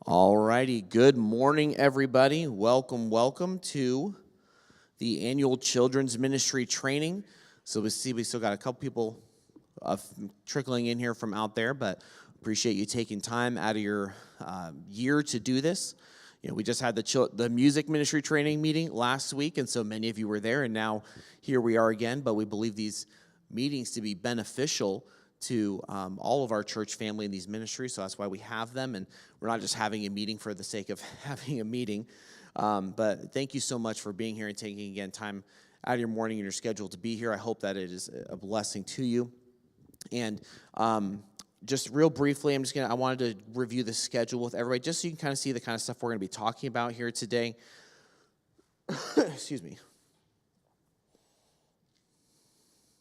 All righty. Good morning, everybody. Welcome to the annual Children's Ministry Training. So we still got a couple people trickling in here from out there, but appreciate you taking time out of your year to do this. You know, we just had the music ministry training meeting last week, and so many of you were there, and now here we are again. But we believe these meetings to be beneficial to all of our church family in these ministries, so that's why we have them, and we're not just having a meeting for the sake of having a meeting, but thank you so much for being here and taking, again, time out of your morning and your schedule to be here. I hope that it is a blessing to you, and just real briefly, I wanted to review the schedule with everybody, just so you can kind of see the kind of stuff we're going to be talking about here today. Excuse me.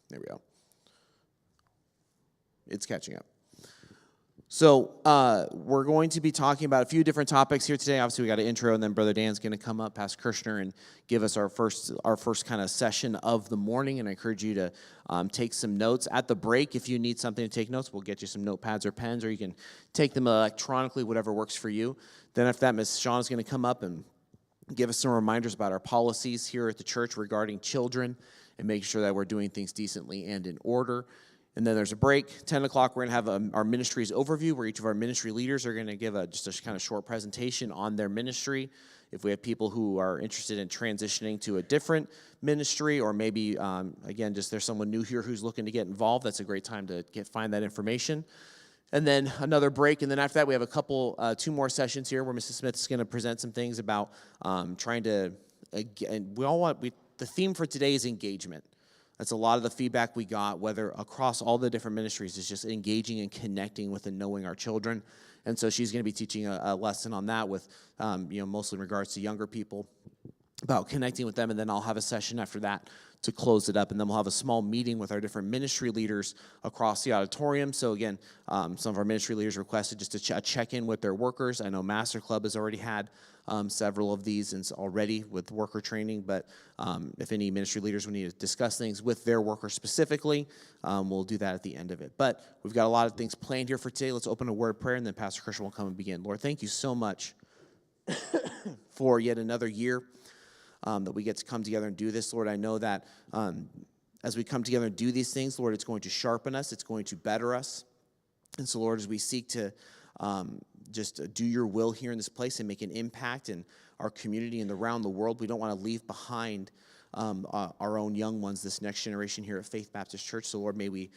There we go. It's catching up. So we're going to be talking about a few different topics here today. Obviously, we got an intro, and then Brother Dan's going to come up, Pastor Kirshner, and give us our first kind of session of the morning. And I encourage you to take some notes at the break. If you need something to take notes, we'll get you some notepads or pens, or you can take them electronically, whatever works for you. Then after that, Ms. Shawn is going to come up and give us some reminders about our policies here at the church regarding children and making sure that we're doing things decently and in order. And then there's a break. 10 o'clock, we're going to have our ministries overview, where each of our ministry leaders are going to give just a kind of short presentation on their ministry. If we have people who are interested in transitioning to a different ministry, or maybe, again, just there's someone new here who's looking to get involved, that's a great time to find that information. And then another break, and then after that, we have two more sessions here where Mrs. Smith is going to present some things about trying to, and the theme for today is engagement. That's a lot of the feedback we got, whether across all the different ministries, is just engaging and connecting with and knowing our children. And so she's going to be teaching a lesson on that with, mostly in regards to younger people, about connecting with them. And then I'll have a session after that to close it up. And then we'll have a small meeting with our different ministry leaders across the auditorium. So again, some of our ministry leaders requested just to check in with their workers. I know Master Club has already had several of these and already with worker training, but if any ministry leaders would need to discuss things with their workers specifically, we'll do that at the end of it. But we've got a lot of things planned here for today. Let's open a word of prayer, and then Pastor Christian will come and begin. Lord, thank you so much for yet another year that we get to come together and do this. Lord, I know that as we come together and do these things, Lord, it's going to sharpen us. It's going to better us. And so, Lord, as we seek to just do your will here in this place and make an impact in our community and around the world, we don't want to leave behind our own young ones, this next generation here at Faith Baptist Church. So, Lord, may we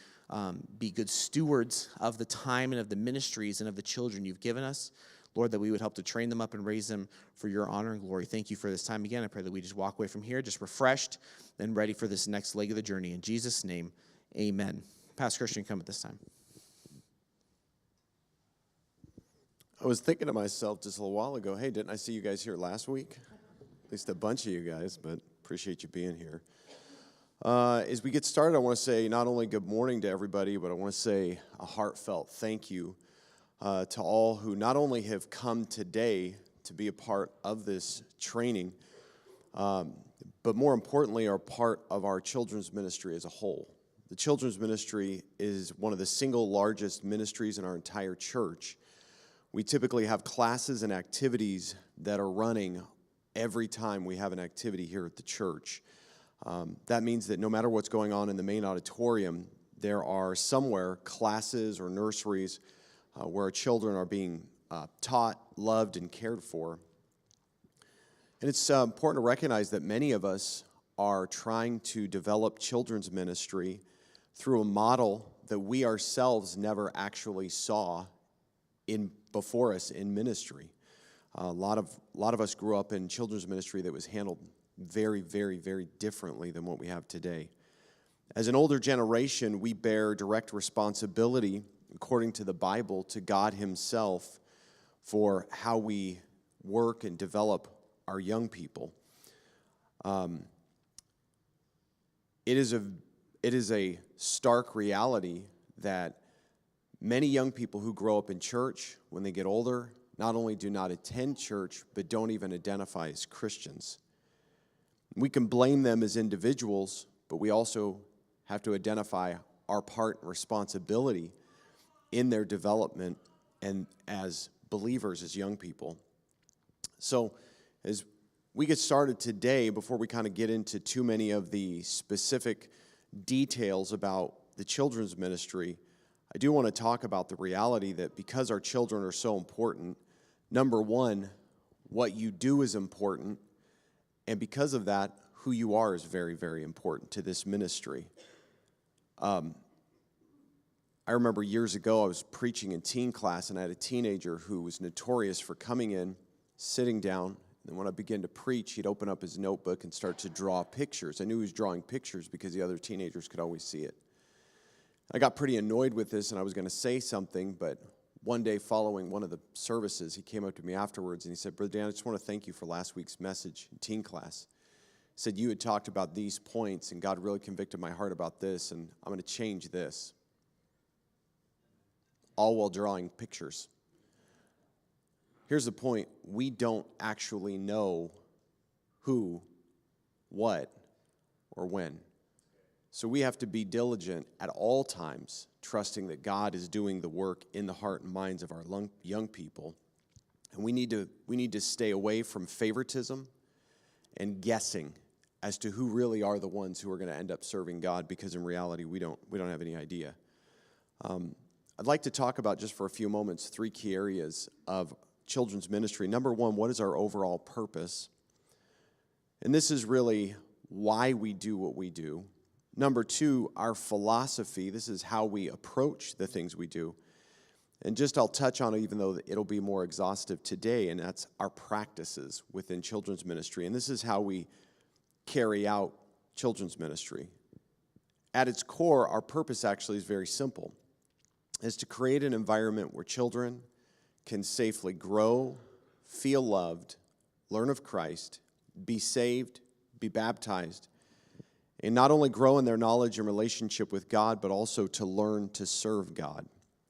be good stewards of the time and of the ministries and of the children you've given us. Lord, that we would help to train them up and raise them for your honor and glory. Thank you for this time again. I pray that we just walk away from here just refreshed and ready for this next leg of the journey. In Jesus' name, amen. Pastor Christian, come at this time. I was thinking to myself just a little while ago, hey, didn't I see you guys here last week? At least a bunch of you guys, but appreciate you being here. As we get started, I want to say not only good morning to everybody, but I want to say a heartfelt thank you to all who not only have come today to be a part of this training, but more importantly are part of our children's ministry as a whole. The children's ministry is one of the single largest ministries in our entire church. We typically have classes and activities that are running every time we have an activity here at the church. That means that no matter what's going on in the main auditorium, there are somewhere classes or nurseries where our children are being taught, loved, and cared for. And it's important to recognize that many of us are trying to develop children's ministry through a model that we ourselves never actually saw before us in ministry. A lot of us grew up in children's ministry that was handled very, very, very differently than what we have today. As an older generation, we bear direct responsibility, according to the Bible, to God Himself for how we work and develop our young people. It is a stark reality that many young people who grow up in church, when they get older, not only do not attend church, but don't even identify as Christians. We can blame them as individuals, but we also have to identify our part and responsibility in their development and as believers, as young people. So as we get started today, before we kind of get into too many of the specific details about the children's ministry, I do want to talk about the reality that because our children are so important, number one, what you do is important, and because of that, who you are is very, very important to this ministry. I remember years ago I was preaching in teen class, and I had a teenager who was notorious for coming in, sitting down, and when I began to preach, he'd open up his notebook and start to draw pictures. I knew he was drawing pictures because the other teenagers could always see it. I got pretty annoyed with this, and I was going to say something, but one day following one of the services, he came up to me afterwards, and he said, "Brother Dan, I just want to thank you for last week's message in teen class. He said, you had talked about these points, and God really convicted my heart about this, and I'm going to change this." All while drawing pictures. Here's the point. We don't actually know who, what, or when. So we have to be diligent at all times, trusting that God is doing the work in the heart and minds of our young people. And we need to stay away from favoritism and guessing as to who really are the ones who are going to end up serving God, because in reality we don't have any idea. I'd like to talk about, just for a few moments, 3 key areas of children's ministry. Number one, what is our overall purpose? And this is really why we do what we do. Number two, our philosophy. This is how we approach the things we do. And just I'll touch on it, even though it'll be more exhaustive today, and that's our practices within children's ministry. And this is how we carry out children's ministry. At its core, our purpose actually is very simple. Is to create an environment where children can safely grow, feel loved, learn of Christ, be saved, be baptized, and not only grow in their knowledge and relationship with God, but also to learn to serve God,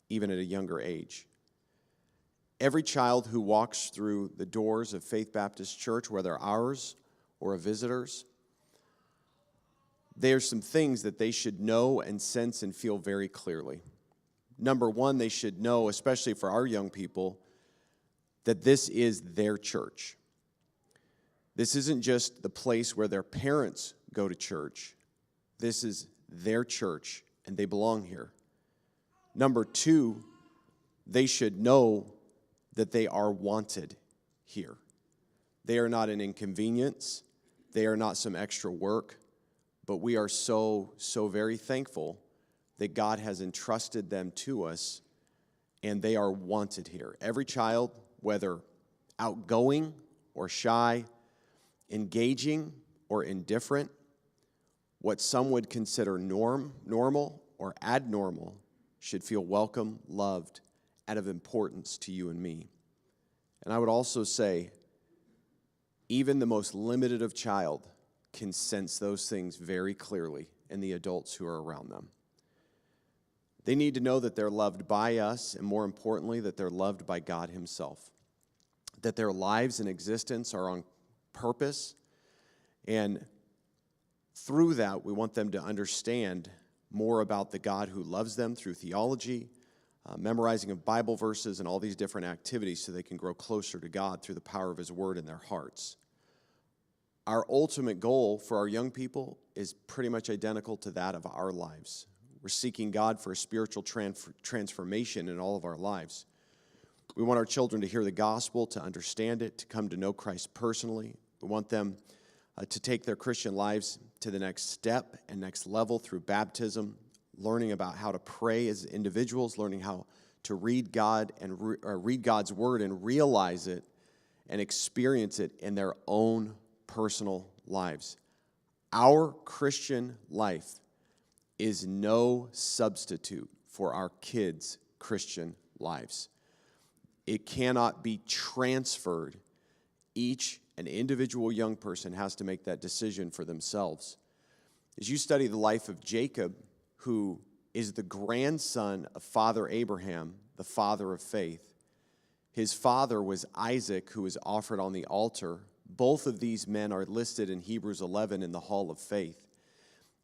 even at a younger age. Every child who walks through the doors of Faith Baptist Church, whether ours or a visitor's, there's some things that they should know and sense and feel very clearly. Number one, they should know, especially for our young people, that this is their church. This isn't just the place where their parents go to church. This is their church, and they belong here. Number two, they should know that they are wanted here. They are not an inconvenience. They are not some extra work. But we are so very thankful that God has entrusted them to us, and they are wanted here. Every child, whether outgoing or shy, engaging or indifferent, what some would consider normal or abnormal, should feel welcome, loved, and of importance to you and me. And I would also say, even the most limited of child can sense those things very clearly in the adults who are around them. They need to know that they're loved by us, and more importantly, that they're loved by God himself. That their lives and existence are on purpose, and through that, we want them to understand more about the God who loves them through theology, memorizing of Bible verses, and all these different activities so they can grow closer to God through the power of his word in their hearts. Our ultimate goal for our young people is pretty much identical to that of our lives. We're seeking God for a spiritual transformation in all of our lives. We want our children to hear the gospel, to understand it, to come to know Christ personally. We want them to take their Christian lives to the next step and next level through baptism, learning about how to pray as individuals, learning how to read God and read God's word and realize it and experience it in their own personal lives. Our Christian life is no substitute for our kids' Christian lives. It cannot be transferred. Each an individual young person has to make that decision for themselves. As you study the life of Jacob, who is the grandson of Father Abraham, the father of faith, his father was Isaac, who was offered on the altar. Both of these men are listed in Hebrews 11 in the Hall of Faith.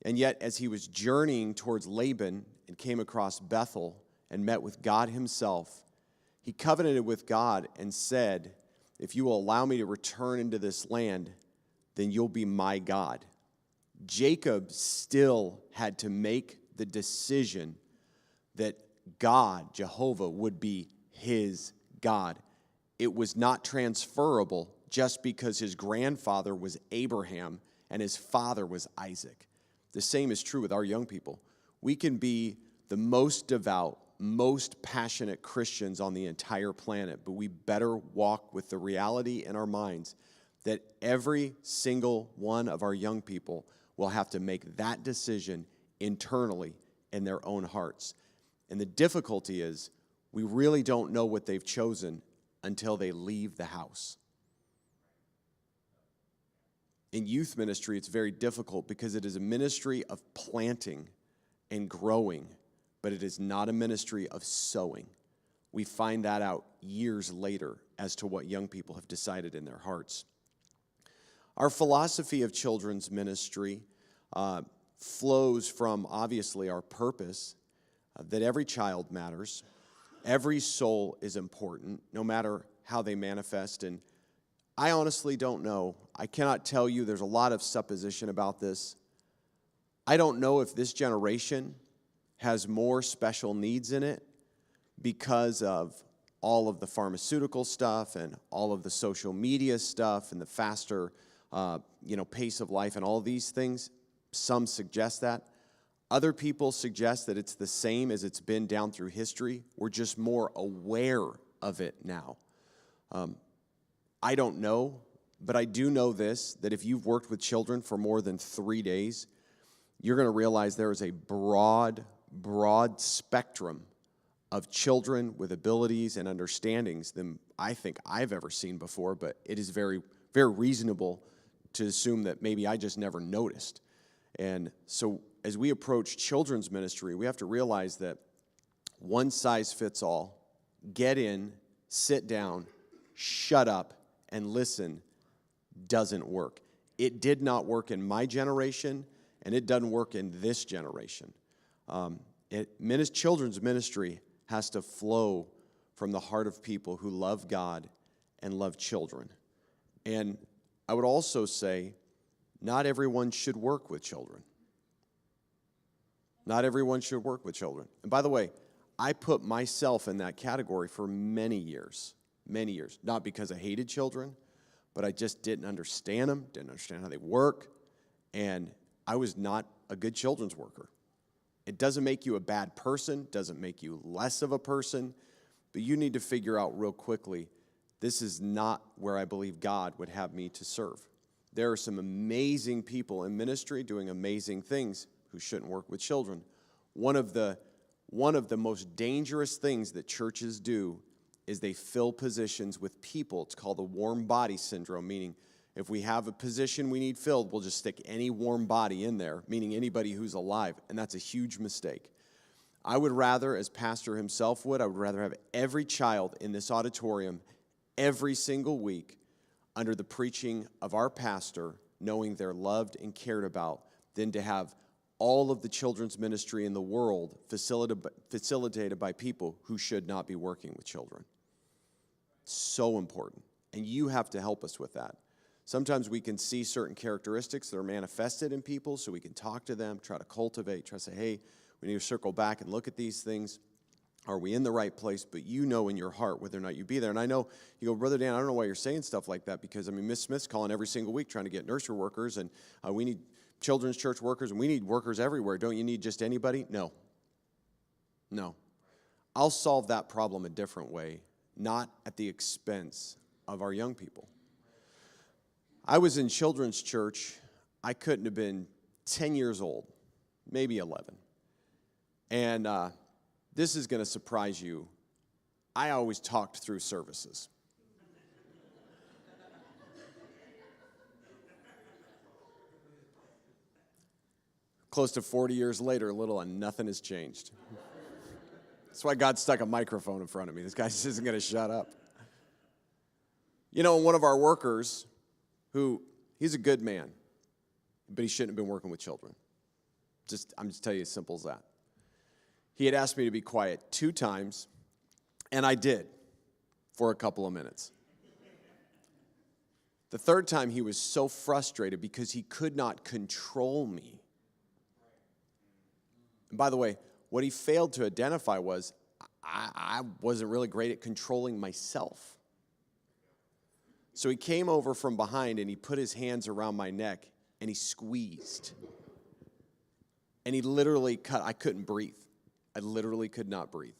And yet, as he was journeying towards Laban and came across Bethel and met with God himself, He covenanted with God and said, if you will allow me to return into this land, then you'll be my God. Jacob still had to make the decision that God, Jehovah, would be his God. It was not transferable just because his grandfather was Abraham and his father was Isaac. The same is true with our young people. We can be the most devout, most passionate Christians on the entire planet, but we better walk with the reality in our minds that every single one of our young people will have to make that decision internally in their own hearts. And the difficulty is we really don't know what they've chosen until they leave the house. In youth ministry, it's very difficult because it is a ministry of planting and growing, but it is not a ministry of sowing. We find that out years later as to what young people have decided in their hearts. Our philosophy of children's ministry flows from, obviously, our purpose that every child matters. Every soul is important, no matter how they manifest. And I honestly don't know. I cannot tell you. There's a lot of supposition about this. I don't know if this generation has more special needs in it because of all of the pharmaceutical stuff and all of the social media stuff and the faster pace of life and all of these things. Some suggest that. Other people suggest that it's the same as it's been down through history. We're just more aware of it now. I don't know, but I do know this, that if you've worked with children for more than 3 days, you're going to realize there is a broad spectrum of children with abilities and understandings than I think I've ever seen before, but it is very, very reasonable to assume that maybe I just never noticed. And so as we approach children's ministry, we have to realize that one size fits all, get in, sit down, shut up, and listen doesn't work. It did not work in my generation, and it doesn't work in this generation. Children's ministry has to flow from the heart of people who love God and love children. And I would also say, not everyone should work with children. Not everyone should work with children. And by the way, I put myself in that category for many years. Not because I hated children, but I just didn't understand them, didn't understand how they work, and I was not a good children's worker. It doesn't make you a bad person, doesn't make you less of a person, but you need to figure out real quickly, this is not where I believe God would have me to serve. There are some amazing people in ministry doing amazing things who shouldn't work with children. One of the most dangerous things that churches do is they fill positions with people. It's called the warm body syndrome, meaning if we have a position we need filled, we'll just stick any warm body in there, meaning anybody who's alive, and that's a huge mistake. I would rather, as pastor himself would, I would rather have every child in this auditorium every single week under the preaching of our pastor, knowing they're loved and cared about, than to have all of the children's ministry in the world facilitated by people who should not be working with children. So important. And you have to help us with that. Sometimes we can see certain characteristics that are manifested in people, so we can talk to them, try to cultivate, try to say, hey, we need to circle back and look at these things. Are we in the right place? But you know in your heart whether or not you be there. And I know, you go, Brother Dan, I don't know why you're saying stuff like that, because, Miss Smith's calling every single week trying to get nursery workers, and we need children's church workers, and we need workers everywhere. Don't you need just anybody? No. I'll solve that problem a different way, not at the expense of our young people. I was in children's church. I couldn't have been 10 years old, maybe 11. And this is going to surprise you. I always talked through services. Close to 40 years later, little and nothing has changed. That's why God stuck a microphone in front of me. This guy just isn't going to shut up. One of our workers, he's a good man, but he shouldn't have been working with children. I'm just telling you as simple as that. He had asked me to be quiet 2 times, and I did. for a couple of minutes. The third time, he was so frustrated because he could not control me. And by the way, what he failed to identify was I wasn't really great at controlling myself. So he came over from behind and he put his hands around my neck and he squeezed. And he literally I couldn't breathe. I literally could not breathe.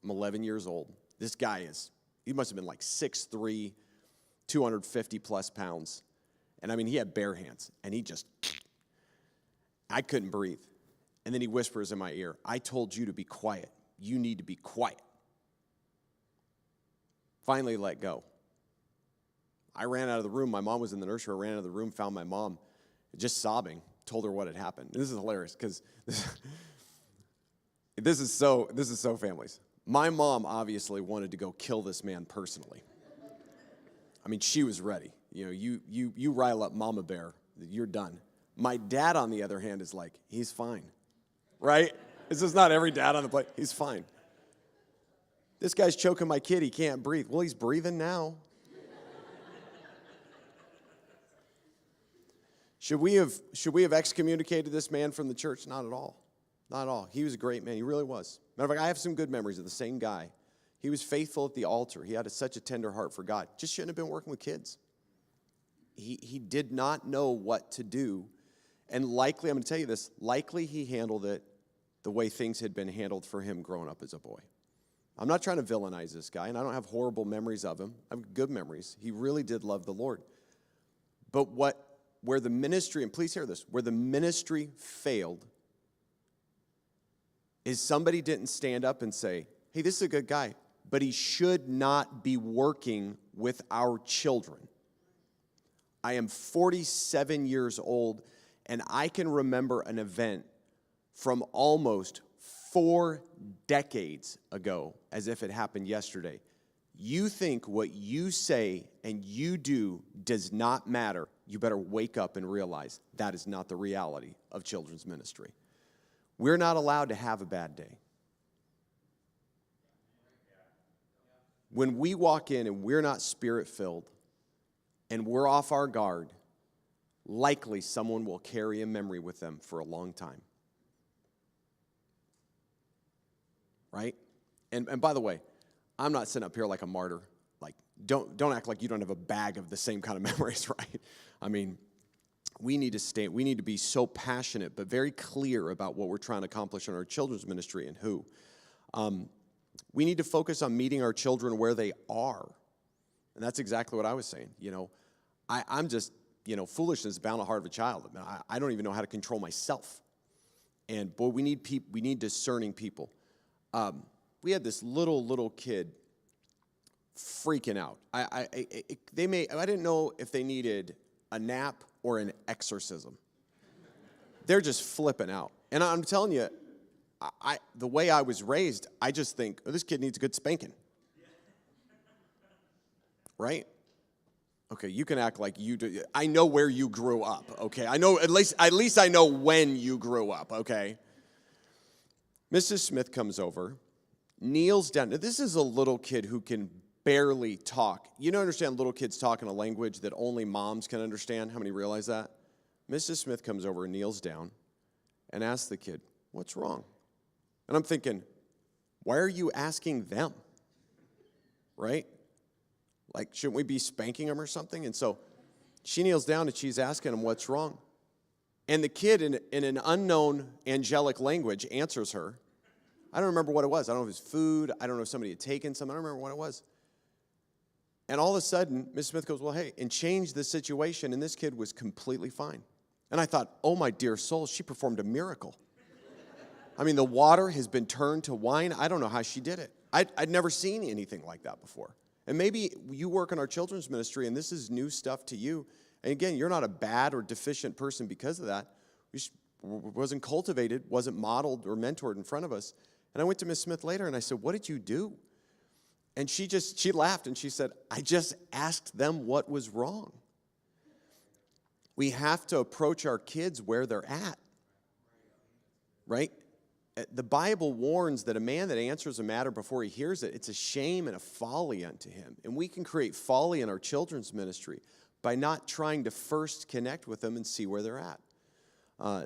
I'm 11 years old. This guy he must have been like 6'3", 250 plus pounds. And I mean, he had bare hands and I couldn't breathe. And then he whispers in my ear, I told you to be quiet. You need to be quiet. Finally let go. I ran out of the room. My mom was in the nursery. I ran out of the room, found my mom, just sobbing, told her what had happened. This is hilarious because this is so families. My mom obviously wanted to go kill this man personally. I mean, she was ready. You know, you rile up Mama Bear, you're done. My dad, on the other hand, is like, he's fine, right? This is not every dad on the plate. He's fine. This guy's choking my kid. He can't breathe. Well, he's breathing now. Should we have excommunicated this man from the church? Not at all. Not at all. He was a great man. He really was. Matter of fact, I have some good memories of the same guy. He was faithful at the altar. He had such a tender heart for God. Just shouldn't have been working with kids. He did not know what to do. And likely, I'm going to tell you this, likely he handled it the way things had been handled for him growing up as a boy. I'm not trying to villainize this guy, and I don't have horrible memories of him. I have good memories. He really did love the Lord. But where the ministry, and please hear this, where the ministry failed is somebody didn't stand up and say, hey, this is a good guy, but he should not be working with our children. I am 47 years old, and I can remember an event from almost 4 decades ago as if it happened yesterday. You think what you say and you do does not matter. You better wake up and realize that is not the reality of children's ministry. We're not allowed to have a bad day. When we walk in and we're not spirit-filled and we're off our guard, likely someone will carry a memory with them for a long time. Right? And by the way, I'm not sitting up here like a martyr. Like, don't act like you don't have a bag of the same kind of memories, right? I mean, we need to be so passionate, but very clear about what we're trying to accomplish in our children's ministry and who. We need to focus on meeting our children where they are. And that's exactly what I was saying. You know, I'm just, foolishness is bound in the heart of a child. I mean, I don't even know how to control myself. And boy, we need discerning people. We had this little kid freaking out. I didn't know if they needed a nap or an exorcism. They're just flipping out. And I'm telling you, the way I was raised, I just think, oh, this kid needs a good spanking. Right? Okay, you can act like you do. I know where you grew up, okay? I know, at least I know when you grew up, okay? Mrs. Smith comes over, kneels down. Now, this is a little kid who can barely talk. You don't understand little kids talk in a language that only moms can understand. How many realize that? Mrs. Smith comes over and kneels down and asks the kid, what's wrong? And I'm thinking, why are you asking them? Right? Like, shouldn't we be spanking them or something? And so she kneels down and she's asking him what's wrong. And the kid, in an unknown angelic language, answers her. I don't remember what it was. I don't know if it was food. I don't know if somebody had taken something. I don't remember what it was. And all of a sudden, Ms. Smith goes, well, hey, and changed the situation, and this kid was completely fine. And I thought, oh, my dear soul, she performed a miracle. I mean, the water has been turned to wine. I don't know how she did it. I'd never seen anything like that before. And maybe you work in our children's ministry, and this is new stuff to you. And again, you're not a bad or deficient person because of that. It wasn't cultivated, wasn't modeled or mentored in front of us. And I went to Ms. Smith later, and I said, what did you do? And she laughed, and she said, I just asked them what was wrong. We have to approach our kids where they're at, right? The Bible warns that a man that answers a matter before he hears it, it's a shame and a folly unto him. And we can create folly in our children's ministry by not trying to first connect with them and see where they're at.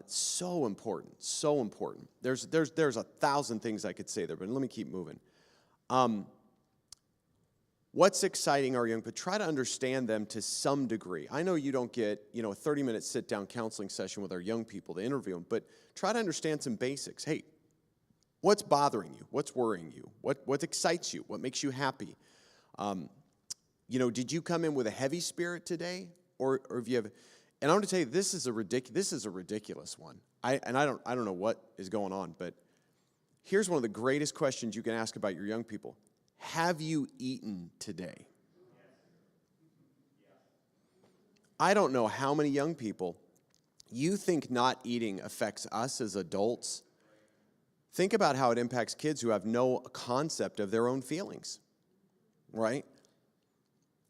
So important, so important. There's 1,000 things I could say there, but let me keep moving. What's exciting our young people? Try to understand them to some degree. I know you don't get, a 30-minute sit-down counseling session with our young people to interview them, but try to understand some basics. Hey, what's bothering you? What's worrying you? What excites you? What makes you happy? Did you come in with a heavy spirit today, or if you have? And I'm going to tell you, this is a ridiculous one. I don't know what is going on, but here's one of the greatest questions you can ask about your young people. Have you eaten today? I don't know how many young people you think not eating affects us as adults. Think about how it impacts kids who have no concept of their own feelings, right?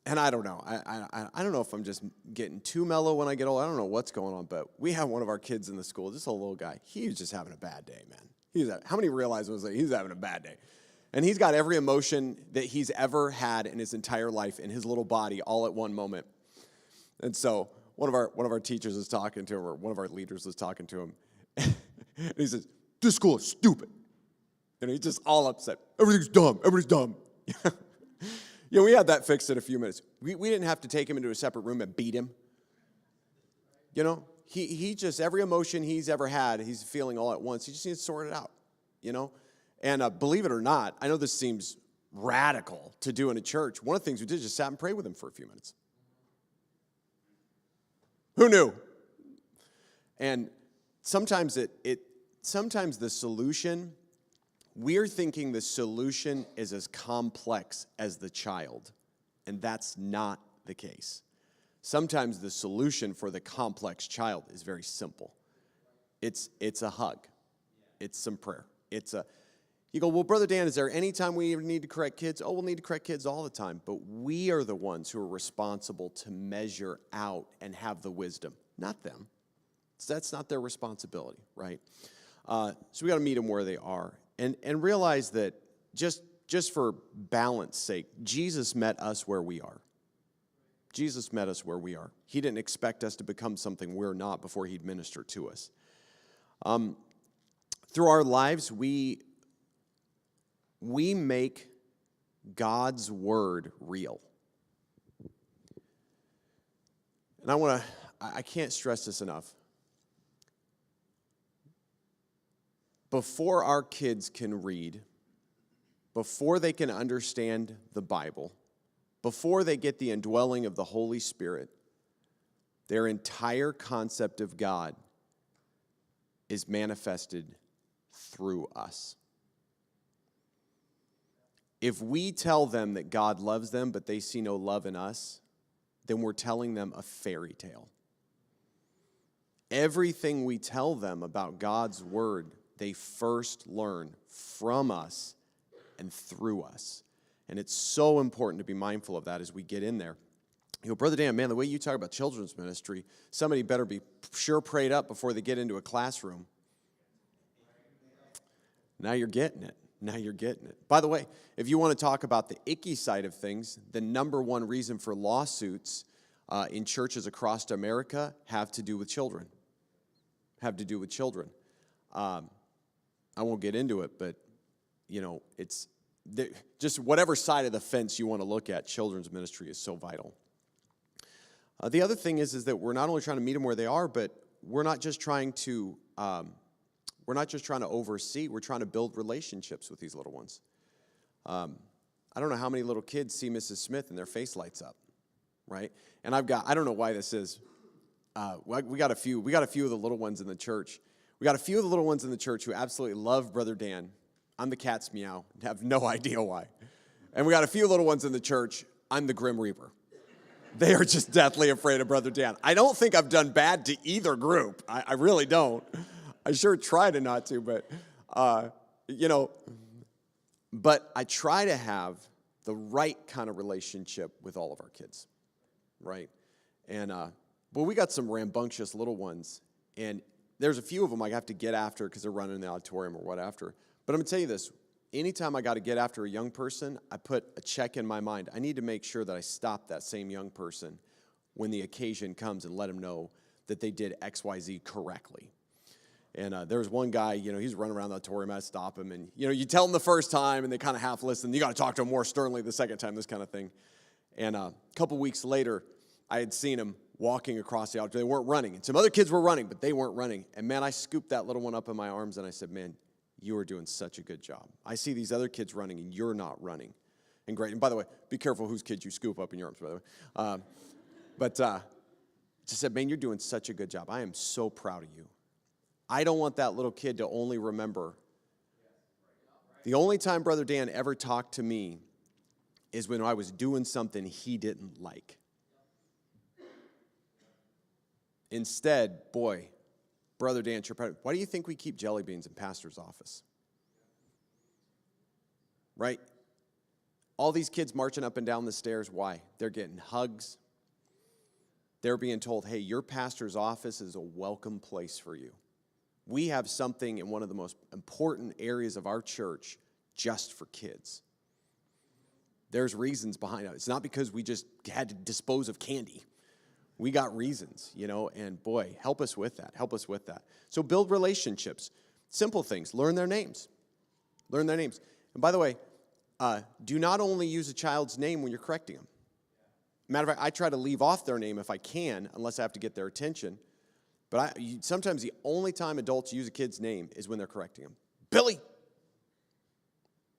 And I don't know. I don't know if I'm just getting too mellow when I get old. I don't know what's going on, but we have one of our kids in the school, just a little guy. He was just having a bad day, man. How many realize he's having a bad day? And he's got every emotion that he's ever had in his entire life in his little body all at one moment. And so one of our teachers was talking to him, or one of our leaders was talking to him. And he says, "This school is stupid." And he's just all upset. Everything's dumb. Everybody's dumb. We had that fixed in a few minutes. We didn't have to take him into a separate room and beat him. He just, every emotion he's ever had, he's feeling all at once. He just needs to sort it out, And believe it or not, I know this seems radical to do in a church. One of the things we did is just sat and prayed with him for a few minutes. Who knew? And sometimes the solution, we're thinking the solution is as complex as the child, and that's not the case. Sometimes the solution for the complex child is very simple. It's a hug. It's some prayer. You go, well, Brother Dan, is there any time we need to correct kids? Oh, we'll need to correct kids all the time. But we are the ones who are responsible to measure out and have the wisdom, not them. So that's not their responsibility, right? So we got to meet them where they are. And realize that just for balance sake, Jesus met us where we are. Jesus met us where we are. He didn't expect us to become something we're not before he'd minister to us. Through our lives, we make God's word real. And I can't stress this enough. Before our kids can read, before they can understand the Bible, before they get the indwelling of the Holy Spirit, their entire concept of God is manifested through us. If we tell them that God loves them, but they see no love in us, then we're telling them a fairy tale. Everything we tell them about God's word, they first learn from us and through us. And it's so important to be mindful of that as we get in there. Brother Dan, man, the way you talk about children's ministry, somebody better be sure prayed up before they get into a classroom. Now you're getting it. Now you're getting it. By the way, if you want to talk about the icky side of things, the number one reason for lawsuits in churches across America have to do with children. I won't get into it, but, it's just whatever side of the fence you want to look at, children's ministry is so vital. The other thing is that we're not only trying to meet them where they are, but we're not just trying to oversee. We're trying to build relationships with these little ones. I don't know how many little kids see Mrs. Smith and their face lights up, right? And I don't know why this is. We got a few of the little ones in the church. We got a few of the little ones in the church who absolutely love Brother Dan. I'm the cat's meow. Have no idea why. And we got a few little ones in the church. I'm the Grim Reaper. They are just deathly afraid of Brother Dan. I don't think I've done bad to either group. I really don't. I sure try to not to, but, but I try to have the right kind of relationship with all of our kids, right? And, we got some rambunctious little ones, and there's a few of them I have to get after because they're running in the auditorium or what after. But I'm going to tell you this. Anytime I got to get after a young person, I put a check in my mind. I need to make sure that I stop that same young person when the occasion comes and let them know that they did X, Y, Z correctly. And there was one guy, he's running around the auditorium. I stop him, and, you tell them the first time, and they kind of half listen. You got to talk to them more sternly the second time, this kind of thing. And a couple weeks later, I had seen him walking across the auditorium. They weren't running. And some other kids were running, but they weren't running. And, man, I scooped that little one up in my arms, and I said, man, you are doing such a good job. I see these other kids running, and you're not running. And great. And, by the way, be careful whose kids you scoop up in your arms, by the way. But just said, man, you're doing such a good job. I am so proud of you. I don't want that little kid to only remember. The only time Brother Dan ever talked to me is when I was doing something he didn't like. Instead, boy, Brother Dan, why do you think we keep jelly beans in pastor's office? Right? All these kids marching up and down the stairs, why? They're getting hugs. They're being told, hey, your pastor's office is a welcome place for you. We have something in one of the most important areas of our church just for kids. There's reasons behind it. It's not because we just had to dispose of candy. We got reasons, and boy, help us with that. Help us with that. So build relationships. Simple things. Learn their names. Learn their names. And by the way, do not only use a child's name when you're correcting them. Matter of fact, I try to leave off their name if I can, unless I have to get their attention. But sometimes the only time adults use a kid's name is when they're correcting them. Billy!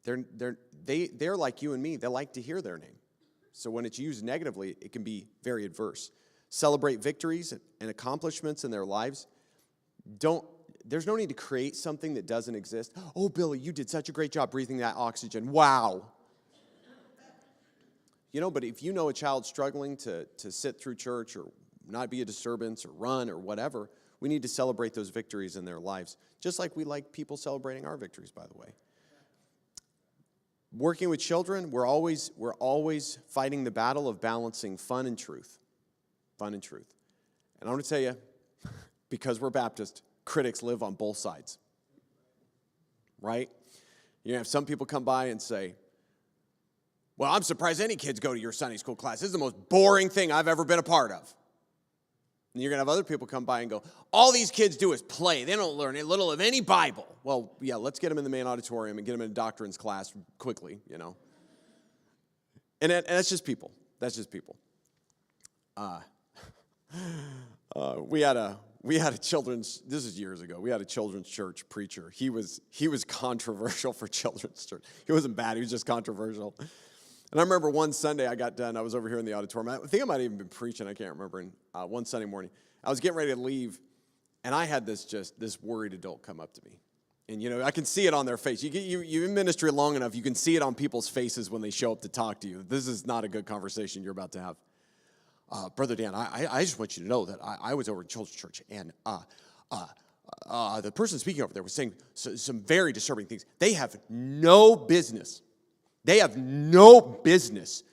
They're like you and me. They like to hear their name. So when it's used negatively, it can be very adverse. Celebrate victories and accomplishments in their lives. There's no need to create something that doesn't exist. Oh, Billy, you did such a great job breathing that oxygen. Wow. But if you know a child struggling to sit through church or not be a disturbance or run or whatever, we need to celebrate those victories in their lives, just like we like people celebrating our victories, by the way. Working with children, we're always fighting the battle of balancing fun and truth. Fun and truth. And I'm going to tell you, because we're Baptist, critics live on both sides. Right? You have some people come by and say, well, I'm surprised any kids go to your Sunday school class. This is the most boring thing I've ever been a part of. And you're going to have other people come by and go, all these kids do is play. They don't learn a little of any Bible. Well, yeah, let's get them in the main auditorium and get them in a doctrines class quickly, And that's just people. That's just people. We had a children's, this is years ago, we had a children's church preacher. He was controversial for children's church. He wasn't bad, he was just controversial. And I remember one Sunday I got done, I was over here in the auditorium. I think I might have even been preaching, I can't remember. And one Sunday morning, I was getting ready to leave, and I had this worried adult come up to me. And, I can see it on their face. You in ministry long enough, you can see it on people's faces when they show up to talk to you. This is not a good conversation you're about to have. Brother Dan, I just want you to know that I was over in children's church, and the person speaking over there was saying some very disturbing things. They have no business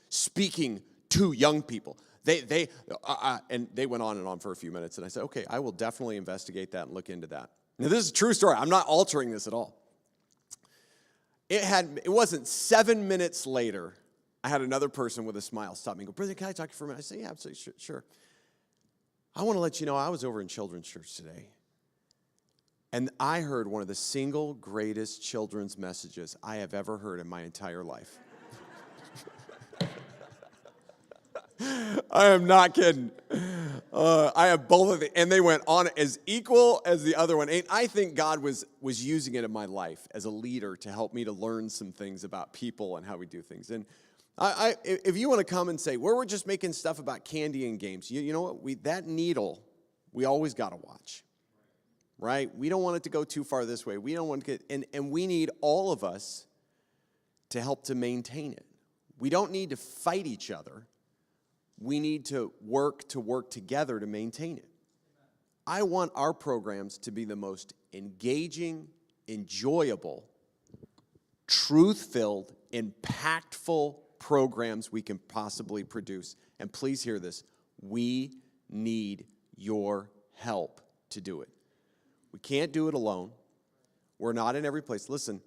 speaking to young people. And they went on and on for a few minutes, and I said, okay, I will definitely investigate that and look into that. Now, this is a true story. I'm not altering this at all. It wasn't 7 minutes later, I had another person with a smile stop me and go, Brother, can I talk to you for a minute? I said, yeah, absolutely, sure. I want to let you know I was over in children's church today, and I heard one of the single greatest children's messages I have ever heard in my entire life. I am not kidding. I have both of them, and they went on as equal as the other one. And I think God was using it in my life as a leader to help me to learn some things about people and how we do things. And if you want to come and say, well, we're just making stuff about candy and games, you know what? That needle, we always got to watch, right? We don't want it to go too far this way. We don't want to get, and we need all of us to help to maintain it. We don't need to fight each other. We need to work together to maintain it. I want our programs to be the most engaging, enjoyable, truth-filled, impactful programs we can possibly produce. And please hear this. We need your help to do it. We can't do it alone. We're not in every place. Listen,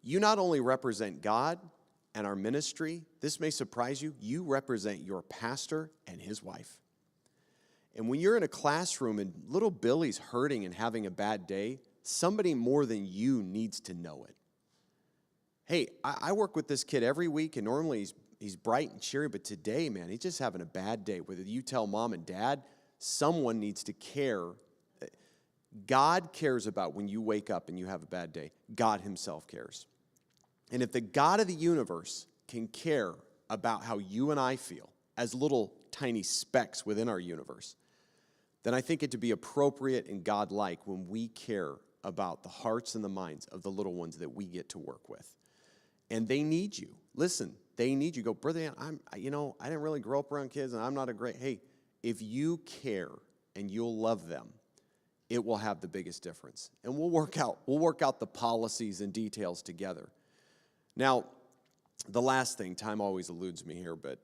you not only represent God and our ministry, this may surprise you, you represent your pastor and his wife. And when you're in a classroom and little Billy's hurting and having a bad day, somebody more than you needs to know it. Hey, I work with this kid every week, and normally he's bright and cheery, but today, man, he's just having a bad day. Whether you tell mom and dad, someone needs to care. God cares about when you wake up and you have a bad day. God himself cares. And if the God of the universe can care about how you and I feel as little tiny specks within our universe, then I think it to be appropriate and God-like when we care about the hearts and the minds of the little ones that we get to work with. And they need you. Listen, they need you. Go, Brother Dan, I didn't really grow up around kids, and I'm not a great, hey, if you care and you'll love them, it will have the biggest difference. And we'll work out the policies and details together. Now, the last thing, time always eludes me here, but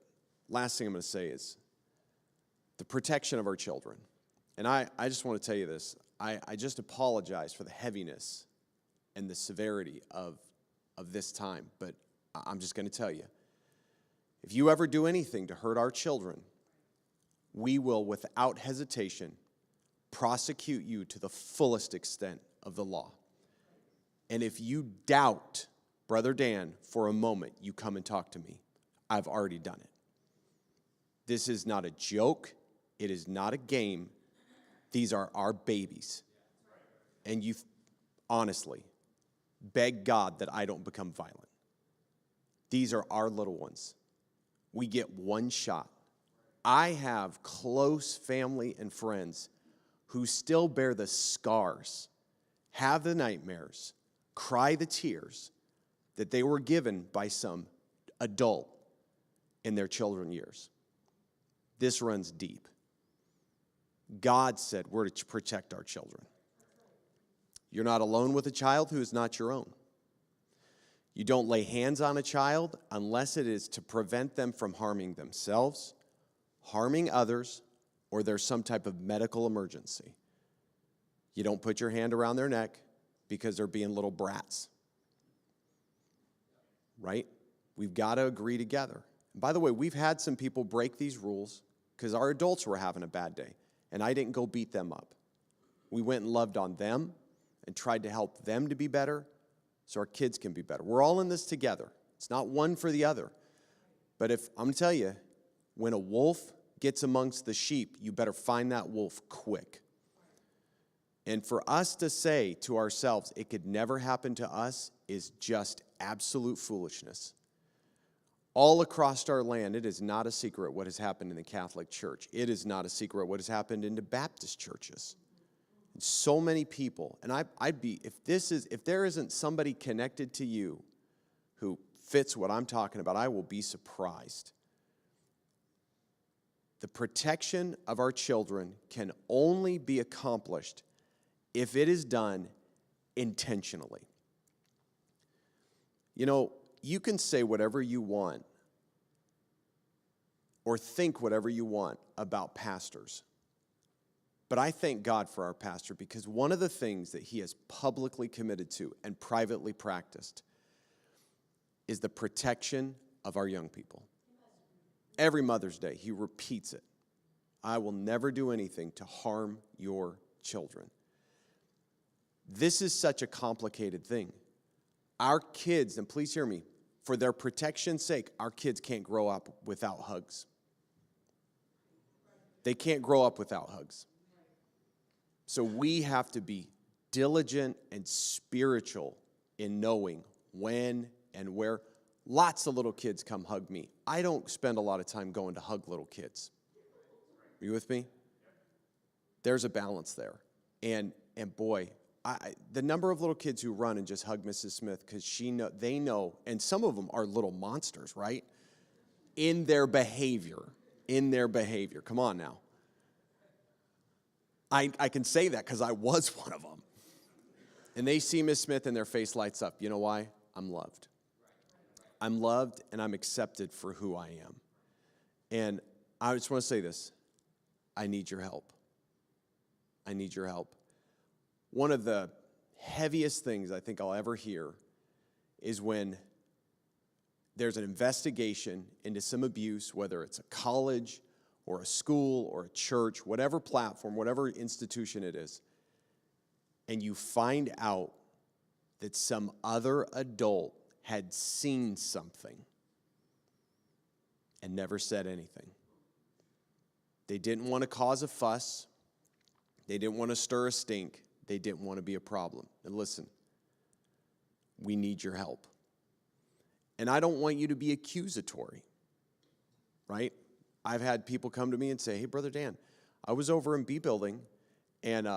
last thing I'm going to say is the protection of our children. And I just want to tell you this. I just apologize for the heaviness and the severity of this time, but I'm just going to tell you, if you ever do anything to hurt our children, we will, without hesitation, prosecute you to the fullest extent of the law. And if you doubt Brother Dan for a moment, you come and talk to me. I've already done it. This is not a joke. It is not a game. These are our babies. And you honestly beg God that I don't become violent. These are our little ones. We get one shot. I have close family and friends who still bear the scars, have the nightmares, cry the tears that they were given by some adult in their children years. This runs deep. God said we're to protect our children. You're not alone with a child who is not your own. You don't lay hands on a child unless it is to prevent them from harming themselves, harming others, or there's some type of medical emergency. You don't put your hand around their neck because they're being little brats. Right? We've got to agree together. And by the way, we've had some people break these rules because our adults were having a bad day, and I didn't go beat them up. We went and loved on them and tried to help them to be better so our kids can be better. We're all in this together. It's not one for the other. But if I'm going to tell you, when a wolf gets amongst the sheep, you better find that wolf quick. And for us to say to ourselves, it could never happen to us, is just absolute foolishness. All across our land, it is not a secret what has happened in the Catholic Church. It is not a secret what has happened in the Baptist churches. And so many people, and if there isn't somebody connected to you who fits what I'm talking about, I will be surprised. The protection of our children can only be accomplished if it is done intentionally. You know, you can say whatever you want or think whatever you want about pastors. But I thank God for our pastor because one of the things that he has publicly committed to and privately practiced is the protection of our young people. Every Mother's Day, he repeats it. I will never do anything to harm your children. This is such a complicated thing. Our kids, and please hear me, for their protection's sake, our kids can't grow up without hugs. They can't grow up without hugs. So we have to be diligent and spiritual in knowing when and where. Lots of little kids come hug me. I don't spend a lot of time going to hug little kids. Are you with me? There's a balance there. And boy, the number of little kids who run and just hug Mrs. Smith because they know, and some of them are little monsters, right? In their behavior. Come on now. I can say that because I was one of them. And they see Miss Smith and their face lights up. You know why? I'm loved. I'm loved and I'm accepted for who I am. And I just want to say this. I need your help. I need your help. one of the heaviest things I think I'll ever hear is when there's an investigation into some abuse, whether it's a college or a school or a church, whatever platform, whatever institution it is, and you find out that some other adult had seen something and never said anything. They didn't want to cause a fuss. They didn't want to stir a stink. They didn't want to be a problem. And listen, we need your help. And I don't want you to be accusatory, right? I've had people come to me and say, hey, Brother Dan, I was over in B building and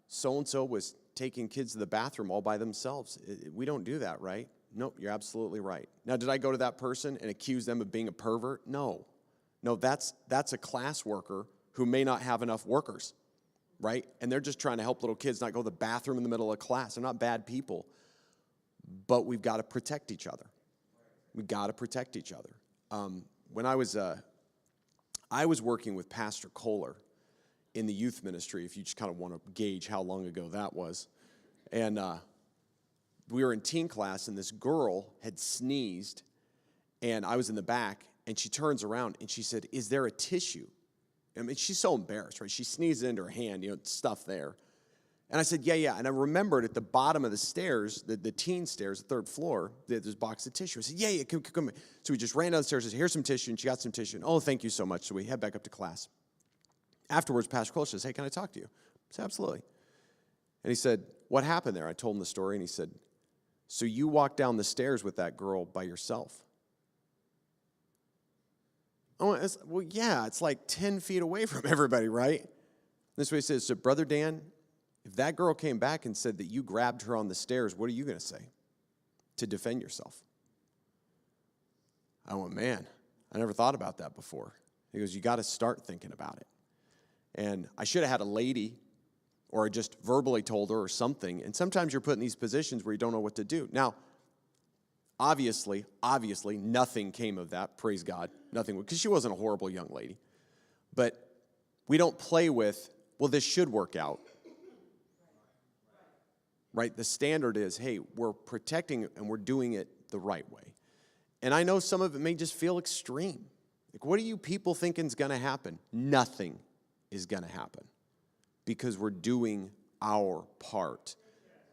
so-and-so was taking kids to the bathroom all by themselves. We don't do that, right? Nope, you're absolutely right. Now, did I go to that person and accuse them of being a pervert? No. No, that's a class worker who may not have enough workers, right? And they're just trying to help little kids not go to the bathroom in the middle of class. They're not bad people, but we've got to protect each other. We've got to protect each other. When I was working with Pastor Kohler in the youth ministry, if you just kind of want to gauge how long ago that was. And we were in teen class, and this girl had sneezed, and I was in the back, and she turns around, and she said, is there a tissue? I mean, she's so embarrassed, right? She sneezed into her hand, stuff there. And I said, yeah. And I remembered at the bottom of the stairs, the teen stairs, the third floor, there's a box of tissue. I said, yeah, come. So we just ran downstairs and said, here's some tissue, and she got some tissue. And, oh, thank you so much. So we head back up to class. Afterwards, Pastor Cole says, hey, can I talk to you? I said, absolutely. And he said, what happened there? I told him the story, and he said, so you walked down the stairs with that girl by yourself? Oh, well, yeah, it's like 10 feet away from everybody, right? This is what he says. So, Brother Dan, if that girl came back and said that you grabbed her on the stairs, what are you going to say to defend yourself? I went, man, I never thought about that before. He goes, you got to start thinking about it. And I should have had a lady or just verbally told her or something. And sometimes you're put in these positions where you don't know what to do. Now, obviously, nothing came of that. Praise God. Nothing, because she wasn't a horrible young lady. But we don't play with, well, this should work out. Right? The standard is, hey, we're protecting and we're doing it the right way. And I know some of it may just feel extreme. Like, what do you people thinking is going to happen? Nothing is going to happen because we're doing our part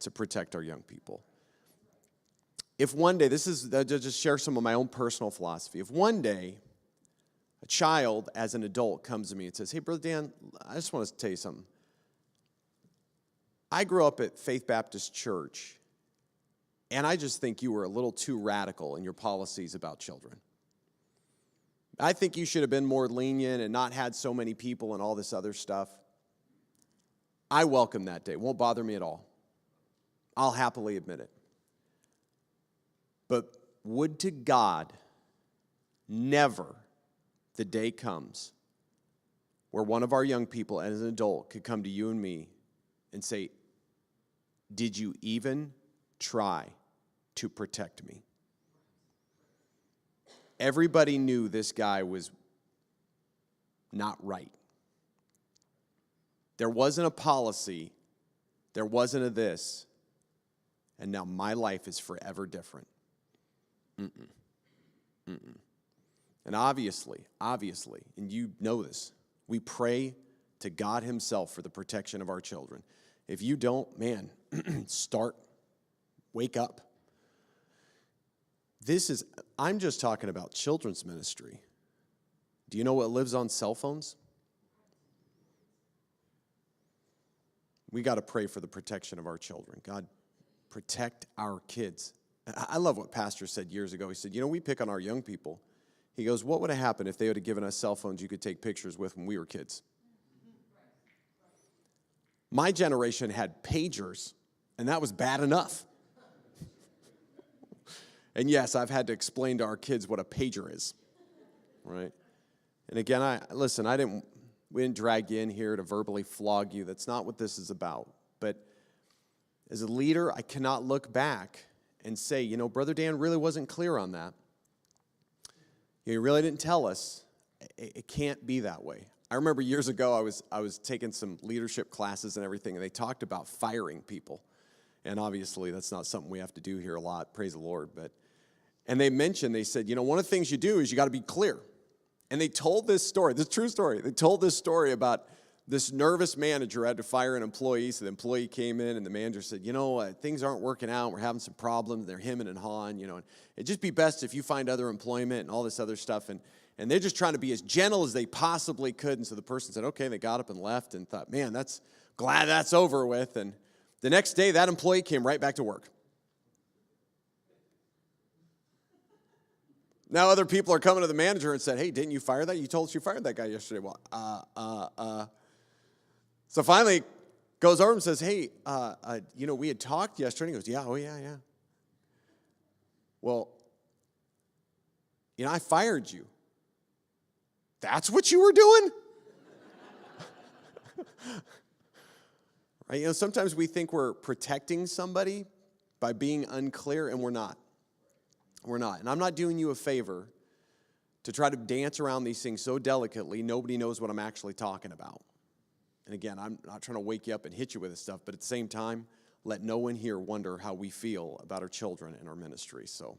to protect our young people. If one day, this is, just share some of my own personal philosophy. If one day a child as an adult comes to me and says, hey, Brother Dan, I just want to tell you something. I grew up at Faith Baptist Church, and I just think you were a little too radical in your policies about children. I think you should have been more lenient and not had so many people and all this other stuff. I welcome that day. It won't bother me at all. I'll happily admit it. But would to God never the day comes where one of our young people as an adult could come to you and me and say, did you even try to protect me? Everybody knew this guy was not right. There wasn't a policy. There wasn't a this. And now my life is forever different. And obviously, and you know this, we pray to God himself for the protection of our children. If you don't, man, wake up. I'm just talking about children's ministry. Do you know what lives on cell phones? We got to pray for the protection of our children. God, protect our kids. I love what Pastor said years ago. He said, we pick on our young people. He goes, what would have happened if they would have given us cell phones you could take pictures with when we were kids? My generation had pagers, and that was bad enough. And yes, I've had to explain to our kids what a pager is, right? And again, we didn't drag you in here to verbally flog you. That's not what this is about. But as a leader, I cannot look back and say, Brother Dan really wasn't clear on that. He really didn't tell us. It can't be that way. I remember years ago I was taking some leadership classes and everything, and they talked about firing people. And obviously that's not something we have to do here a lot, praise the Lord. And they said, one of the things you do is you got to be clear. And they told this story, this true story. They told this story about this nervous manager had to fire an employee. So the employee came in and the manager said, things aren't working out. We're having some problems. They're hemming and hawing, and it'd just be best if you find other employment and all this other stuff. And they're just trying to be as gentle as they possibly could. And so the person said, okay, they got up and left and thought, man, glad that's over with. And the next day, that employee came right back to work. Now other people are coming to the manager and said, hey, didn't you fire that? You told us you fired that guy yesterday. Well, So finally goes over and says, hey, we had talked yesterday. And he goes, yeah. Well, I fired you. That's what you were doing? Right? Sometimes we think we're protecting somebody by being unclear, and we're not. We're not. And I'm not doing you a favor to try to dance around these things so delicately nobody knows what I'm actually talking about. And again, I'm not trying to wake you up and hit you with this stuff, but at the same time, let no one here wonder how we feel about our children and our ministry. So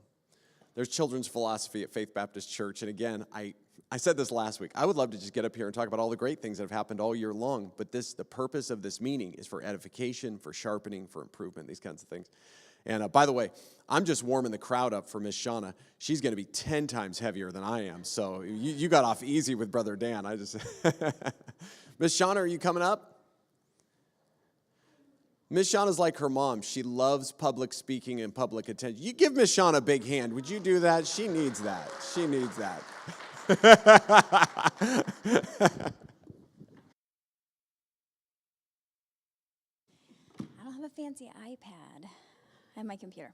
there's children's philosophy at Faith Baptist Church. And again, I said this last week. I would love to just get up here and talk about all the great things that have happened all year long, but the purpose of this meeting is for edification, for sharpening, for improvement, these kinds of things. And by the way, I'm just warming the crowd up for Miss Shauna. She's going to be 10 times heavier than I am. So you got off easy with Brother Dan. Miss Shauna, are you coming up? Miss Shauna's like her mom. She loves public speaking and public attention. You give Miss Shauna a big hand. Would you do that? She needs that. She needs that. I don't have a fancy iPad. I have my computer.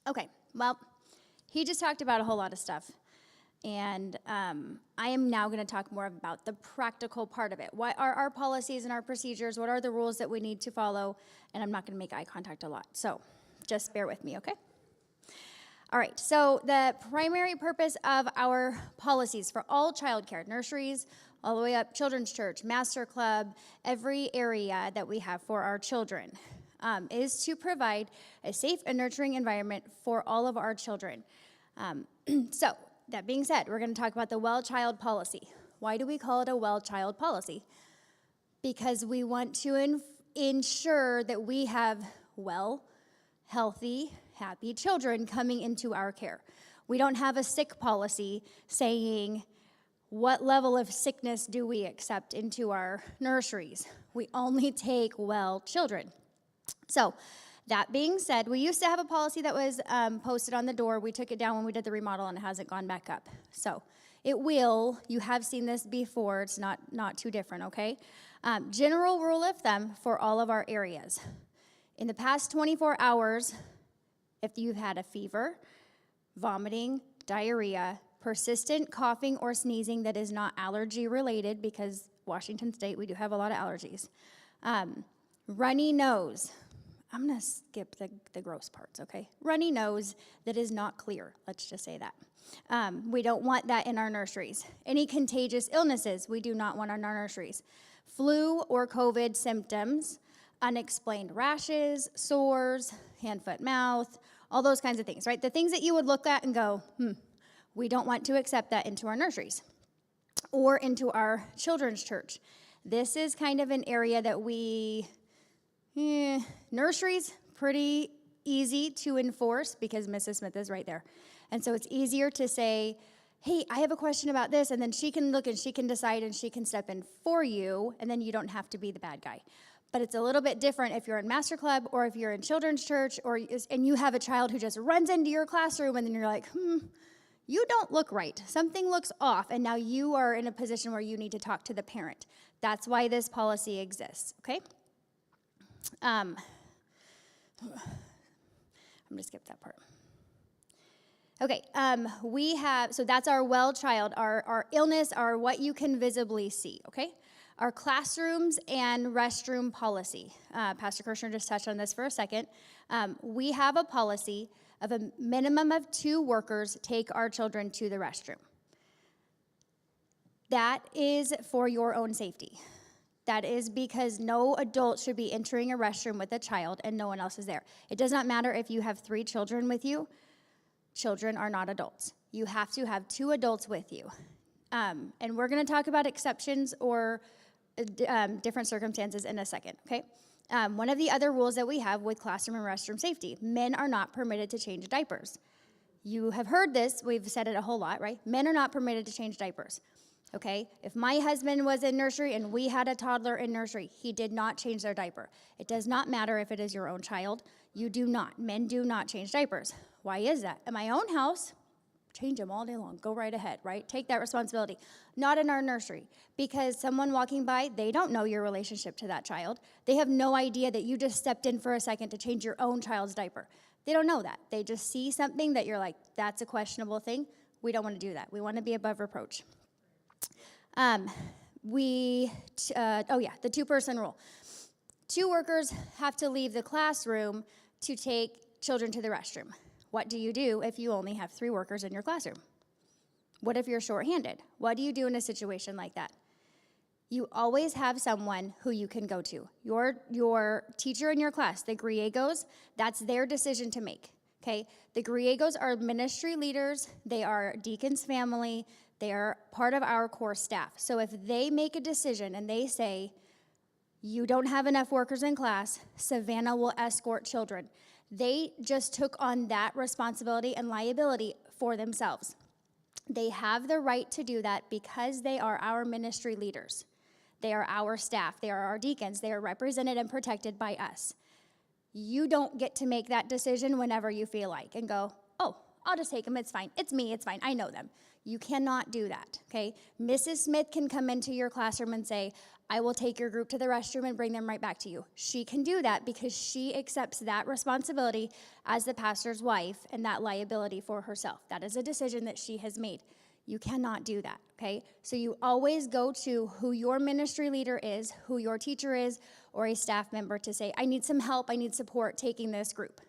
Okay, well, he just talked about a whole lot of stuff. And I am now going to talk more about the practical part of it. What are our policies and our procedures? What are the rules that we need to follow? And I'm not going to make eye contact a lot. So just bear with me, okay? All right, so the primary purpose of our policies for all childcare, nurseries, all the way up, children's church, master club, every area that we have for our children, is to provide a safe and nurturing environment for all of our children. So that being said, we're going to talk about the Well Child Policy. Why do we call it a Well Child Policy? Because we want to ensure that we have well, healthy, happy children coming into our care. We don't have a sick policy saying what level of sickness do we accept into our nurseries. We only take well children. So that being said, we used to have a policy that was posted on the door. We took it down when we did the remodel, and it hasn't gone back up. So it will. You have seen this before. It's not too different, okay? General rule of thumb for all of our areas. In the past 24 hours, if you've had a fever, vomiting, diarrhea, persistent coughing or sneezing that is not allergy related, because Washington State, we do have a lot of allergies. Runny nose. I'm going to skip the gross parts, okay? Runny nose that is not clear. Let's just say that. We don't want that in our nurseries. Any contagious illnesses, we do not want in our nurseries. Flu or COVID symptoms, unexplained rashes, sores, hand, foot, mouth, all those kinds of things, right? The things that you would look at and go, we don't want to accept that into our nurseries or into our children's church. This is kind of an area that nurseries, pretty easy to enforce because Mrs. Smith is right there. And so it's easier to say, hey, I have a question about this, and then she can look and she can decide and she can step in for you, and then you don't have to be the bad guy. But it's a little bit different if you're in Master Club or if you're in children's church and you have a child who just runs into your classroom and then you're like, you don't look right. Something looks off, and now you are in a position where you need to talk to the parent. That's why this policy exists, okay? I'm going to skip that part. Okay, we have, so that's our well child, our illness, our what you can visibly see, okay? Our classrooms and restroom policy. Pastor Kirshner just touched on this for a second. We have a policy of a minimum of 2 workers take our children to the restroom. That is for your own safety. That is because no adult should be entering a restroom with a child and no one else is there. It does not matter if you have 3 children with you. Children are not adults. You have to have 2 adults with you. And we're going to talk about exceptions or different circumstances in a second, okay? One of the other rules that we have with classroom and restroom safety, men are not permitted to change diapers. You have heard this, we've said it a whole lot, right? Men are not permitted to change diapers, okay? If my husband was in nursery and we had a toddler in nursery, he did not change their diaper. It does not matter if it is your own child. You do not. Men do not change diapers. Why is that? In my own house, change them all day long. Go right ahead, right? Take that responsibility. Not in our nursery, because someone walking by, they don't know your relationship to that child. They have no idea that you just stepped in for a second to change your own child's diaper. They don't know that. They just see something that you're like, that's a questionable thing. We don't want to do that. We want to be above reproach. The 2-person rule. 2 workers have to leave the classroom to take children to the restroom. What do you do if you only have 3 workers in your classroom? What if you're shorthanded? What do you do in a situation like that? You always have someone who you can go to. Your teacher in your class, the Griegos, that's their decision to make, okay? The Griegos are ministry leaders. They are deacon's family. They are part of our core staff. So if they make a decision and they say, you don't have enough workers in class, Savannah will escort children. They just took on that responsibility and liability for themselves. They have the right to do that because they are our ministry leaders. They are our staff. They are our deacons. They are represented and protected by us. You don't get to make that decision whenever you feel like and go, oh, I'll just take them. It's fine. It's me. It's fine. I know them. You cannot do that, okay? Mrs. Smith can come into your classroom and say, I will take your group to the restroom and bring them right back to you. She can do that because she accepts that responsibility as the pastor's wife and that liability for herself. That is a decision that she has made. You cannot do that, okay? So you always go to who your ministry leader is, who your teacher is, or a staff member to say, I need some help, I need support taking this group.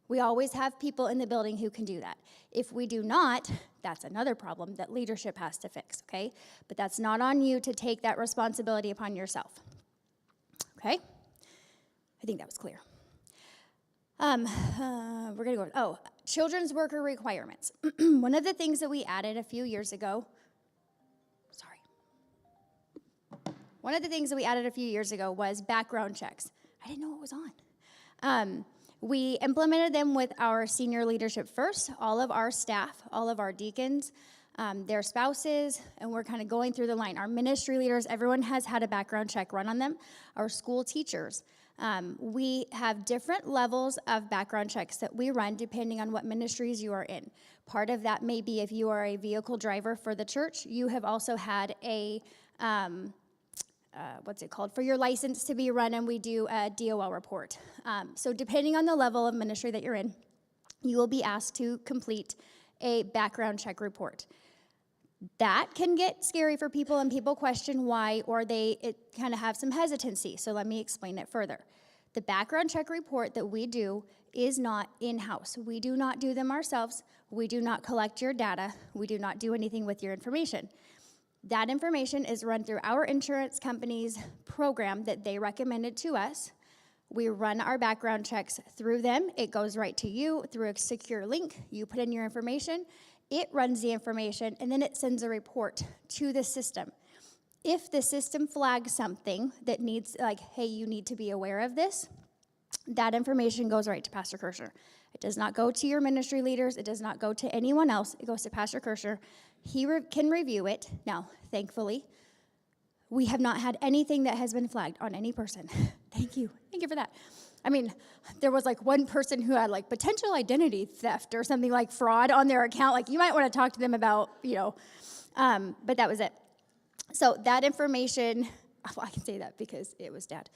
We always have people in the building who can do that. If we do not, that's another problem that leadership has to fix, okay? But that's not on you to take that responsibility upon yourself, okay? I think that was clear. We're going to go, children's worker requirements. One of the things that we added a few years ago, was background checks. I didn't know it was on. We implemented them with our senior leadership first, all of our staff, all of our deacons, their spouses, and we're kind of going through the line. Our ministry leaders, everyone has had a background check run on them. Our school teachers. We have different levels of background checks that we run depending on what ministries you are in. Part of that may be if you are a vehicle driver for the church, you have also had a for your license to be run, and we do a DOL report. So depending on the level of ministry that you're in, you will be asked to complete a background check report. That can get scary for people, and people question why, or it kind of have some hesitancy. So let me explain it further. The background check report that we do is not in-house. We do not do them ourselves. We do not collect your data. We do not do anything with your information. That information is run through our insurance company's program that they recommended to us. We run our background checks through them. It goes right to you through a secure link. You put in your information, it runs the information, and then it sends a report to the system. If the system flags something that needs, like, hey, you need to be aware of this, that information goes right to Pastor Kirschner. It does not go to your ministry leaders. It does not go to anyone else. It goes to Pastor Kirschner. He can review it. Now, thankfully, we have not had anything that has been flagged on any person. Thank you. Thank you for that. I mean, there was like one person who had like potential identity theft or something like fraud on their account. Like you might want to talk to them about, but that was it. So that information, well, I can say that because it was Dad.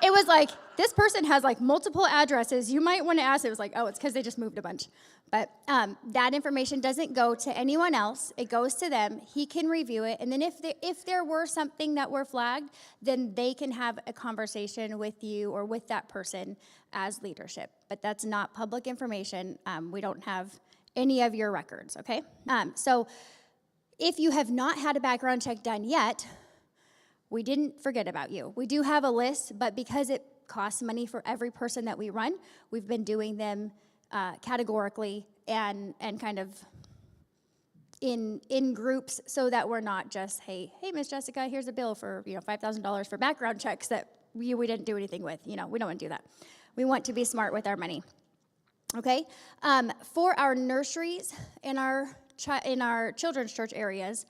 It was like, this person has like multiple addresses. You might want to ask. It was like, oh, it's because they just moved a bunch. But that information doesn't go to anyone else. It goes to them. He can review it. And then if there were something that were flagged, then they can have a conversation with you or with that person as leadership. But that's not public information. We don't have any of your records, okay? So If you have not had a background check done yet, we didn't forget about you. We do have a list, but because it costs money for every person that we run, we've been doing them categorically and kind of in groups so that we're not just, hey, Miss Jessica, here's a bill for $5,000 for background checks that we didn't do anything with. We don't want to do that. We want to be smart with our money. Okay? For our nurseries in our children's church areas,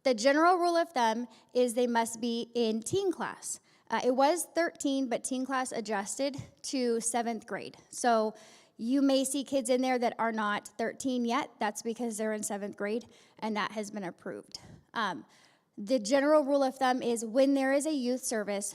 the general rule of thumb is they must be in teen class. It was 13, but teen class adjusted to 7th grade. So you may see kids in there that are not 13 yet. That's because they're in 7th grade, and that has been approved. The general rule of thumb is when there is a youth service,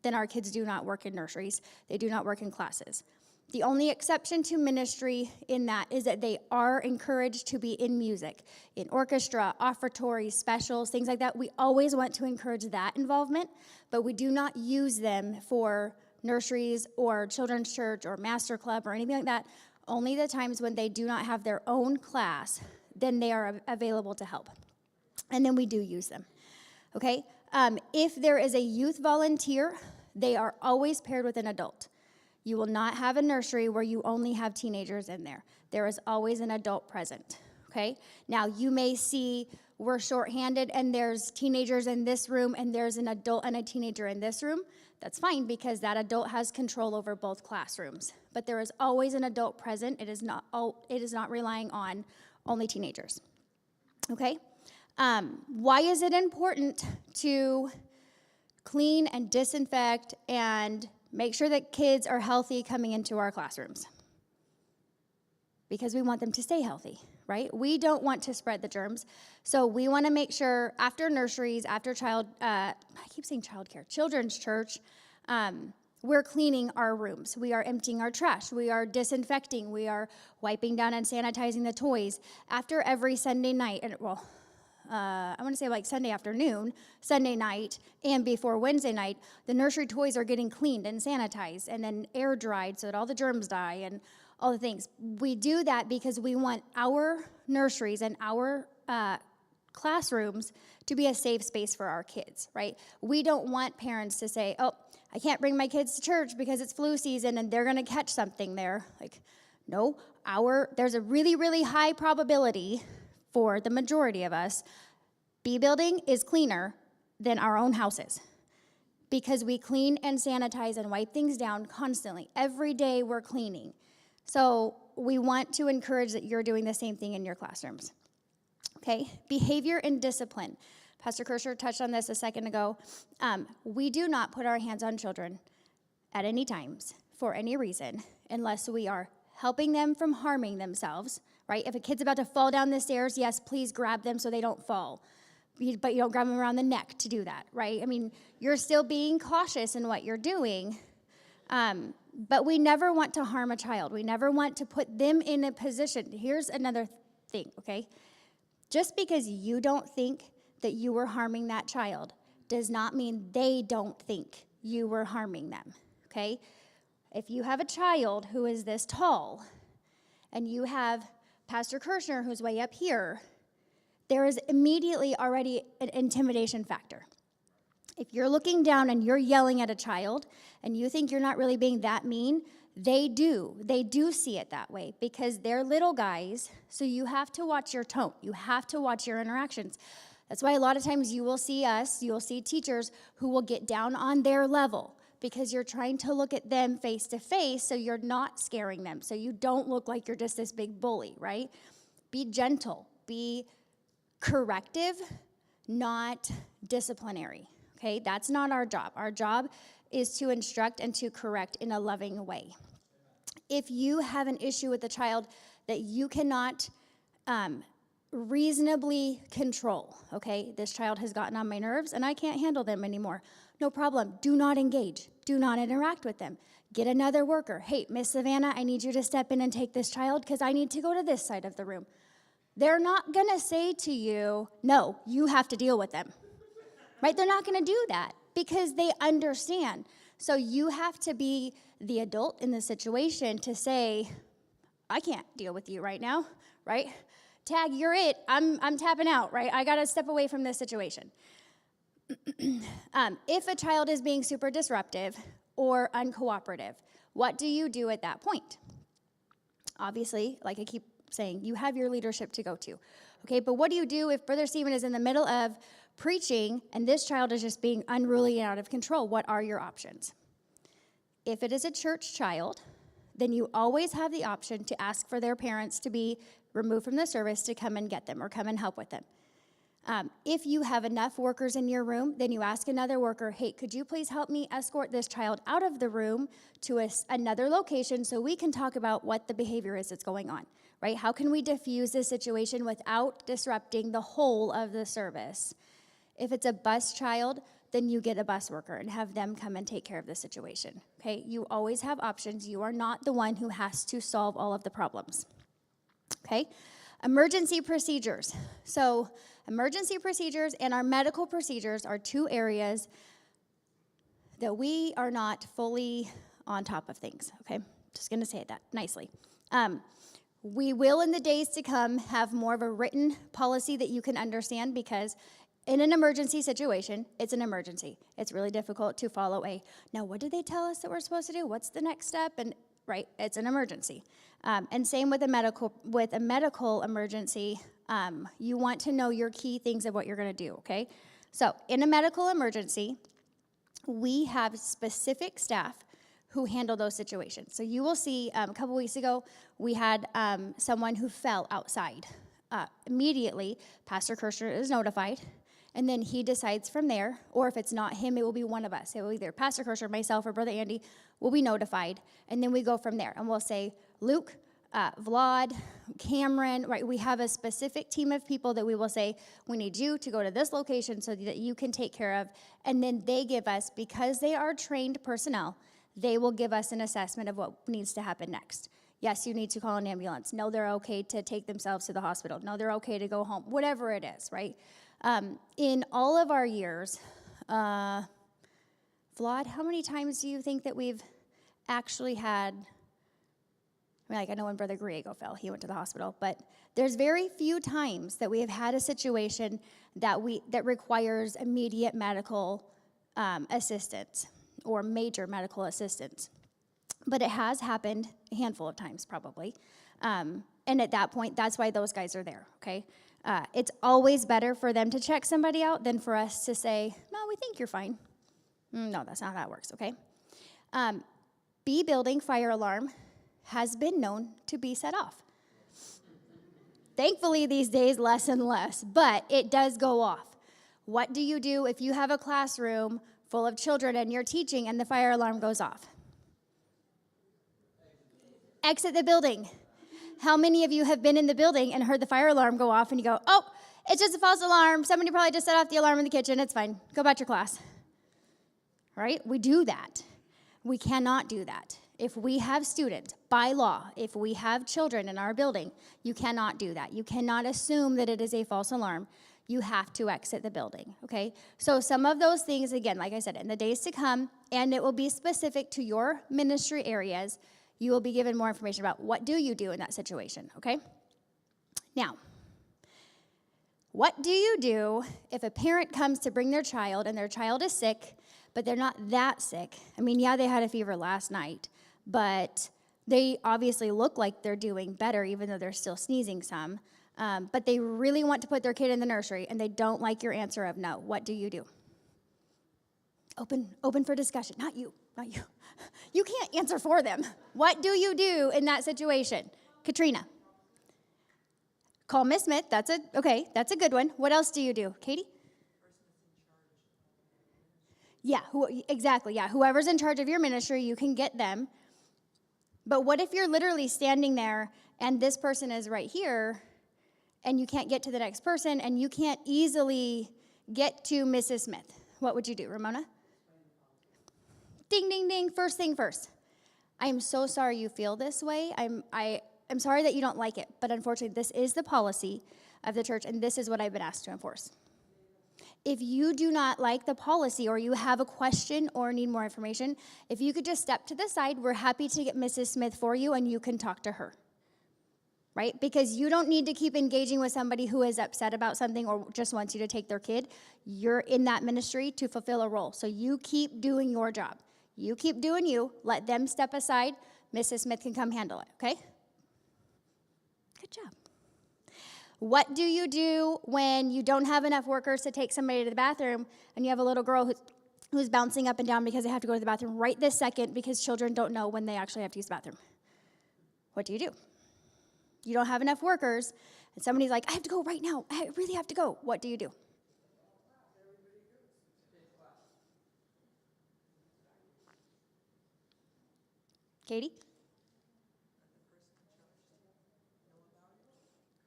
then our kids do not work in nurseries. They do not work in classes. The only exception to ministry in that is that they are encouraged to be in music, in orchestra, offertory, specials, things like that. We always want to encourage that involvement, but we do not use them for nurseries or children's church or master club or anything like that. Only the times when they do not have their own class, then they are available to help. And then we do use them, okay? If there is a youth volunteer, they are always paired with an adult. You will not have a nursery where you only have teenagers in there. There is always an adult present, okay? Now, you may see we're shorthanded and there's teenagers in this room and there's an adult and a teenager in this room. That's fine because that adult has control over both classrooms. But there is always an adult present. It is not relying on only teenagers, okay? Why is it important to clean and disinfect and make sure that kids are healthy coming into our classrooms? Because we want them to stay healthy, right? We don't want to spread the germs. So we want to make sure after nurseries, after children's church, we're cleaning our rooms. We are emptying our trash. We are disinfecting. We are wiping down and sanitizing the toys. After every Sunday night, I want to say like Sunday afternoon, Sunday night, and before Wednesday night, the nursery toys are getting cleaned and sanitized and then air dried so that all the germs die and all the things. We do that because we want our nurseries and our classrooms to be a safe space for our kids, right? We don't want parents to say, oh, I can't bring my kids to church because it's flu season and they're going to catch something there. Like, no, there's a really, really high probability for the majority of us, B building is cleaner than our own houses because we clean and sanitize and wipe things down constantly. Every day we're cleaning. So we want to encourage that you're doing the same thing in your classrooms. Okay, behavior and discipline. Pastor Kirschner touched on this a second ago. We do not put our hands on children at any times for any reason unless we are helping them from harming themselves, right? If a kid's about to fall down the stairs, yes, please grab them so they don't fall. But you don't grab them around the neck to do that, right? I mean, you're still being cautious in what you're doing, but we never want to harm a child. We never want to put them in a position. Here's another thing, okay? Just because you don't think that you were harming that child does not mean they don't think you were harming them, okay? If you have a child who is this tall and you have Pastor Kirschner who's way up here, there is immediately already an intimidation factor. If you're looking down and you're yelling at a child and you think you're not really being that mean, they do. They do see it that way because they're little guys, so you have to watch your tone. You have to watch your interactions. That's why a lot of times you'll see teachers who will get down on their level because you're trying to look at them face to face so you're not scaring them, so you don't look like you're just this big bully, right? Be gentle. Be corrective, not disciplinary, okay? That's not our job. Our job is to instruct and to correct in a loving way. If you have an issue with a child that you cannot reasonably control, okay? This child has gotten on my nerves and I can't handle them anymore. No problem. Do not engage. Do not interact with them. Get another worker. Hey, Miss Savannah, I need you to step in and take this child because I need to go to this side of the room. They're not going to say to you, no, you have to deal with them, right? They're not going to do that because they understand. So you have to be the adult in the situation to say, I can't deal with you right now, right? Tag, you're it. I'm tapping out, right? I got to step away from this situation. If a child is being super disruptive or uncooperative, what do you do at that point? Obviously, like I keep saying, you have your leadership to go to. Okay, but what do you do if Brother Stephen is in the middle of preaching and this child is just being unruly and out of control? What are your options? If it is a church child, then you always have the option to ask for their parents to be removed from the service to come and get them or come and help with them. If you have enough workers in your room, then you ask another worker, hey, could you please help me escort this child out of the room to another location so we can talk about what the behavior is that's going on, right? How can we diffuse this situation without disrupting the whole of the service? If it's a bus child, then you get a bus worker and have them come and take care of the situation, okay? You always have options. You are not the one who has to solve all of the problems, okay? Emergency procedures. So emergency procedures and our medical procedures are two areas that we are not fully on top of things, okay? Just going to say that nicely. We will, in the days to come, have more of a written policy that you can understand because in an emergency situation, it's an emergency. It's really difficult to follow now what did they tell us that we're supposed to do? What's the next step? And right, it's an emergency. And same with a medical emergency, you want to know your key things of what you're going to do, okay? So in a medical emergency, we have specific staff who handle those situations. So you will see a couple weeks ago, we had someone who fell outside. Immediately, Pastor Kirshner is notified, and then he decides from there, or if it's not him, it will be one of us. It will either Pastor Kirshner, myself, or Brother Andy will be notified, and then we go from there. And we'll say, Luke, Vlad, Cameron, right? We have a specific team of people that we will say, we need you to go to this location so that you can take care of. And then they give us, because they are trained personnel, they will give us an assessment of what needs to happen next. Yes, you need to call an ambulance. No, they're okay to take themselves to the hospital. No, they're okay to go home. Whatever it is, right? In all of our years, Vlad, how many times do you think that we've actually had, I know when Brother Griego fell, he went to the hospital, but there's very few times that we have had a situation that requires immediate medical assistance or major medical assistance. But it has happened a handful of times probably. And at that point, that's why those guys are there, okay? It's always better for them to check somebody out than for us to say, no, we think you're fine. No, that's not how it works, okay? B building fire alarm has been known to be set off. Thankfully, these days, less and less, but it does go off. What do you do if you have a classroom full of children and you're teaching and the fire alarm goes off? Exit the building. How many of you have been in the building and heard the fire alarm go off and you go, oh, it's just a false alarm. Somebody probably just set off the alarm in the kitchen. It's fine. Go about your class. Right? We do that. We cannot do that. If we have students, by law, if we have children in our building, you cannot do that. You cannot assume that it is a false alarm. You have to exit the building, okay? So some of those things, again, like I said, in the days to come, and it will be specific to your ministry areas, you will be given more information about what do you do in that situation, okay? Now, what do you do if a parent comes to bring their child and their child is sick, but they're not that sick? I mean, yeah, they had a fever last night, but they obviously look like they're doing better, even though they're still sneezing some. But they really want to put their kid in the nursery, and they don't like your answer of no. What do you do? Open for discussion. Not you. You can't answer for them. What do you do in that situation? Katrina. Call Miss Smith. That's a good one. What else do you do? Katie? Yeah, exactly. Yeah, whoever's in charge of your ministry, you can get them. But what if you're literally standing there and this person is right here and you can't get to the next person and you can't easily get to Mrs. Smith? What would you do, Ramona? Ding, ding, ding. First thing first. I am so sorry you feel this way. I'm sorry that you don't like it, but unfortunately, this is the policy of the church, and this is what I've been asked to enforce. If you do not like the policy or you have a question or need more information, if you could just step to the side, we're happy to get Mrs. Smith for you, and you can talk to her. right? Because you don't need to keep engaging with somebody who is upset about something or just wants you to take their kid. You're in that ministry to fulfill a role. So you keep doing your job. You keep doing you. Let them step aside. Mrs. Smith can come handle it, okay? Good job. What do you do when you don't have enough workers to take somebody to the bathroom and you have a little girl who's bouncing up and down because they have to go to the bathroom right this second because children don't know when they actually have to use the bathroom? What do? You don't have enough workers, and somebody's like, I have to go right now. I really have to go. What do you do? Katie?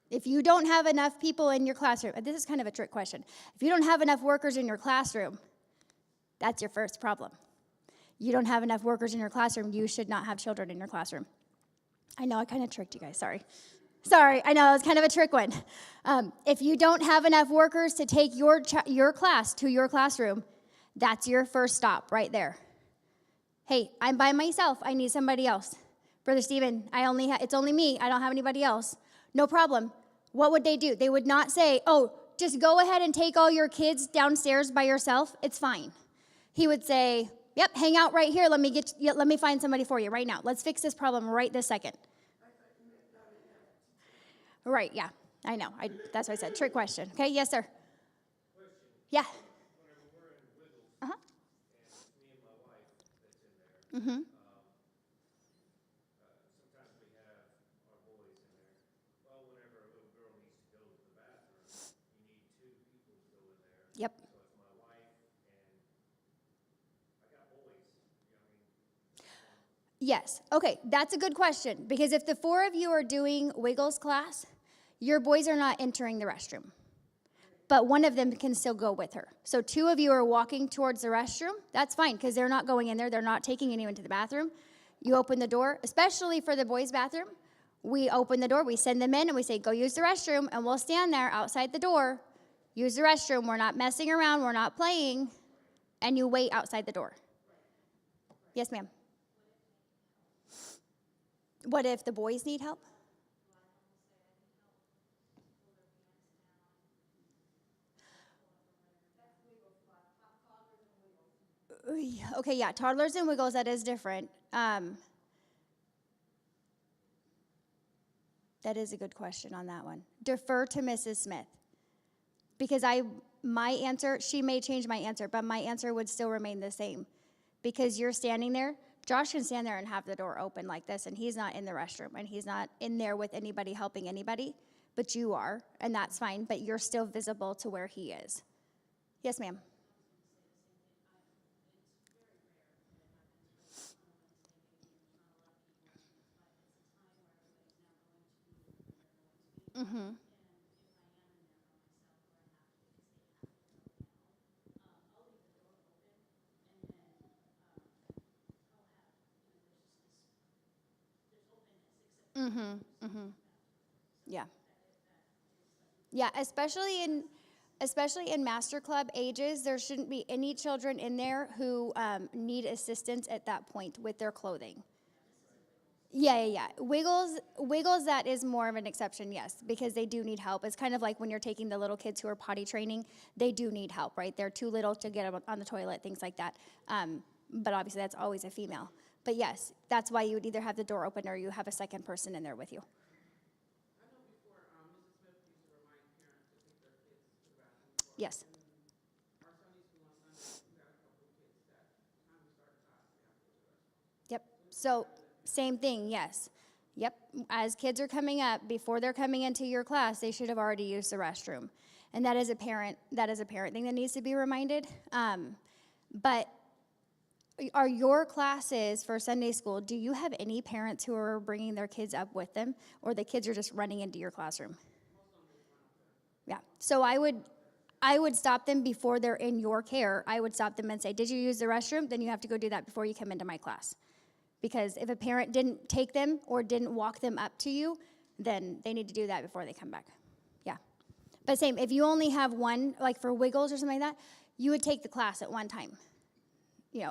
If you don't have enough people in your classroom, this is kind of a trick question. If you don't have enough workers in your classroom, that's your first problem. You don't have enough workers in your classroom, you should not have children in your classroom. I know, I kind of tricked you guys, sorry. Sorry, I know, it was kind of a trick one. If you don't have enough workers to take your class to your classroom, that's your first stop right there. Hey, I'm by myself, I need somebody else. Brother Stephen, it's only me, I don't have anybody else. No problem. What would they do? They would not say, oh, just go ahead and take all your kids downstairs by yourself, it's fine. He would say, yep, hang out right here, let me find somebody for you right now. Let's fix this problem right this second. Right, yeah, I know. That's what I said. Trick question. Okay, yes, sir. Yeah. Uh-huh. Mm-hmm. Yep. Yes. Okay, that's a good question because if the four of you are doing Wiggles class, your boys are not entering the restroom, but one of them can still go with her. So two of you are walking towards the restroom. That's fine because they're not going in there. They're not taking anyone to the bathroom. You open the door, especially for the boys' bathroom. We open the door, we send them in, and we say, go use the restroom, and we'll stand there outside the door, use the restroom. We're not messing around. We're not playing, and you wait outside the door. Yes, ma'am. What if the boys need help? Okay, yeah, toddlers and Wiggles, that is different. That is a good question on that one. Defer to Mrs. Smith. Because my answer, she may change my answer, but my answer would still remain the same. Because you're standing there, Josh can stand there and have the door open like this, and he's not in the restroom, and he's not in there with anybody helping anybody, but you are, and that's fine, but you're still visible to where he is. Yes, ma'am. Mm-hmm. Mm-hmm. Mm-hmm. Yeah. Yeah, especially in Master Club ages, there shouldn't be any children in there who need assistance at that point with their clothing. Yeah. Wiggles, that is more of an exception, yes, because they do need help. It's kind of like when you're taking the little kids who are potty training, they do need help, right? They're too little to get on the toilet, things like that. But obviously, that's always a female. But yes, that's why you would either have the door open or you have a second person in there with you. Yes. Yep. So, same thing, yes. Yep. As kids are coming up, before they're coming into your class, they should have already used the restroom. And that is a parent thing that needs to be reminded. But are your classes for Sunday school, do you have any parents who are bringing their kids up with them, or the kids are just running into your classroom? Yeah. So I would stop them before they're in your care. I would stop them and say, did you use the restroom? Then you have to go do that before you come into my class. Because if a parent didn't take them or didn't walk them up to you, then they need to do that before they come back. Yeah. But same, if you only have one, like for Wiggles or something like that, you would take the class at one time.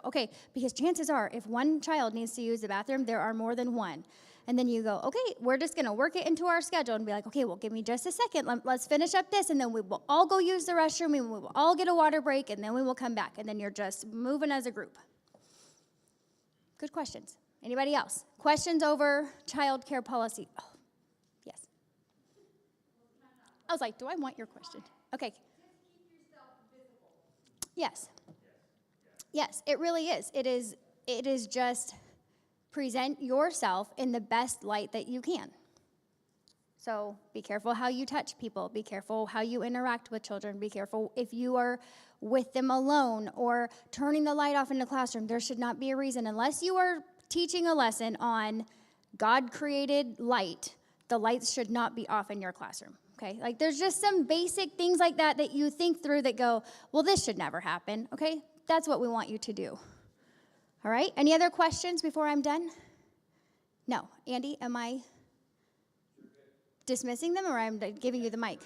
Okay, because chances are, if one child needs to use the bathroom, there are more than one. And then you go, okay, we're just going to work it into our schedule and be like, okay, well, give me just a second. Let's finish up this. And then we will all go use the restroom. And we will all get a water break. And then we will come back. And then you're just moving as a group. Good questions. Anybody else? Questions over child care policy? Oh, yes. I was like, do I want your question? Okay. Yes. Yes, it really is. It is just present yourself in the best light that you can. So be careful how you touch people. Be careful how you interact with children. Be careful if you are with them alone or turning the light off in the classroom. There should not be a reason, unless you are teaching a lesson on God created light, the lights should not be off in your classroom. Okay, like there's just some basic things like that that you think through that go, well, this should never happen. Okay, that's what we want you to do. All right, any other questions before I'm done? No. Andy, am I dismissing them or I'm giving you the mic?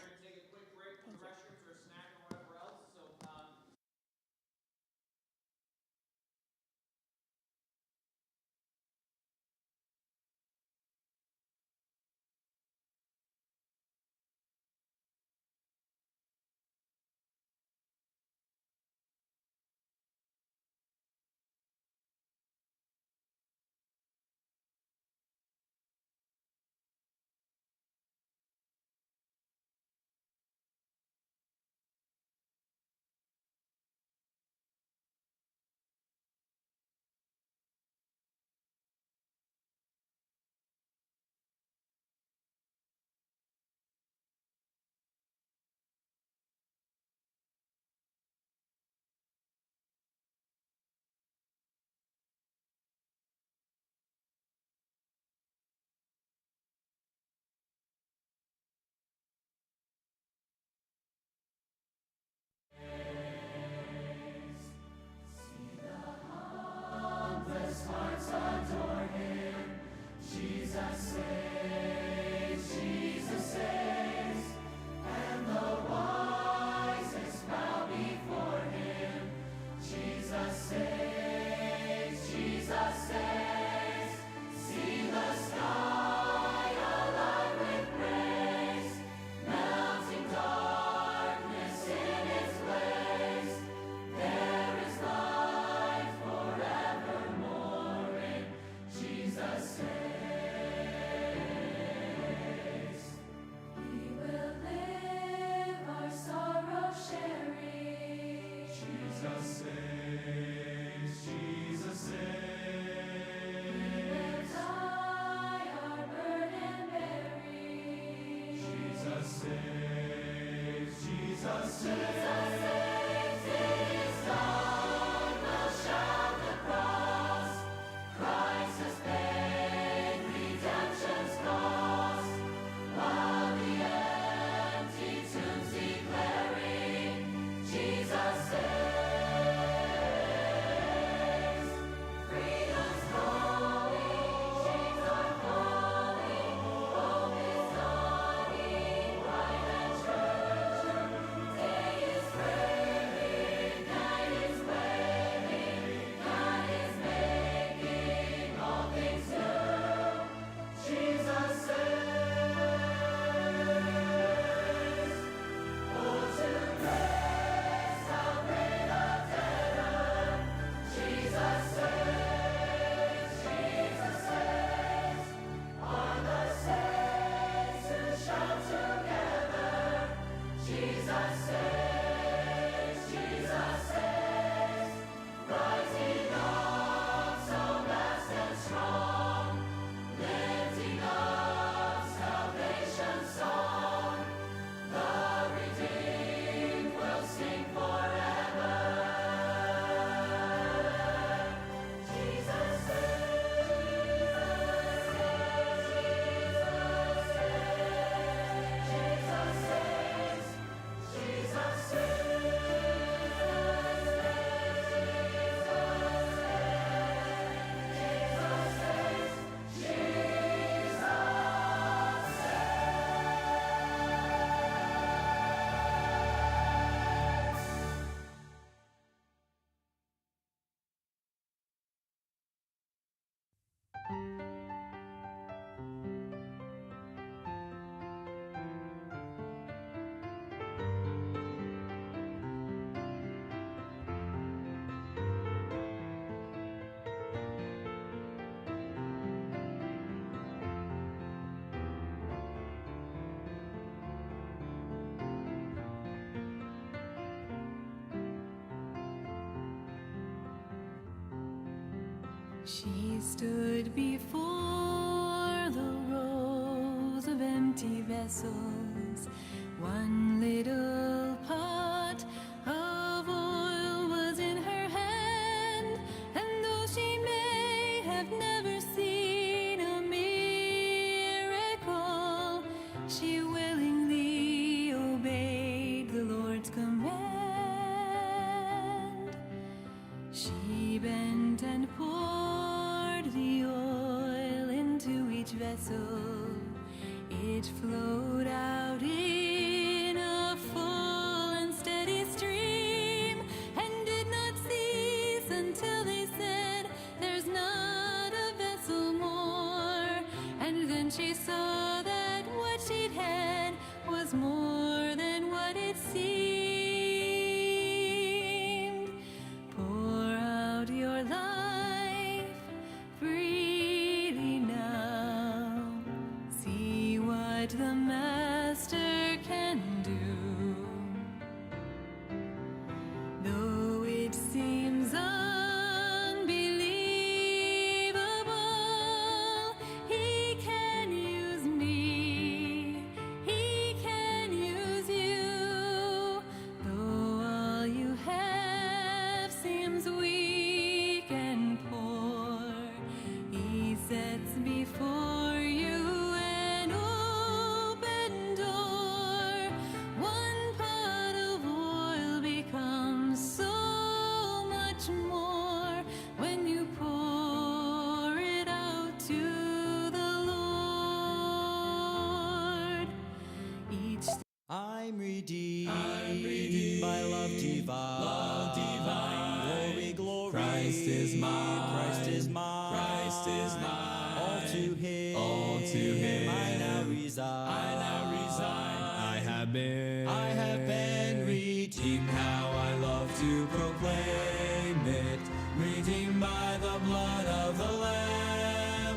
She stood before the rows of empty vessels. One little pot of oil was in her hand, and though she may have never seen a miracle, she willingly obeyed the Lord's command. She bent and poured the oil into each vessel. It flowed out in a full and steady stream, and did not cease until they said, "There's not a vessel more." And then she saw that what she'd had was more than what it seemed. Pour out your life freely now. See what the Master can do. Though it seems unbelievable, He can use me, He can use you. Though all you have seems weak and poor, He sets before you an open door. One pot of oil becomes so much more when you pour it out to the Lord. Each I'm redeemed by love divine. Glory, glory. Christ is mine. Christ is mine. Christ is mine. All to Him. I now reside. I have been redeemed. How I love to proclaim it. Redeemed by the blood of the Lamb.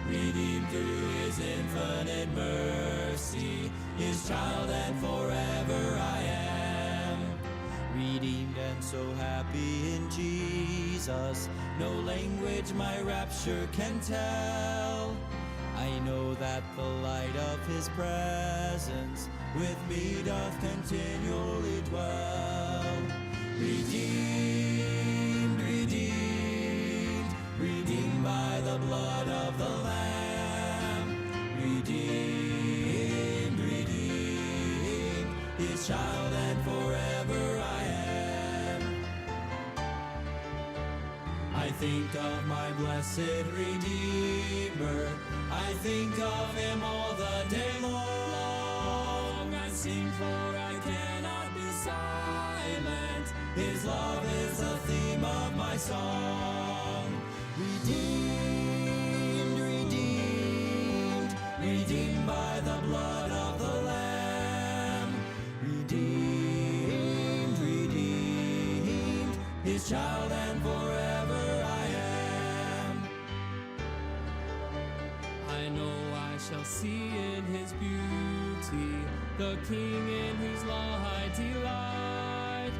Redeemed through His infinite mercy. His child and forever I am. Redeemed and so happy in Jesus. No language my rapture can tell. I know that the light of His presence with me doth continually dwell. Redeemed, redeemed, redeemed by the blood of the Lamb. Redeemed, redeemed, His child and forever I am. I think of my blessed Redeemer. I think of Him all the day long. I sing for I cannot be silent. His love is the theme of my song. Redeemed, redeemed, redeemed by the blood of the Lamb. Redeemed, redeemed, His child and forever I am. I know I shall see in His beauty the King in whose law I delight.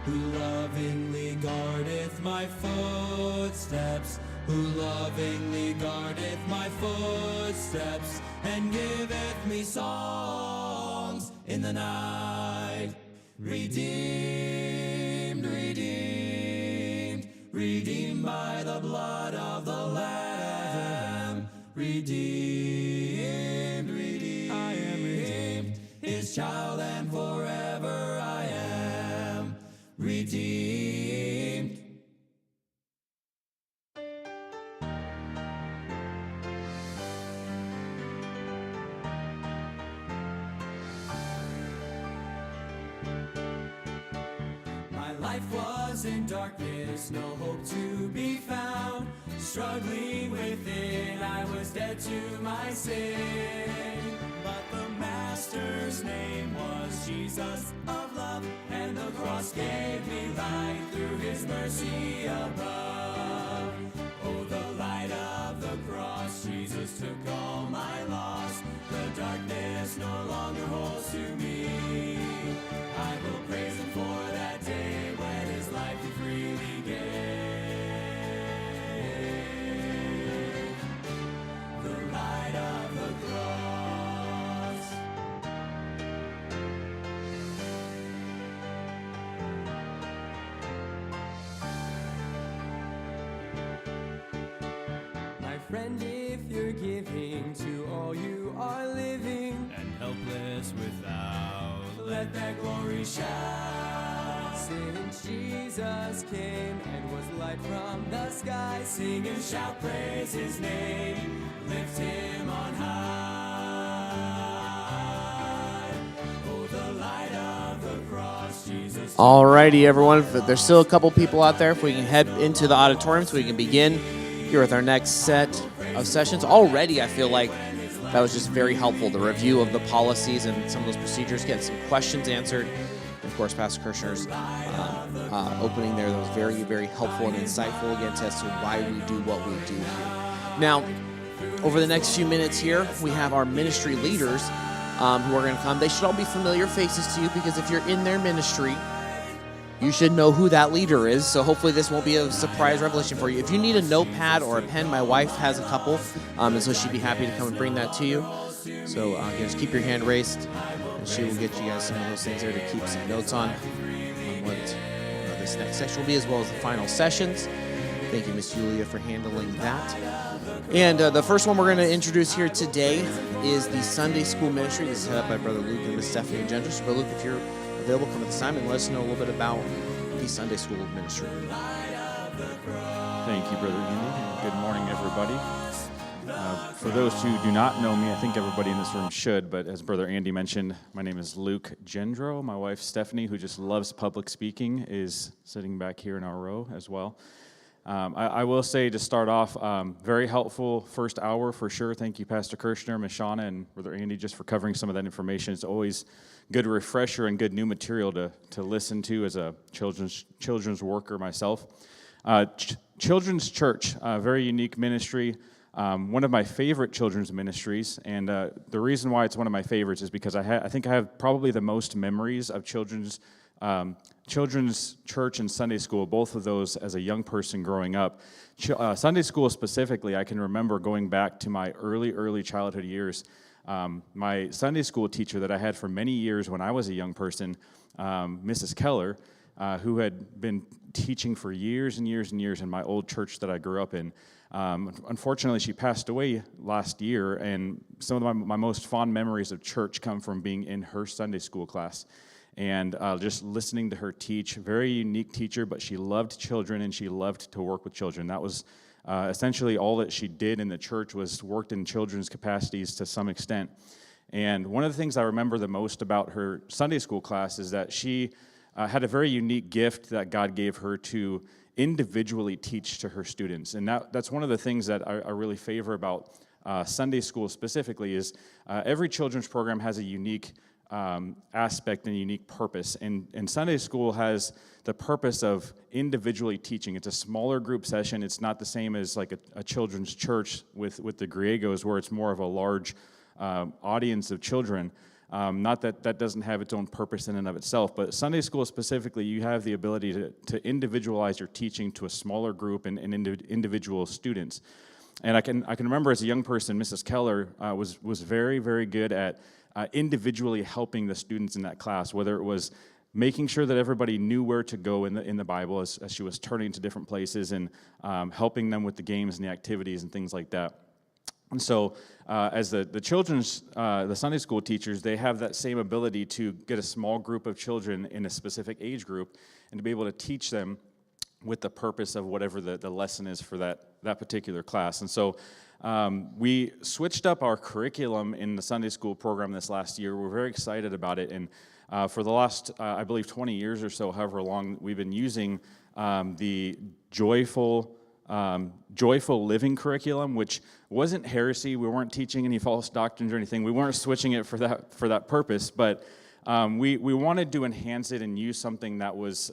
Who lovingly guardeth my footsteps, who lovingly guardeth my footsteps, and giveth me songs in the night. Redeemed, redeemed, redeemed by the blood of the Lamb. Redeemed, redeemed, I am redeemed, His child and forever I am redeemed. My life was in darkness, no hope to be found. Struggling within, I was dead to my sin. But the Master's name was Jesus of love, and the cross gave me light through His mercy above. Oh, the light of the cross, Jesus took all my loss. The darkness no longer holds to me. I will praise Him for that day when His life He freely gave. Friend, if you're giving to all you are living and helpless without, let that glory shine. Since Jesus came and was light from the sky, sing and shout, praise his name, lift him on high. Oh, the light of the cross, Jesus. Alrighty, everyone. If there's still a couple people out there, if we can head into the auditorium so we can begin here with our next set of sessions. Already, I feel like that was just very helpful, the review of the policies and some of those procedures, getting some questions answered. And of course, Pastor Kirshner's opening there, that was very, very helpful and insightful again as to why we do what we do here. Now, over the next few minutes here, we have our ministry leaders who are going to come. They should all be familiar faces to you because if you're in their ministry, you should know who that leader is. So hopefully this won't be a surprise revelation for you. If you need a notepad or a pen, my wife has a couple, and so she'd be happy to come and bring that to you. So just keep your hand raised, and she will get you guys some of those things there to keep some notes on what this next section will be, as well as the final sessions. Thank you, Miss Julia, for handling that. And the first one we're going to introduce here today is the Sunday School Ministry. This is headed up by Brother Luke and Miss Stephanie Gendro. So, Brother Luke, if you're available, come at this time and let us know a little bit about the Sunday School Ministry. Thank you, Brother Andy. Good morning, everybody. For those who do not know me, I think everybody in this room should, but as Brother Andy mentioned, my name is Luke Gendro. My wife, Stephanie, who just loves public speaking, is sitting back here in our row as well. I will say to start off, very helpful first hour for sure. Thank you, Pastor Kirshner, Ms. Shauna, and Brother Andy, just for covering some of that information. It's always good refresher and good new material to listen to as a children's worker myself. Children's Church, very unique ministry. One of my favorite children's ministries, and the reason why it's one of my favorites is because I think I have probably the most memories of children's church and Sunday school, both of those as a young person growing up. Sunday school specifically, I can remember going back to my early childhood years. My Sunday school teacher that I had for many years when I was a young person, Mrs. Keller, who had been teaching for years and years and years in my old church that I grew up in. Unfortunately, she passed away last year, and some of my most fond memories of church come from being in her Sunday school class and just listening to her teach. Very unique teacher, but she loved children and she loved to work with children. That was essentially all that she did in the church, was worked in children's capacities to some extent. And one of the things I remember the most about her Sunday school class is that she had a very unique gift that God gave her to individually teach to her students. And that's one of the things that I really favor about Sunday school specifically is every children's program has a unique aspect and a unique purpose. And Sunday school has the purpose of individually teaching. It's a smaller group session. It's not the same as like a children's church with the Griegos, where it's more of a large audience of children. Not that doesn't have its own purpose in and of itself, but Sunday school specifically, you have the ability to individualize your teaching to a smaller group and individual students. And I can remember as a young person, Mrs. Keller was very, very good at individually helping the students in that class, whether it was making sure that everybody knew where to go in the Bible as she was turning to different places and helping them with the games and the activities and things like that. And so as the Sunday school teachers, they have that same ability to get a small group of children in a specific age group and to be able to teach them with the purpose of whatever the lesson is for that particular class. And so we switched up our curriculum in the Sunday school program this last year. We're very excited about it. And for the last, I believe, 20 years or so, however long, we've been using the Joyful Living curriculum, which wasn't heresy. We weren't teaching any false doctrines or anything. We weren't switching it for that purpose, but we wanted to enhance it and use something that was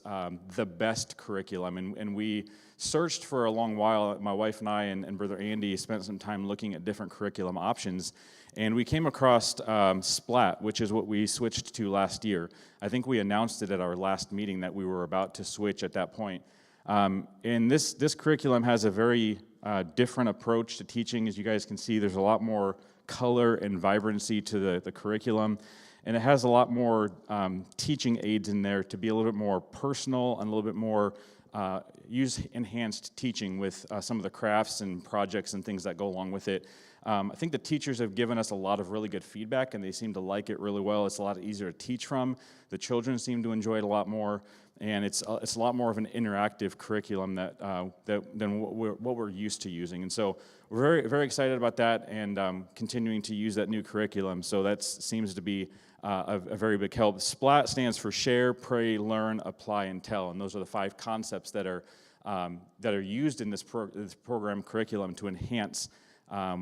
the best curriculum. And we searched for a long while. My wife and I and Brother Andy spent some time looking at different curriculum options, and we came across SPLAT, which is what we switched to last year. I think we announced it at our last meeting that we were about to switch at that point. And this curriculum has a very different approach to teaching. As you guys can see, there's a lot more color and vibrancy to the curriculum, and it has a lot more teaching aids in there to be a little bit more personal and a little bit more use enhanced teaching with some of the crafts and projects and things that go along with it. I think the teachers have given us a lot of really good feedback, and they seem to like it really well. It's a lot easier to teach from. The children seem to enjoy it a lot more, and it's a lot more of an interactive curriculum than what we're used to using. And so we're very, very excited about that, and continuing to use that new curriculum. So that seems to be a very big help. SPLAT stands for Share, Pray, Learn, Apply, and Tell, and those are the 5 concepts that are used in this program curriculum to enhance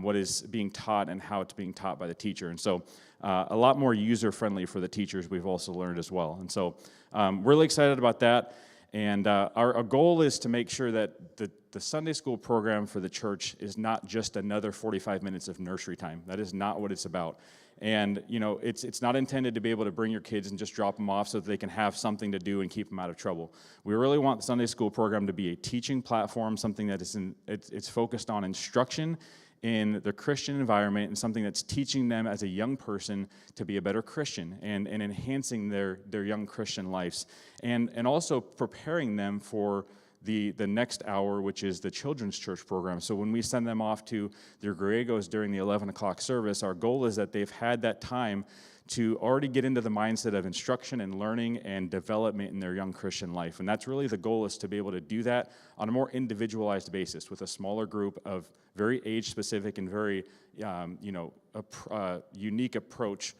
what is being taught and how it's being taught by the teacher. And so a lot more user-friendly for the teachers, we've also learned as well. And so really excited about that. And our goal is to make sure that the Sunday school program for the church is not just another 45 minutes of nursery time. That is not what it's about. And, you know, it's not intended to be able to bring your kids and just drop them off so that they can have something to do and keep them out of trouble. We really want the Sunday school program to be a teaching platform, something that is it's focused on instruction in the Christian environment, and something that's teaching them as a young person to be a better Christian and enhancing their young Christian lives, and also preparing them for the next hour, which is the children's church program. So when we send them off to their Griegos during the 11 o'clock service, our goal is that they've had that time to already get into the mindset of instruction and learning and development in their young Christian life. And that's really the goal, is to be able to do that on a more individualized basis with a smaller group of very age-specific and very unique approach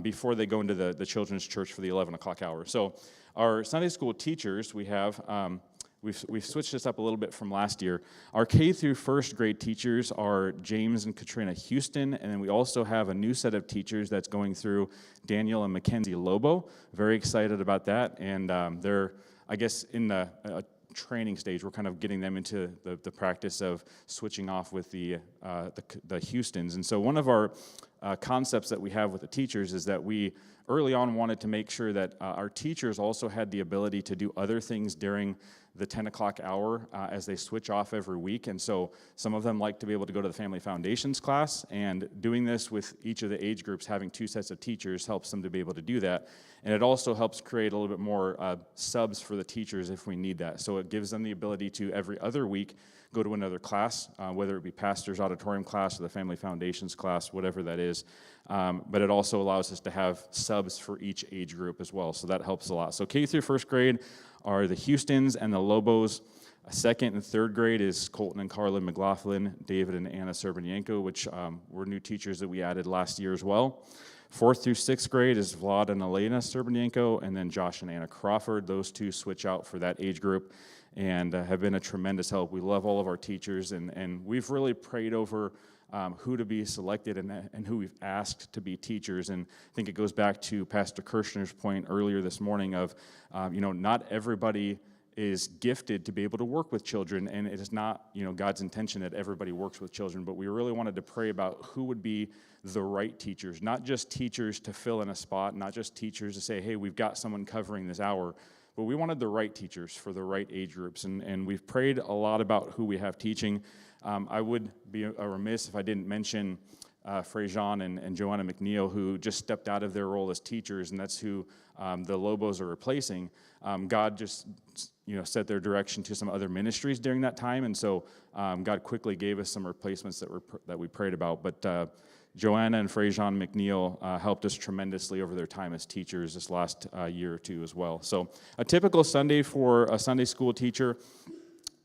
before they go into the children's church for the 11 o'clock hour. So our Sunday school teachers, we have... We've switched this up a little bit from last year. Our K through first grade teachers are James and Katrina Houston, and then we also have a new set of teachers that's going through, Daniel and Mackenzie Lobo. Very excited about that, and they're, I guess, in the training stage. We're kind of getting them into the practice of switching off with the Houstons. And so one of our concepts that we have with the teachers is that we early on wanted to make sure that our teachers also had the ability to do other things during the 10 o'clock hour as they switch off every week. And so some of them like to be able to go to the Family Foundations class, and doing this with each of the age groups, having 2 sets of teachers, helps them to be able to do that. And it also helps create a little bit more subs for the teachers if we need that. So it gives them the ability to, every other week, go to another class, whether it be Pastor's Auditorium class or the Family Foundations class, whatever that is. But it also allows us to have subs for each age group as well, so that helps a lot. So K through first grade are the Houstons and the Lobos. Second and third grade is Colton and Carlin McLaughlin, David and Anna Serbanyenko, which were new teachers that we added last year as well. 4th through 6th grade is Vlad and Elena Serbanyenko, and then Josh and Anna Crawford. Those 2 switch out for that age group and have been a tremendous help. We love all of our teachers, and we've really prayed over who to be selected and who we've asked to be teachers. And I think it goes back to Pastor Kirshner's point earlier this morning of, not everybody is gifted to be able to work with children, and it is not, God's intention that everybody works with children, but we really wanted to pray about who would be the right teachers, not just teachers to fill in a spot, not just teachers to say, hey, we've got someone covering this hour, but we wanted the right teachers for the right age groups, and we've prayed a lot about who we have teaching. I would be remiss if I didn't mention Freyjean and Joanna McNeil, who just stepped out of their role as teachers, and that's who the Lobos are replacing. God just set their direction to some other ministries during that time, and so God quickly gave us some replacements that we prayed about. But Joanna and Freyjean McNeil helped us tremendously over their time as teachers this last year or 2 as well. So a typical Sunday for a Sunday school teacher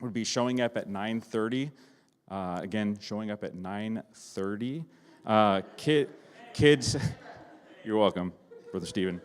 would be showing up at 9:30. Again, showing up at 9:30. Kids, you're welcome, Brother Stephen.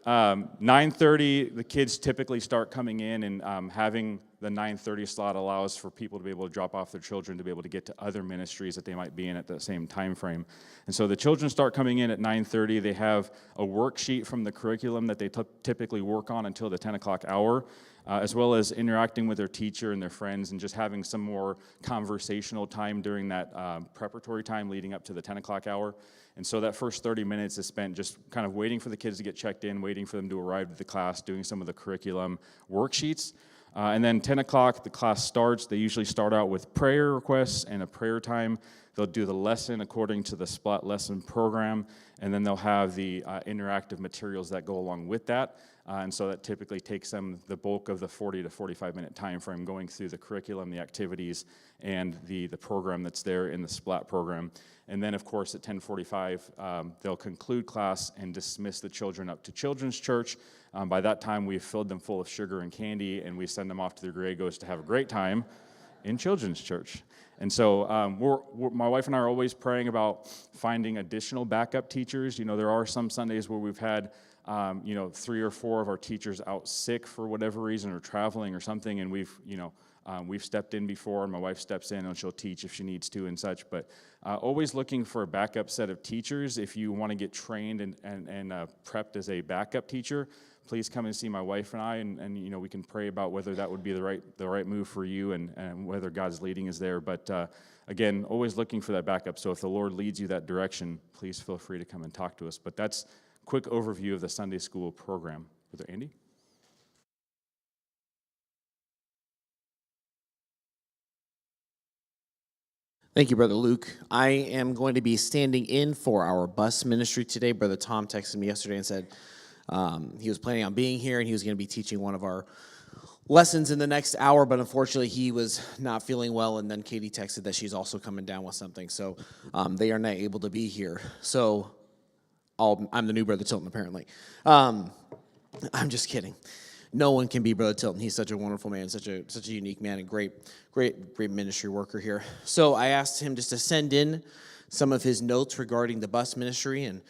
9:30, the kids typically start coming in, and having the 9:30 slot allows for people to be able to drop off their children to be able to get to other ministries that they might be in at the same time frame. And so the children start coming in at 9:30. They have a worksheet from the curriculum that they typically work on until the 10 o'clock hour, as well as interacting with their teacher and their friends, and just having some more conversational time during that preparatory time leading up to the 10 o'clock hour. And so that first 30 minutes is spent just kind of waiting for the kids to get checked in, waiting for them to arrive at the class, doing some of the curriculum worksheets. And then 10 o'clock, the class starts. They usually start out with prayer requests and a prayer time. They'll do the lesson according to the SPLAT lesson program, and then they'll have the interactive materials that go along with that. And so that typically takes them the bulk of the 40 to 45-minute time frame going through the curriculum, the activities, and the program that's there in the SPLAT program. And then, of course, at 10:45, they'll conclude class and dismiss the children up to Children's Church. By that time, we've filled them full of sugar and candy, and we send them off to their Griegos to have a great time in Children's Church. And so my wife and I are always praying about finding additional backup teachers. You know, there are some Sundays where we've had 3 or 4 of our teachers out sick for whatever reason or traveling or something, and we've stepped in before, and my wife steps in and she'll teach if she needs to and such. But always looking for a backup set of teachers. If you want to get trained and prepped as a backup teacher, please come and see my wife and I, and we can pray about whether that would be the right move for you and whether God's leading is there. But again, always looking for that backup. So if the Lord leads you that direction, please feel free to come and talk to us. But that's quick overview of the Sunday school program. Brother Andy? Thank you, Brother Luke. I am going to be standing in for our bus ministry today. Brother Tom texted me yesterday and said he was planning on being here and he was going to be teaching one of our lessons in the next hour, but unfortunately he was not feeling well, and then Katie texted that she's also coming down with something, so they are not able to be here. So I'm the new Brother Tilton, apparently. I'm just kidding. No one can be Brother Tilton. He's such a wonderful man, such a unique man, and great ministry worker here. So I asked him just to send in some of his notes regarding the bus ministry, and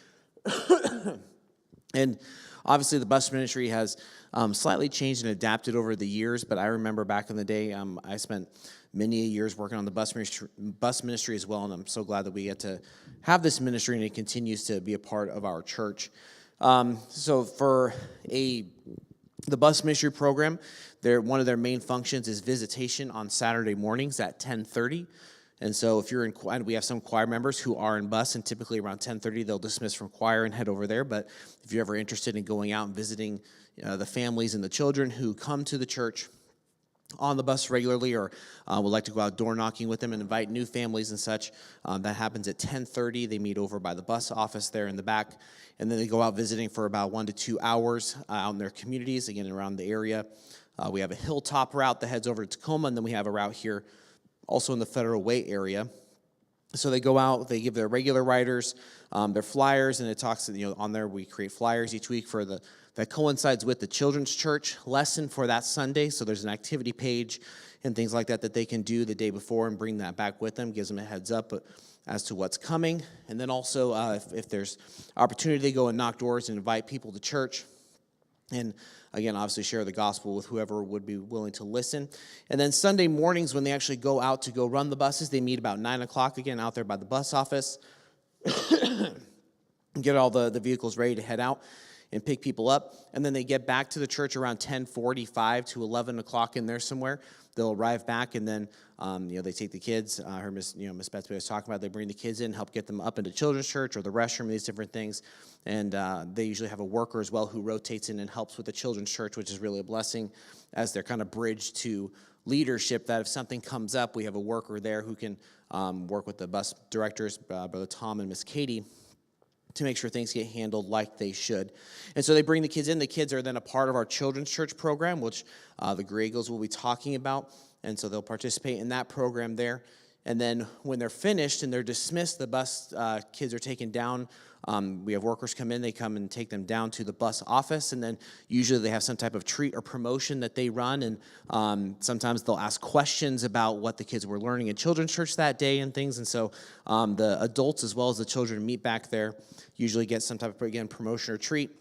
and obviously the bus ministry has slightly changed and adapted over the years. But I remember back in the day, I spent many years working on the bus ministry as well, and I'm so glad that we get to have this ministry and it continues to be a part of our church. So for the bus ministry program, one of their main functions is visitation on Saturday mornings at 10:30. And so if you're in choir, we have some choir members who are in bus, and typically around 10:30 they'll dismiss from choir and head over there. But if you're ever interested in going out and visiting the families and the children who come to the church on the bus regularly, or would like to go out door knocking with them and invite new families and such, that happens at 10:30. They meet over by the bus office there in the back, and then they go out visiting for about 1 to 2 hours out in their communities, again around the area. We have a hilltop route that heads over to Tacoma, and then we have a route here also in the Federal Way area. So they go out, they give their regular riders their flyers, and it talks, on there we create flyers each week for that coincides with the Children's Church lesson for that Sunday. So there's an activity page and things like that they can do the day before and bring that back with them, gives them a heads up as to what's coming. And then also if there's opportunity, they go and knock doors and invite people to church. And again, obviously share the gospel with whoever would be willing to listen. And then Sunday mornings, when they actually go out to go run the buses, they meet about 9 o'clock again out there by the bus office. Get all the vehicles ready to head out and pick people up. And then they get back to the church around 10:45 to 11 o'clock in there somewhere. They'll arrive back, and then they take the kids. I heard Miss Betsy was talking about, they bring the kids in, help get them up into Children's Church or the restroom, these different things. And they usually have a worker as well who rotates in and helps with the Children's Church, which is really a blessing as their kind of bridge to leadership, that if something comes up, we have a worker there who can work with the bus directors, Brother Tom and Miss Katie, to make sure things get handled like they should. And so they bring the kids in. The kids are then a part of our Children's Church program, which the Griegos will be talking about. And so they'll participate in that program there. And then when they're finished and they're dismissed, the bus kids are taken down. We have workers come in. They come and take them down to the bus office. And then usually they have some type of treat or promotion that they run. And sometimes they'll ask questions about what the kids were learning in Children's Church that day and things. And so the adults as well as the children meet back there, usually get some type of, again, promotion or treat,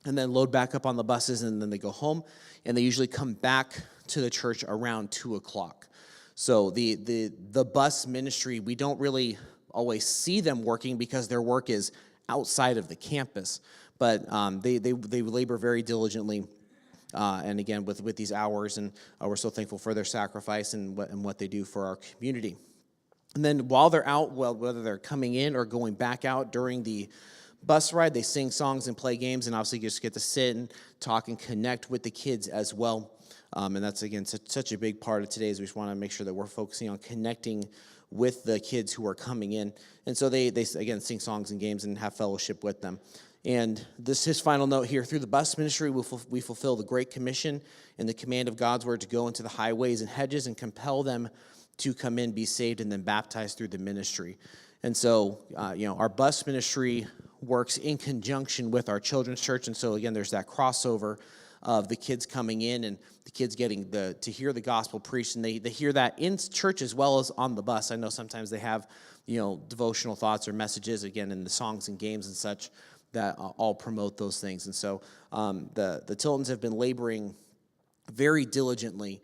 and then load back up on the buses, and then they go home. And they usually come back to the church around 2 o'clock. So the bus ministry, we don't really always see them working because their work is outside of the campus. But they labor very diligently, and again, with these hours, and we're so thankful for their sacrifice and what they do for our community. And then while they're out, whether they're coming in or going back out during the bus ride, they sing songs and play games, and obviously just get to sit and talk and connect with the kids as well. And that's, again, such a big part of today, is we just want to make sure that we're focusing on connecting with the kids who are coming in. And so they again sing songs and games and have fellowship with them. And this his final note here: through the bus ministry, we fulfill the Great Commission and the command of God's word to go into the highways and hedges and compel them to come in, be saved, and then baptized through the ministry. And so, our bus ministry works in conjunction with our children's church. And so, again, there's that crossover of the kids coming in and the kids getting to hear the gospel preached. And they hear that in church as well as on the bus. I know sometimes they have, devotional thoughts or messages, again, in the songs and games and such that all promote those things. And so the Tiltons have been laboring very diligently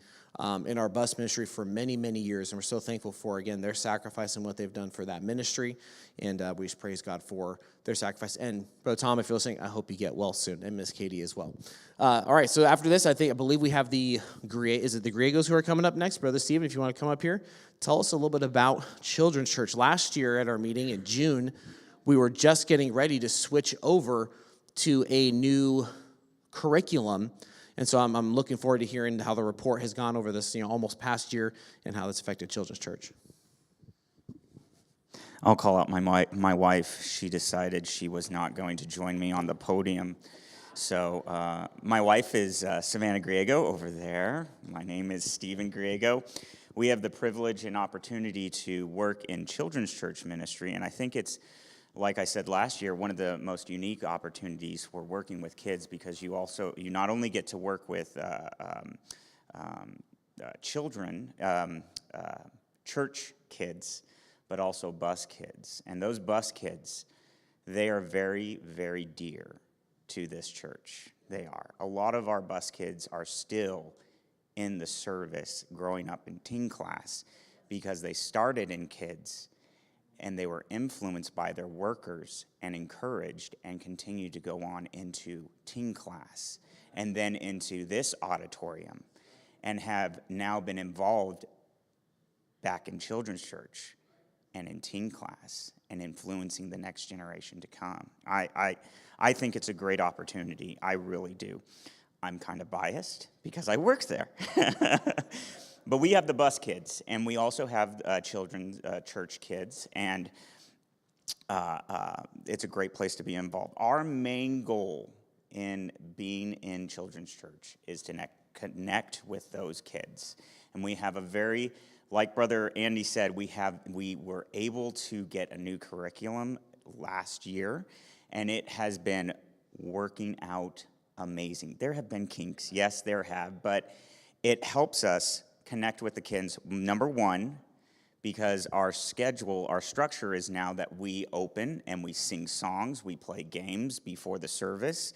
in our bus ministry for many, many years. And we're so thankful for, again, their sacrifice and what they've done for that ministry. And we just praise God for their sacrifice. And Brother Tom, if you're listening, I hope you get well soon. And Miss Katie as well. All right, so after this, I believe we have the Griegos who are coming up next. Brother Stephen, if you want to come up here, tell us a little bit about Children's Church. Last year at our meeting in June, we were just getting ready to switch over to a new curriculum. And so I'm looking forward to hearing how the report has gone over this, almost past year and how that's affected Children's Church. I'll call out my wife. She decided she was not going to join me on the podium. So my wife is Savannah Griego over there. My name is Stephen Griego. We have the privilege and opportunity to work in Children's Church ministry, and I think it's, like I said last year, one of the most unique opportunities for working with kids, because you not only get to work with children, church kids, but also bus kids. And those bus kids, they are very, very dear to this church. They are. A lot of our bus kids are still in the service growing up in teen class because they started in kids and they were influenced by their workers and encouraged and continued to go on into teen class and then into this auditorium and have now been involved back in children's church and in teen class and influencing the next generation to come. I think it's a great opportunity. I really do. I'm kind of biased because I work there. But we have the bus kids, and we also have children's church kids, and it's a great place to be involved. Our main goal in being in children's church is to connect with those kids. And we have a very, like Brother Andy said, we were able to get a new curriculum last year, and it has been working out amazing. There have been kinks, yes, there have, but it helps us connect with the kids. Number one, because our structure is now that we open and we sing songs, we play games before the service.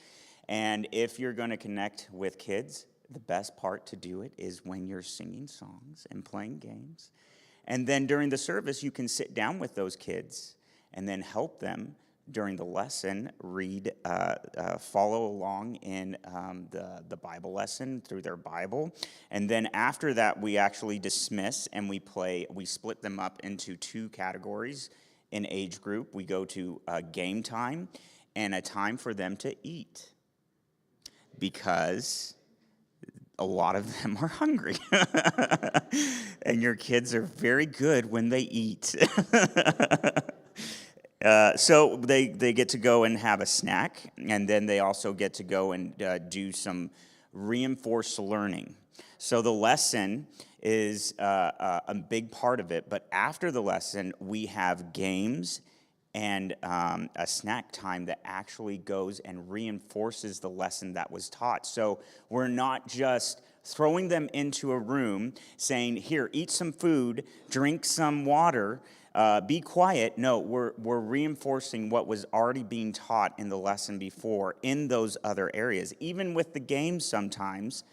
And if you're going to connect with kids, the best part to do it is when you're singing songs and playing games. And then during the service, you can sit down with those kids and then help them during the lesson, read, follow along in the Bible lesson through their Bible. And then after that, we actually dismiss and we split them up into two categories in age group. We go to game time and a time for them to eat, because a lot of them are hungry. And your kids are very good when they eat. So they get to go and have a snack, and then they also get to go and do some reinforced learning. So the lesson is a big part of it, but after the lesson, we have games and a snack time that actually goes and reinforces the lesson that was taught. So we're not just throwing them into a room saying, here, eat some food, drink some water, be quiet. No, we're reinforcing what was already being taught in the lesson before in those other areas. Even with the games sometimes,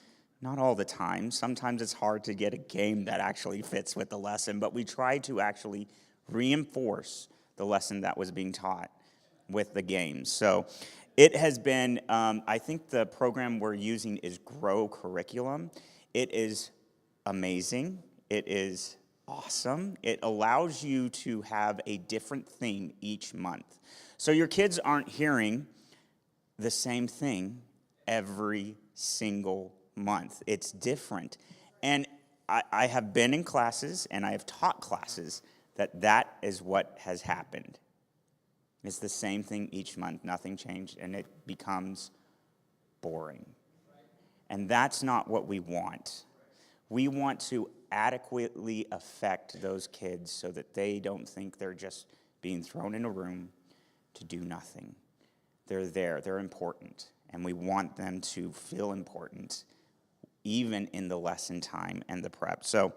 not all the time. Sometimes it's hard to get a game that actually fits with the lesson, but we try to actually reinforce the lesson that was being taught with the games. So it has been, I think the program we're using is Grow Curriculum. It is amazing. It is awesome. It allows you to have a different thing each month. So your kids aren't hearing the same thing every single month. It's different. And I have been in classes and I have taught classes that is what has happened. It's the same thing each month, nothing changed, and it becomes boring. And that's not what we want. We want to adequately affect those kids so that they don't think they're just being thrown in a room to do nothing. They're there, they're important, and we want them to feel important even in the lesson time and the prep. So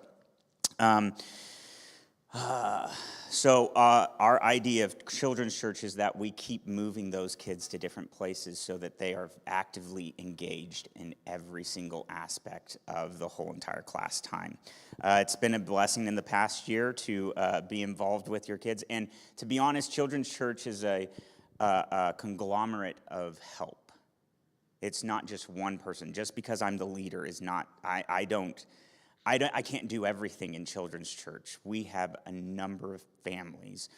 our idea of children's church is that we keep moving those kids to different places so that they are actively engaged in every single aspect of the whole entire class time. It's been a blessing in the past year to be involved with your kids. And to be honest, children's church is a conglomerate of help. It's not just one person. Just because I'm the leader is not, I can't do everything in children's church. We have a number of families,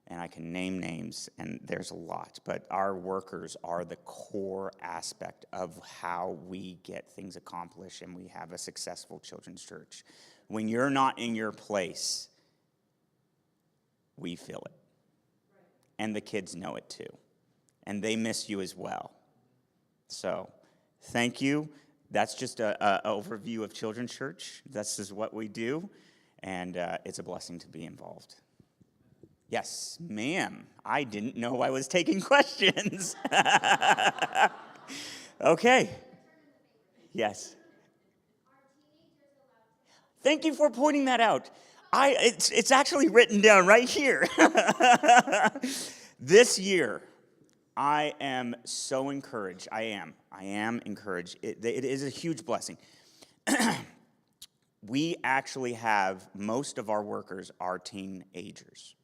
and I can name names, and there's a lot, but our workers are the core aspect of how we get things accomplished, and we have a successful children's church. When you're not in your place, we feel it. And the kids know it too. And they miss you as well. So, thank you. That's just an overview of Children's Church. This is what we do, and it's a blessing to be involved. Yes, ma'am. I didn't know I was taking questions. Okay. Yes. Thank you for pointing that out. It's actually written down right here. This year, I am so encouraged. I am encouraged. It is a huge blessing. We actually have, most of our workers are teenagers.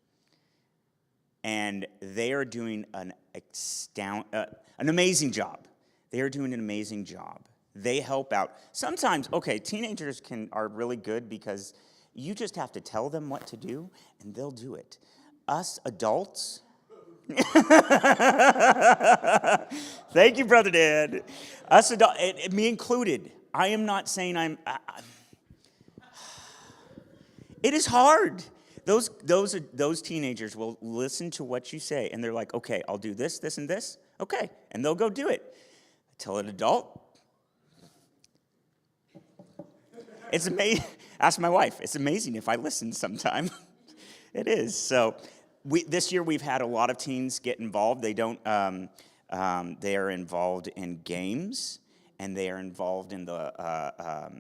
And they are doing an amazing job. They are doing an amazing job. They help out. Sometimes, teenagers are really good because you just have to tell them what to do, and they'll do it. Us adults... Thank you, Brother Dan. Us adults, me included. I am not saying it is hard. Those teenagers will listen to what you say, and they're like, okay, I'll do this, this, and this. Okay, and they'll go do it. Tell an adult. It's amazing. Ask my wife. It's amazing if I listen sometime. It is. So this year we've had a lot of teens get involved. They are involved in games, and they are involved in the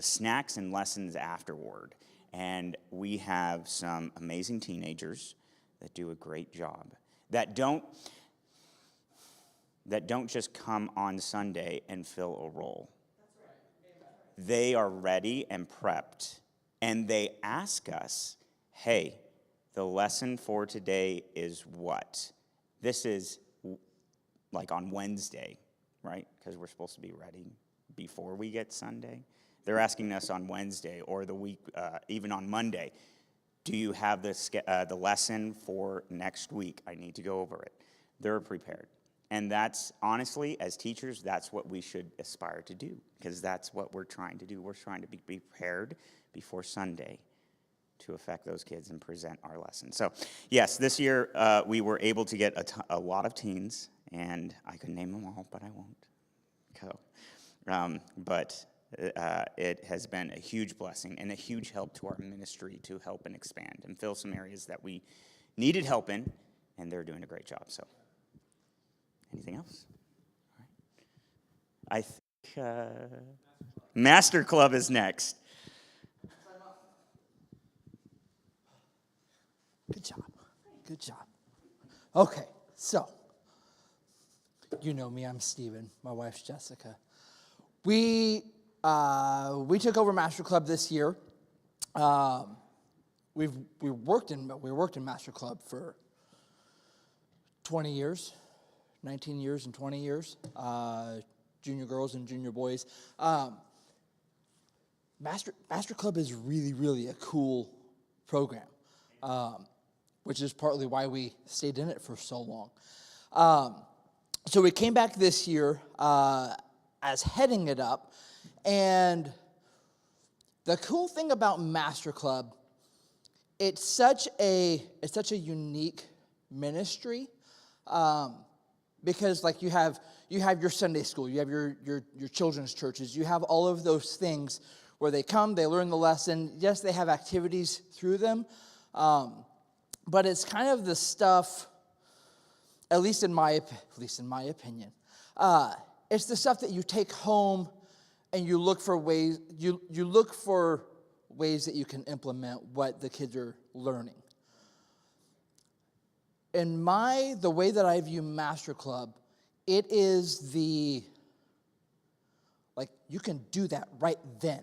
snacks and lessons afterward. And we have some amazing teenagers that do a great job, that don't just come on Sunday and fill a role. They are ready and prepped, and they ask us, hey, the lesson for today is what? This is like on Wednesday, right? Because we're supposed to be ready before we get Sunday. They're asking us on Wednesday or the week, even on Monday, do you have the lesson for next week? I need to go over it. They're prepared. And that's, honestly, as teachers, that's what we should aspire to do, because that's what we're trying to do. We're trying to be prepared before Sunday to affect those kids and present our lesson. So, yes, this year we were able to get a lot of teens, and I could name them all, but I won't. But it has been a huge blessing and a huge help to our ministry to help and expand and fill some areas that we needed help in, and they're doing a great job. So, anything else? All right. I think Master Club is next. Good job. Good job. Okay, so, you know me, I'm Steven. My wife's Jessica. We took over Master Club this year. We worked in Master Club for 20 years, 19 years and 20 years, junior girls and junior boys. Master Club is really, really a cool program, which is partly why we stayed in it for so long. So we came back this year as heading it up, and the cool thing about Master Club it's such a unique ministry, because like you have your Sunday school, you have your children's churches, you have all of those things where they come, they learn the lesson. Yes, they have activities through them, but it's kind of the stuff, at least in my opinion, it's the stuff that you take home and you look for ways that you can implement what the kids are learning. In the way that I view Master Club, it is you can do that right then.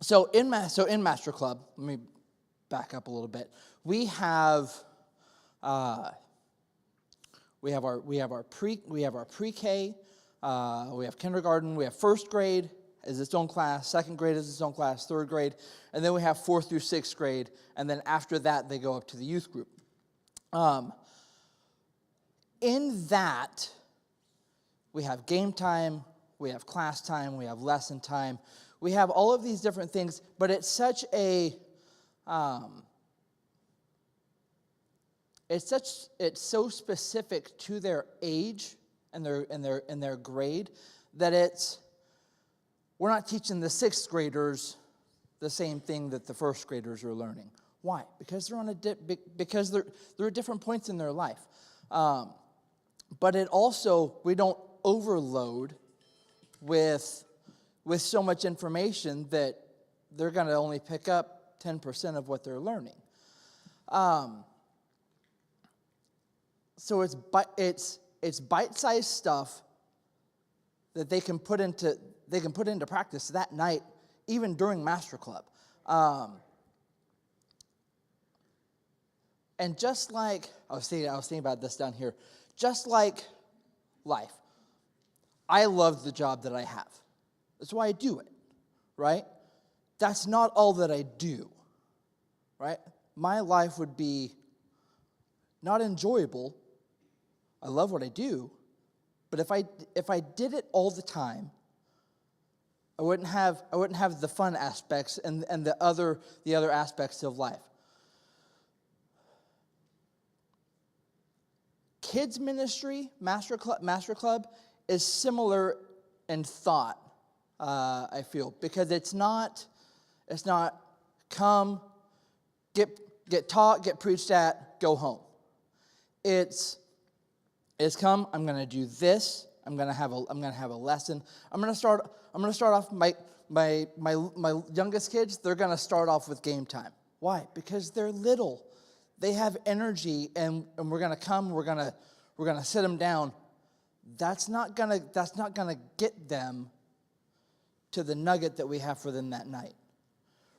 So in Master Club, let me back up a little bit. We have our pre-K, we have kindergarten, we have first grade as its own class, second grade as its own class, third grade, and then we have 4th through 6th grade, and then after that they go up to the youth group. In that, we have game time, we have class time, we have lesson time, we have all of these different things, but it's such a it's so specific to their age and their grade that we're not teaching the 6th graders the same thing that the 1st graders are learning. Why? Because they're at different points in their life. But we don't overload with so much information that they're going to only pick up 10% of what they're learning. So it's bite-sized stuff that they can put into practice that night, even during Master Club. And just like I was thinking about this down here, just like life, I love the job that I have. That's why I do it, right? That's not all that I do, right? My life would be not enjoyable. I love what I do, but if I did it all the time, I wouldn't have the fun aspects and the other aspects of life. Kids ministry, Master Club is similar in thought, I feel, because it's not come, get taught, get preached at, go home. It's come, I'm going to do this, I'm going to have a lesson. I'm going to start off my youngest kids, they're going to start off with game time. Why? Because they're little. They have energy, and we're gonna come. We're gonna sit them down. That's not gonna get them to the nugget that we have for them that night.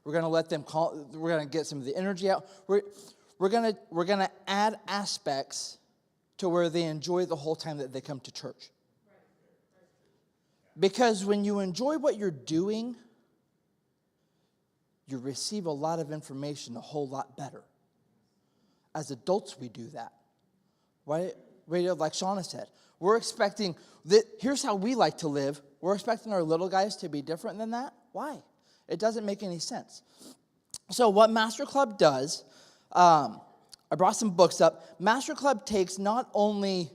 We're gonna let them call. We're gonna get some of the energy out. We're gonna add aspects to where they enjoy the whole time that they come to church. Because when you enjoy what you're doing, you receive a lot of information a whole lot better. As adults, we do that. Right? Like Shauna said, we're expecting that. Here's how we like to live. We're expecting our little guys to be different than that. Why? It doesn't make any sense. So what Master Club does, I brought some books up. Master Club takes not only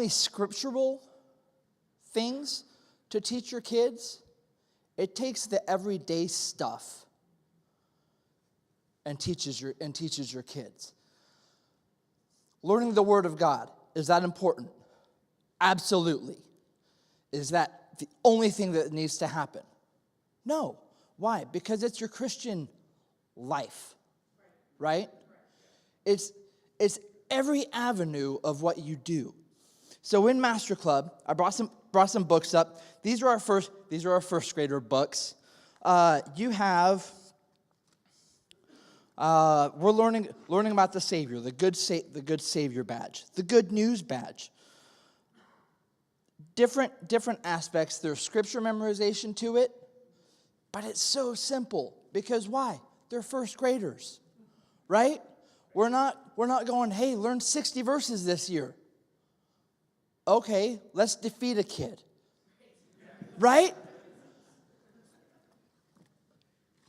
scriptural things to teach your kids, it takes the everyday stuff and teaches your kids. Learning the Word of God, is that important? Absolutely. Is that the only thing that needs to happen? No. Why? Because it's your Christian life, right? It's every avenue of what you do. So in Master Club, I brought some books up. These are our first grader books. You have. We're learning about the Savior, the good Savior badge, the Good News badge. Different aspects. There's scripture memorization to it, but it's so simple because why? They're first graders, right? We're not going, hey, learn 60 verses this year. Okay, let's defeat a kid, right?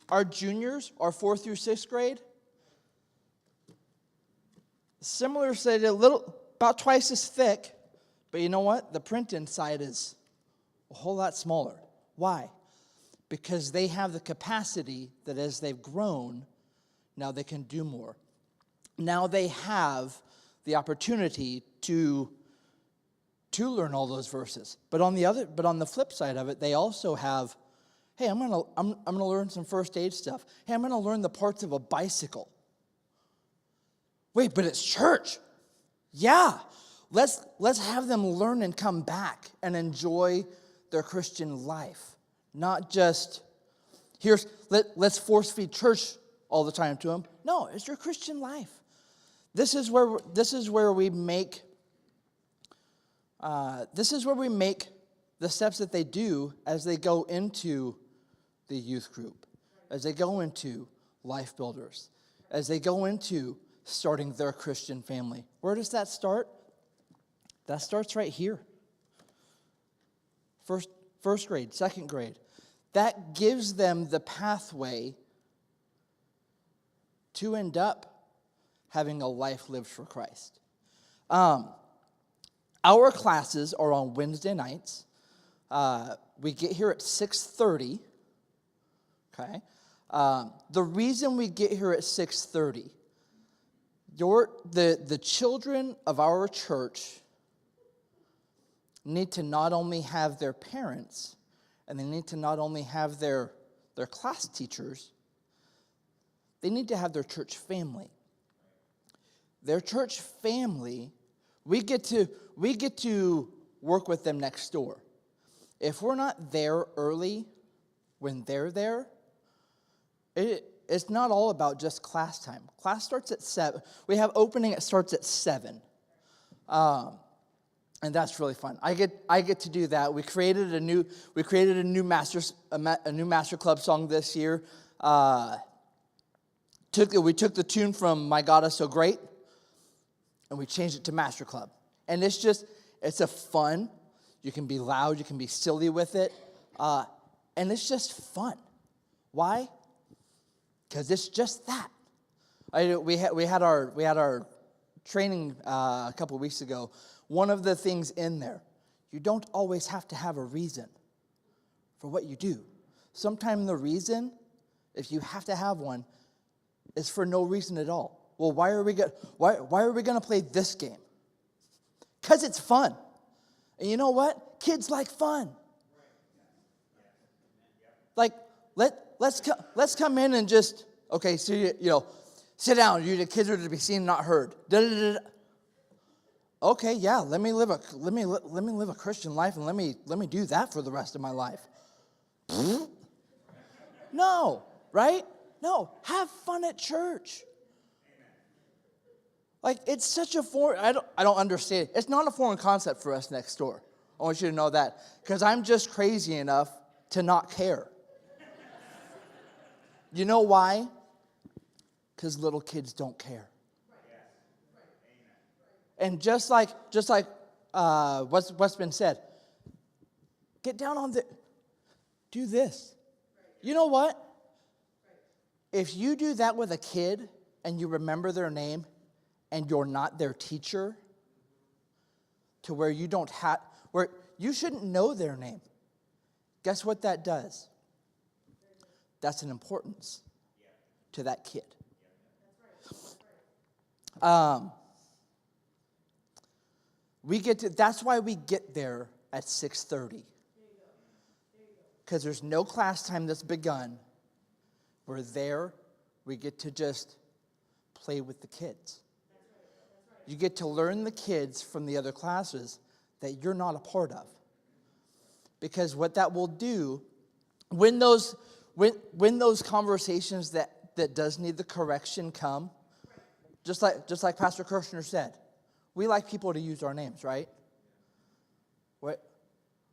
Our juniors, our 4th through 6th grade, similar, say a little, about twice as thick, but you know what? The print inside is a whole lot smaller. Why? Because they have the capacity that as they've grown, now they can do more. Now they have the opportunity to learn all those verses. But on the flip side of it, they also have, hey, I'm gonna learn some first aid stuff. Hey, I'm gonna learn the parts of a bicycle. Wait, but it's church. Yeah. Let's have them learn and come back and enjoy their Christian life. Not just let's force feed church all the time to them. No, it's your Christian life. This is where we make the steps that they do as they go into the youth group, as they go into Life Builders, as they go into starting their Christian family. Where does that start? That starts right here. First grade, 2nd grade. That gives them the pathway to end up having a life lived for Christ. Our classes are on Wednesday nights. We get here at 6:30. Okay. The reason we get here at 6:30, the children of our church need to not only have their parents, and they need to not only have their class teachers, they need to have their church family. Their church family, we get to work with them next door. If we're not there early when they're there, it's not all about just class time. Class starts at 7. We have opening, it starts at 7. And that's really fun. I get to do that. We created a new master club song this year. We took the tune from My God Is So Great, and we changed it to Master Club. And it's a fun. You can be loud, you can be silly with it, and it's just fun. Why? Because it's just that. We had our training a couple of weeks ago. One of the things in there, you don't always have to have a reason for what you do. Sometimes the reason, if you have to have one, is for no reason at all. Well, why are we going to play this game? Because it's fun. And you know what? Kids like fun. Like, let's come in and just, okay, so sit down. The kids are to be seen, not heard. Da-da-da-da. Okay, yeah, let me live a Christian life, and let me do that for the rest of my life. No, right? No, have fun at church. Like, it's such a foreign, I don't understand it. It's not a foreign concept for us next door. I want you to know that, because I'm just crazy enough to not care. You know why? Because little kids don't care. And just like what's been said, get down on do this. You know what? If you do that with a kid and you remember their name and you're not their teacher, to where where you shouldn't know their name, guess what that does? That's an importance to that kid. That's why we get there at 6:30. Because there's no class time that's begun. We're there, we get to just play with the kids. You get to learn the kids from the other classes that you're not a part of. Because what that will do, when those conversations that does need the correction come, just like Pastor Kirshner said, we like people to use our names, right?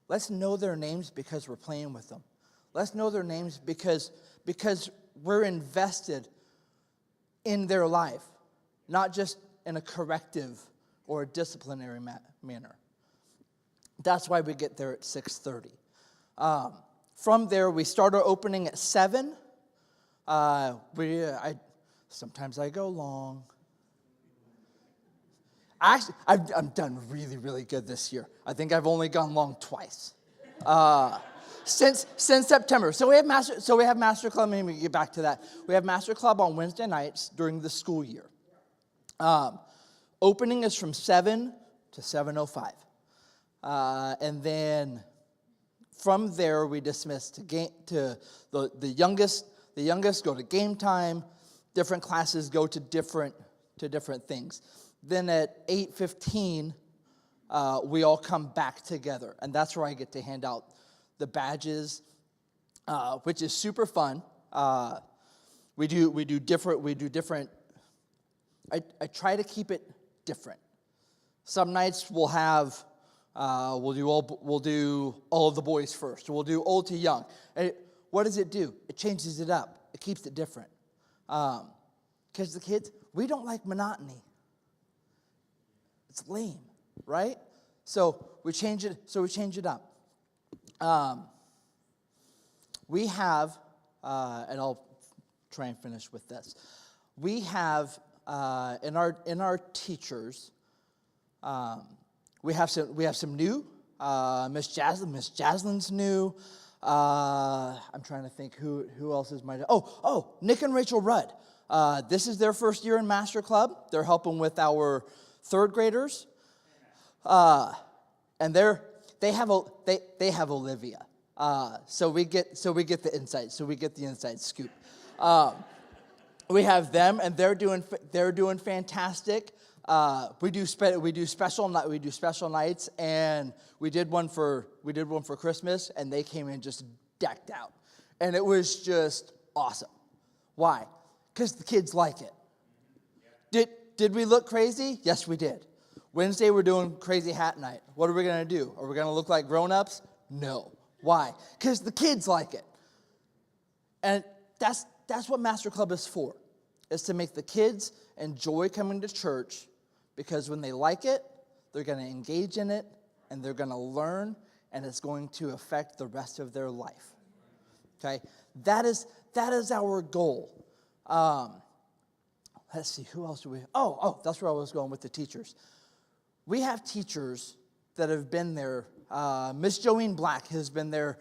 Let's know their names because we're playing with them. Let's know their names because we're invested in their life, not just in a corrective or a disciplinary manner. That's why we get there at 6:30. From there, we start our opening at 7. Sometimes I go long. Actually, I'm done really, really good this year. I think I've only gone long twice since September. So we have Master Club. Let me get back to that. We have Master Club on Wednesday nights during the school year. Opening is from 7 to 7:05, and then from there we dismiss to the youngest. The youngest go to game time. Different classes go to different things. Then at 8:15, we all come back together, and that's where I get to hand out the badges, which is super fun. We do different. I try to keep it different. Some nights we'll do all of the boys first. We'll do old to young. And what does it do? It changes it up. It keeps it different. Because the kids, we don't like monotony. It's lame, right? So we change it up. We have, and I'll try and finish with this. We have in our teachers, we have some new. Miss Jasline's new. I'm trying to think who else is my. Oh, Nick and Rachel Rudd. This is their first year in Master Club. They're helping with our third graders, and they have Olivia. So we get the insight. So we get the inside scoop. We have them, and they're doing fantastic. We do special nights, and we did one for Christmas, and they came in just decked out, and it was just awesome. Why? Because the kids like it. Did we look crazy? Yes, we did. Wednesday we're doing crazy hat night. What are we gonna do? Are we gonna look like grown-ups? No. Why? Because the kids like it, and that's what Master Club is for. Is to make the kids enjoy coming to church. Because when they like it, they're going to engage in it, and they're going to learn, and it's going to affect the rest of their life. Okay? That is our goal. Let's see, who else do we have? Oh, that's where I was going with the teachers. We have teachers that have been there. Miss Joanne Black has been there.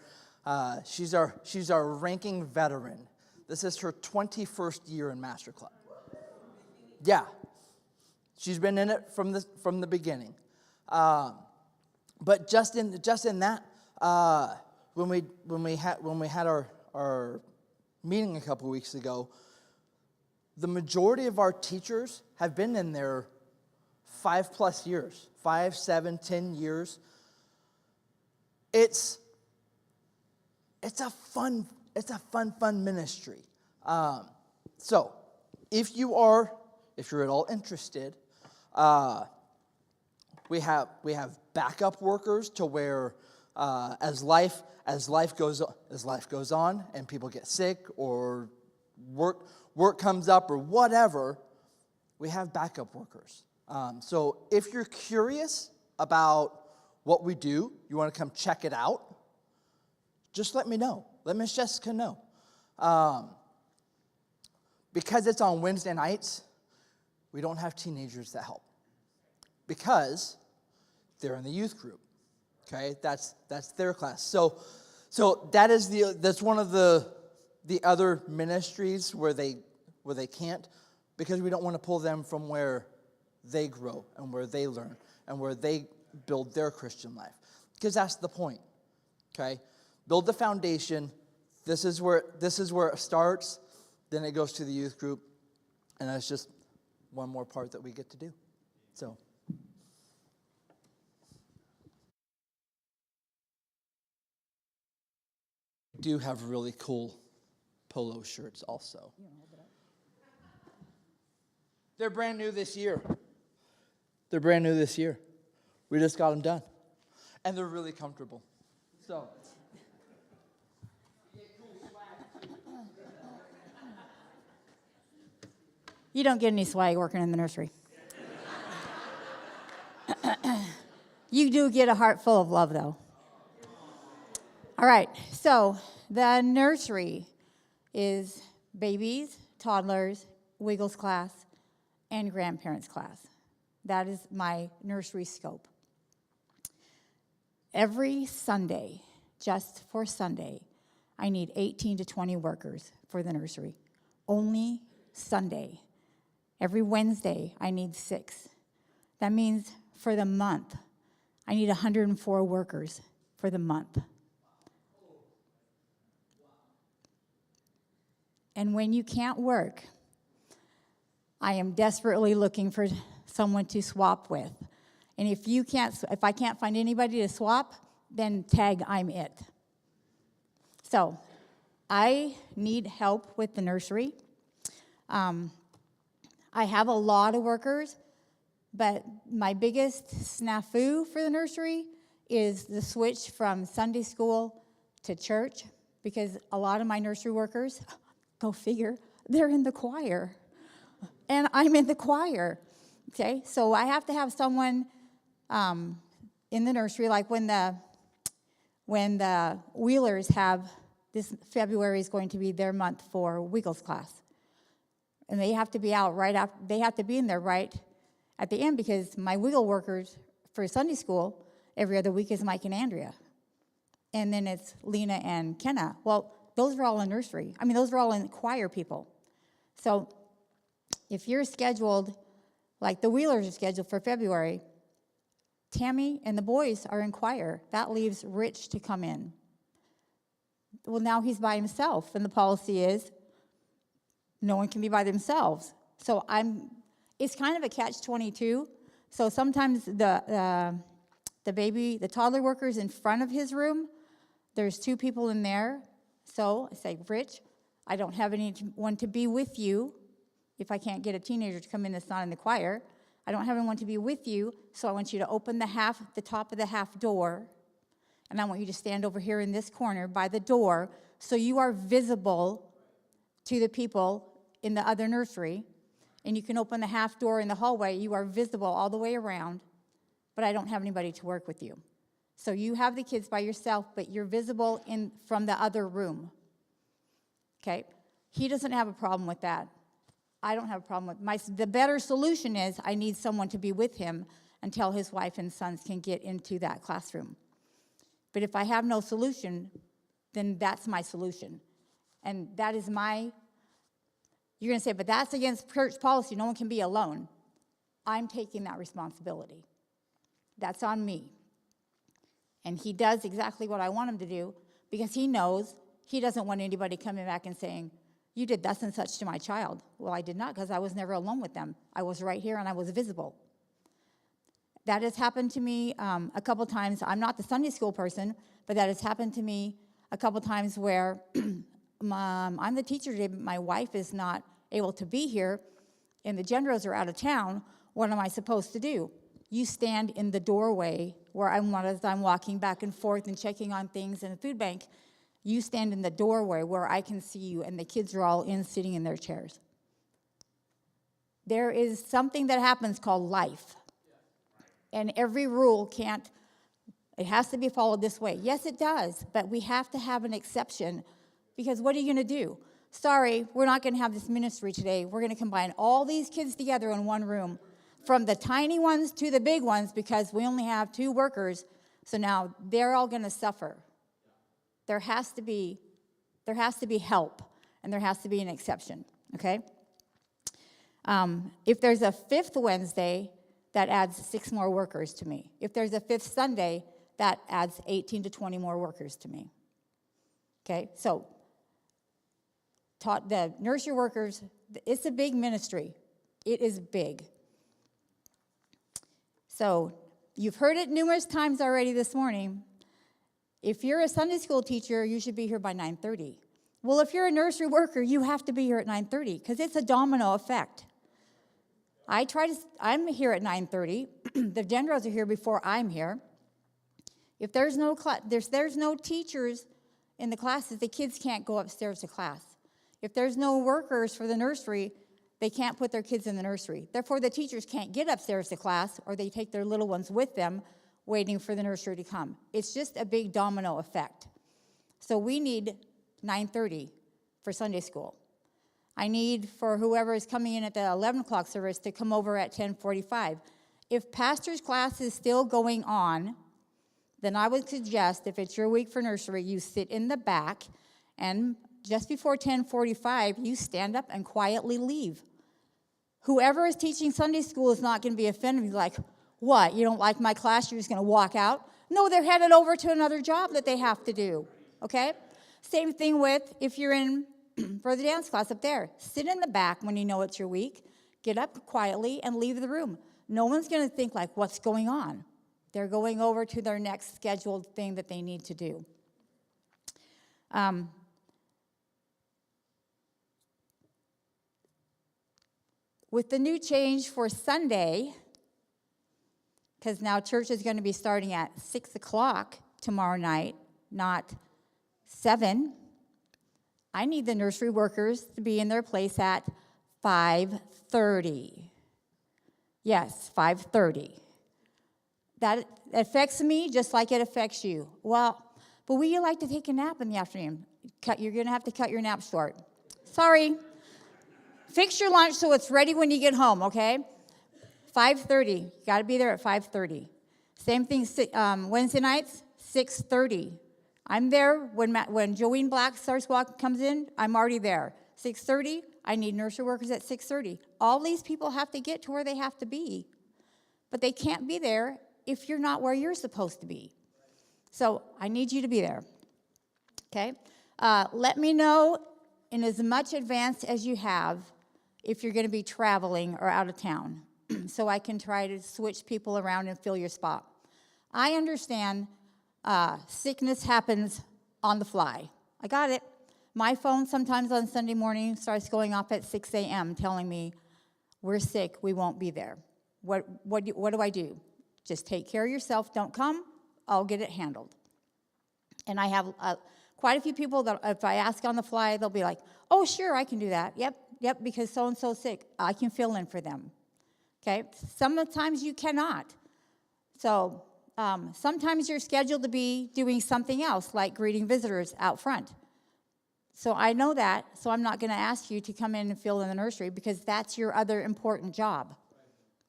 She's our ranking veteran. This is her 21st year in Master Club. Yeah. She's been in it from the beginning, but just in that, when we had our meeting a couple weeks ago, the majority of our teachers have been in there 5+ years, 5, 7, 10 years. It's a fun ministry. So if you're at all interested. We have backup workers to where as life goes on and people get sick or work comes up or whatever, we have backup workers. So if you're curious about what we do, you want to come check it out, just let me know. Let Miss Jessica know. Because it's on Wednesday nights, we don't have teenagers that help because they're in the youth group. Okay, that's their class. So that's one of the other ministries where they can't, because we don't want to pull them from where they grow and where they learn and where they build their Christian life, because that's the point. Okay, build the foundation. This is where it starts. Then it goes to the youth group, and that's just one more part that we get to do. So. We do have really cool polo shirts also. They're brand new this year. We just got them done. And they're really comfortable. So. You don't get any swag working in the nursery. You do get a heart full of love, though. All right, so the nursery is babies, toddlers, Wiggles class, and grandparents class. That is my nursery scope. Every Sunday, just for Sunday, I need 18 to 20 workers for the nursery. Only Sunday. Every Wednesday, I need 6. That means for the month, I need 104 workers for the month. And when you can't work, I am desperately looking for someone to swap with. And if I can't find anybody to swap, then tag I'm it. So I need help with the nursery. I have a lot of workers, but my biggest snafu for the nursery is the switch from Sunday school to church, because a lot of my nursery workers, go figure, they're in the choir. And I'm in the choir, okay? So I have to have someone in the nursery, like when the Wheelers have, this February is going to be their month for Wiggles class. And they have to be out right after, they have to be in there right at the end, because my Wiggle workers for Sunday school every other week is Mike and Andrea. And then it's Lena and Kenna. Well, those are all in nursery. I mean, those are all in choir people. So if you're scheduled, like the Wheelers are scheduled for February, Tammy and the boys are in choir. That leaves Rich to come in. Well, now he's by himself, and the policy is no one can be by themselves. So it's kind of a catch-22. So sometimes the toddler worker's in front of his room. There's 2 people in there. So I say, Rich, I don't have anyone to be with you. If I can't get a teenager to come in that's not in the choir, I don't have anyone to be with you, so I want you to open the top of the half door, and I want you to stand over here in this corner by the door, so you are visible to the people in the other nursery, and you can open the half door in the hallway. You are visible all the way around, but I don't have anybody to work with you. So you have the kids by yourself, but you're visible from the other room. Okay? He doesn't have a problem with that. I don't have a problem with the better solution is I need someone to be with him until his wife and sons can get into that classroom. But if I have no solution, then that's my solution. And that is you're going to say, but that's against church policy. No one can be alone. I'm taking that responsibility. That's on me. And he does exactly what I want him to do, because he knows he doesn't want anybody coming back and saying, you did thus and such to my child. Well, I did not, because I was never alone with them. I was right here and I was visible. That has happened to me a couple times. I'm not the Sunday school person, but that has happened to me a couple times where I'm the teacher today, but my wife is not able to be here, and the Gendros are out of town. What am I supposed to do? You stand in the doorway where I'm walking back and forth and checking on things in the food bank. You stand in the doorway where I can see you, and the kids are all sitting in their chairs. There is something that happens called life. And every rule it has to be followed this way. Yes, it does, but we have to have an exception, because what are you going to do? Sorry, we're not going to have this ministry today. We're going to combine all these kids together in one room, from the tiny ones to the big ones, because we only have 2 workers, so now they're all going to suffer. There has to be help, and there has to be an exception, okay? If there's a 5th Wednesday, that adds 6 more workers to me. If there's a 5th Sunday, that adds 18 to 20 more workers to me. Okay, so the nursery workers, it's a big ministry. It is big. So you've heard it numerous times already this morning. If you're a Sunday school teacher, you should be here by 9:30. Well, if you're a nursery worker, you have to be here at 9:30, because it's a domino effect. I'm here at 9:30. The Gendros are here before I'm here. If there's no teachers in the classes, the kids can't go upstairs to class. If there's no workers for the nursery, they can't put their kids in the nursery. Therefore, the teachers can't get upstairs to class, or they take their little ones with them, waiting for the nursery to come. It's just a big domino effect. So we need 9:30 for Sunday school. I need for whoever is coming in at the 11 o'clock service to come over at 10:45. If pastor's class is still going on, then I would suggest, if it's your week for nursery, you sit in the back, and just before 10:45, you stand up and quietly leave. Whoever is teaching Sunday school is not going to be offended and be like, what, you don't like my class, you're just going to walk out? No, they're headed over to another job that they have to do, okay? Same thing with if you're in for the dance class up there. Sit in the back when you know it's your week. Get up quietly and leave the room. No one's going to think like, what's going on? They're going over to their next scheduled thing that they need to do. With the new change for Sunday, because now church is going to be starting at 6 o'clock tomorrow night, not 7, I need the nursery workers to be in their place at 5:30. Yes, 5:30. That affects me just like it affects you. Well, but we like to take a nap in the afternoon. You're going to have to cut your nap short. Sorry. Fix your lunch so it's ready when you get home, okay? 5:30. You got to be there at 5:30. Same thing Wednesday nights, 6:30. I'm there when Joanne Black comes in. I'm already there. 6:30. I need nursery workers at 6:30. All these people have to get to where they have to be, but they can't be there if you're not where you're supposed to be. So I need you to be there. Okay. Let me know in as much advance as you have if you're going to be traveling or out of town, so I can try to switch people around and fill your spot. I understand sickness happens on the fly. I got it. My phone sometimes on Sunday morning starts going off at 6 a.m. telling me, we're sick, we won't be there. What do I do? Just take care of yourself, don't come, I'll get it handled. And I have quite a few people that if I ask on the fly, they'll be like, oh, sure, I can do that. Yep, because so-and-so's sick. I can fill in for them. Okay? Sometimes you cannot. So sometimes you're scheduled to be doing something else, like greeting visitors out front. So I know that, so I'm not going to ask you to come in and fill in the nursery because that's your other important job.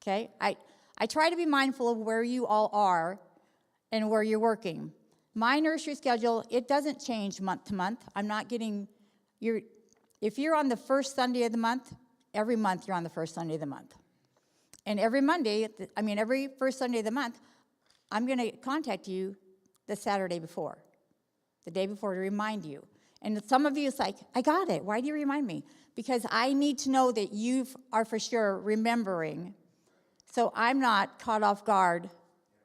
Okay? I try to be mindful of where you all are and where you're working. My nursery schedule, it doesn't change month to month. I'm not getting if you're on the first Sunday of the month, every month you're on the first Sunday of the month. And every first Sunday of the month, I'm going to contact you the Saturday before, the day before, to remind you. And some of you, it's like, I got it. Why do you remind me? Because I need to know that you are for sure remembering, so I'm not caught off guard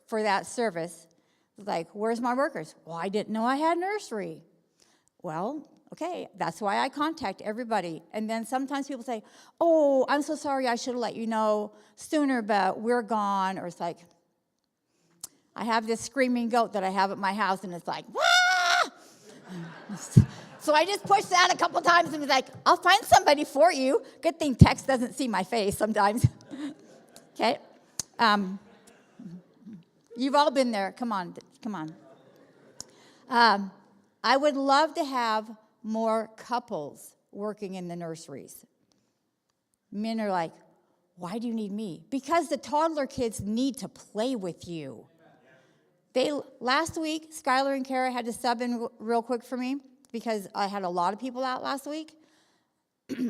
for that service. Like, where's my workers? Well, I didn't know I had nursery. Well, okay, that's why I contact everybody. And then sometimes people say, oh, I'm so sorry, I should have let you know sooner, but we're gone. Or it's like, I have this screaming goat that I have at my house, and it's like, wah! So I just push that a couple times and be like, I'll find somebody for you. Good thing text doesn't see my face sometimes. Okay? You've all been there. Come on. I would love to have more couples working in the nurseries. Men are like, why do you need me? Because the toddler kids need to play with you. Last week, Skylar and Kara had to sub in real quick for me because I had a lot of people out last week.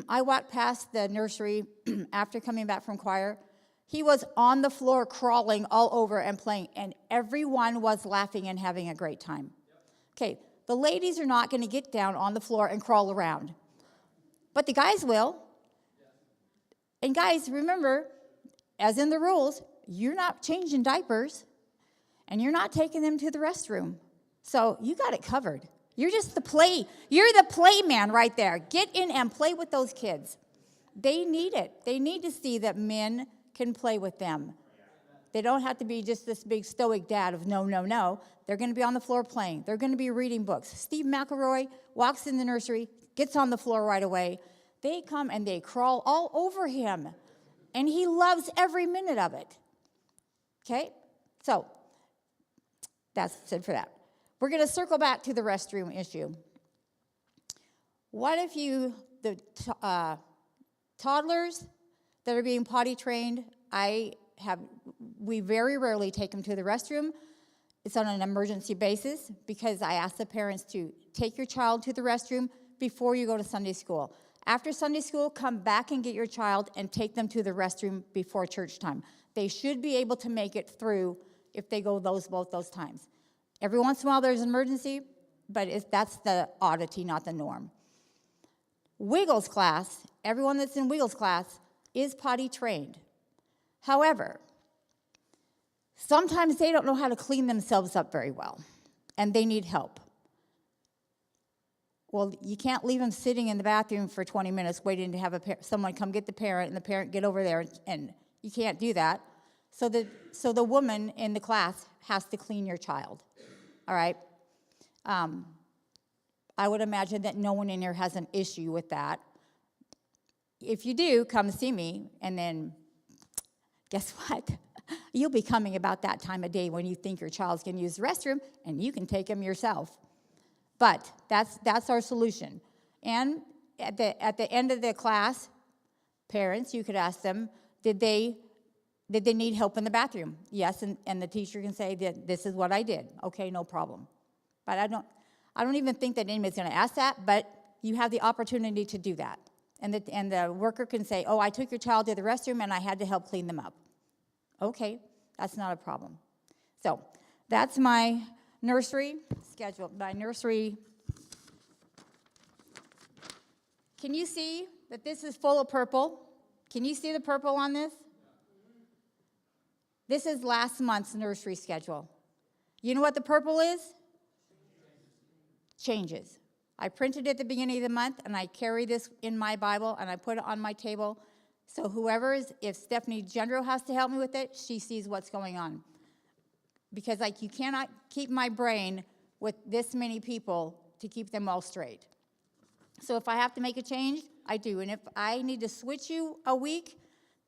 I walked past the nursery after coming back from choir. He was on the floor crawling all over and playing, and everyone was laughing and having a great time. Okay, the ladies are not going to get down on the floor and crawl around, but the guys will. And guys, remember, as in the rules, you're not changing diapers, and you're not taking them to the restroom. So you got it covered. You're just you're the play man right there. Get in and play with those kids. They need it. They need to see that men can play with them. They don't have to be just this big stoic dad of no. They're going to be on the floor playing. They're going to be reading books. Steve McElroy walks in the nursery, gets on the floor right away. They come and they crawl all over him, and he loves every minute of it. Okay? So that's it for that. We're going to circle back to the restroom issue. What if you toddlers that are being potty trained, we very rarely take them to the restroom. It's on an emergency basis because I ask the parents to take your child to the restroom before you go to Sunday school. After Sunday school, come back and get your child and take them to the restroom before church time. They should be able to make it through if they go both those times. Every once in a while there's an emergency, but that's the oddity, not the norm. Wiggles class, everyone that's in Wiggles class is potty trained. However, sometimes they don't know how to clean themselves up very well, and they need help. Well, you can't leave them sitting in the bathroom for 20 minutes waiting to have someone come get the parent and the parent get over there, and you can't do that. So the woman in the class has to clean your child, all right? I would imagine that no one in here has an issue with that. If you do, come see me, and then guess what? You'll be coming about that time of day when you think your child's going to use the restroom, and you can take them yourself. But that's our solution. And at the end of the class, parents, you could ask them, did they need help in the bathroom? Yes, and the teacher can say, this is what I did. Okay, no problem. But I don't even think that anybody's going to ask that, but you have the opportunity to do that. And the worker can say, oh, I took your child to the restroom and I had to help clean them up. Okay, that's not a problem. So that's my nursery schedule, my nursery. Can you see that this is full of purple? Can you see the purple on this? This is last month's nursery schedule. You know what the purple is? Changes. I printed it at the beginning of the month, and I carry this in my Bible, and I put it on my table. So if Stephanie Gendro has to help me with it, she sees what's going on. Because you cannot keep my brain with this many people to keep them all straight. So if I have to make a change, I do. And if I need to switch you a week,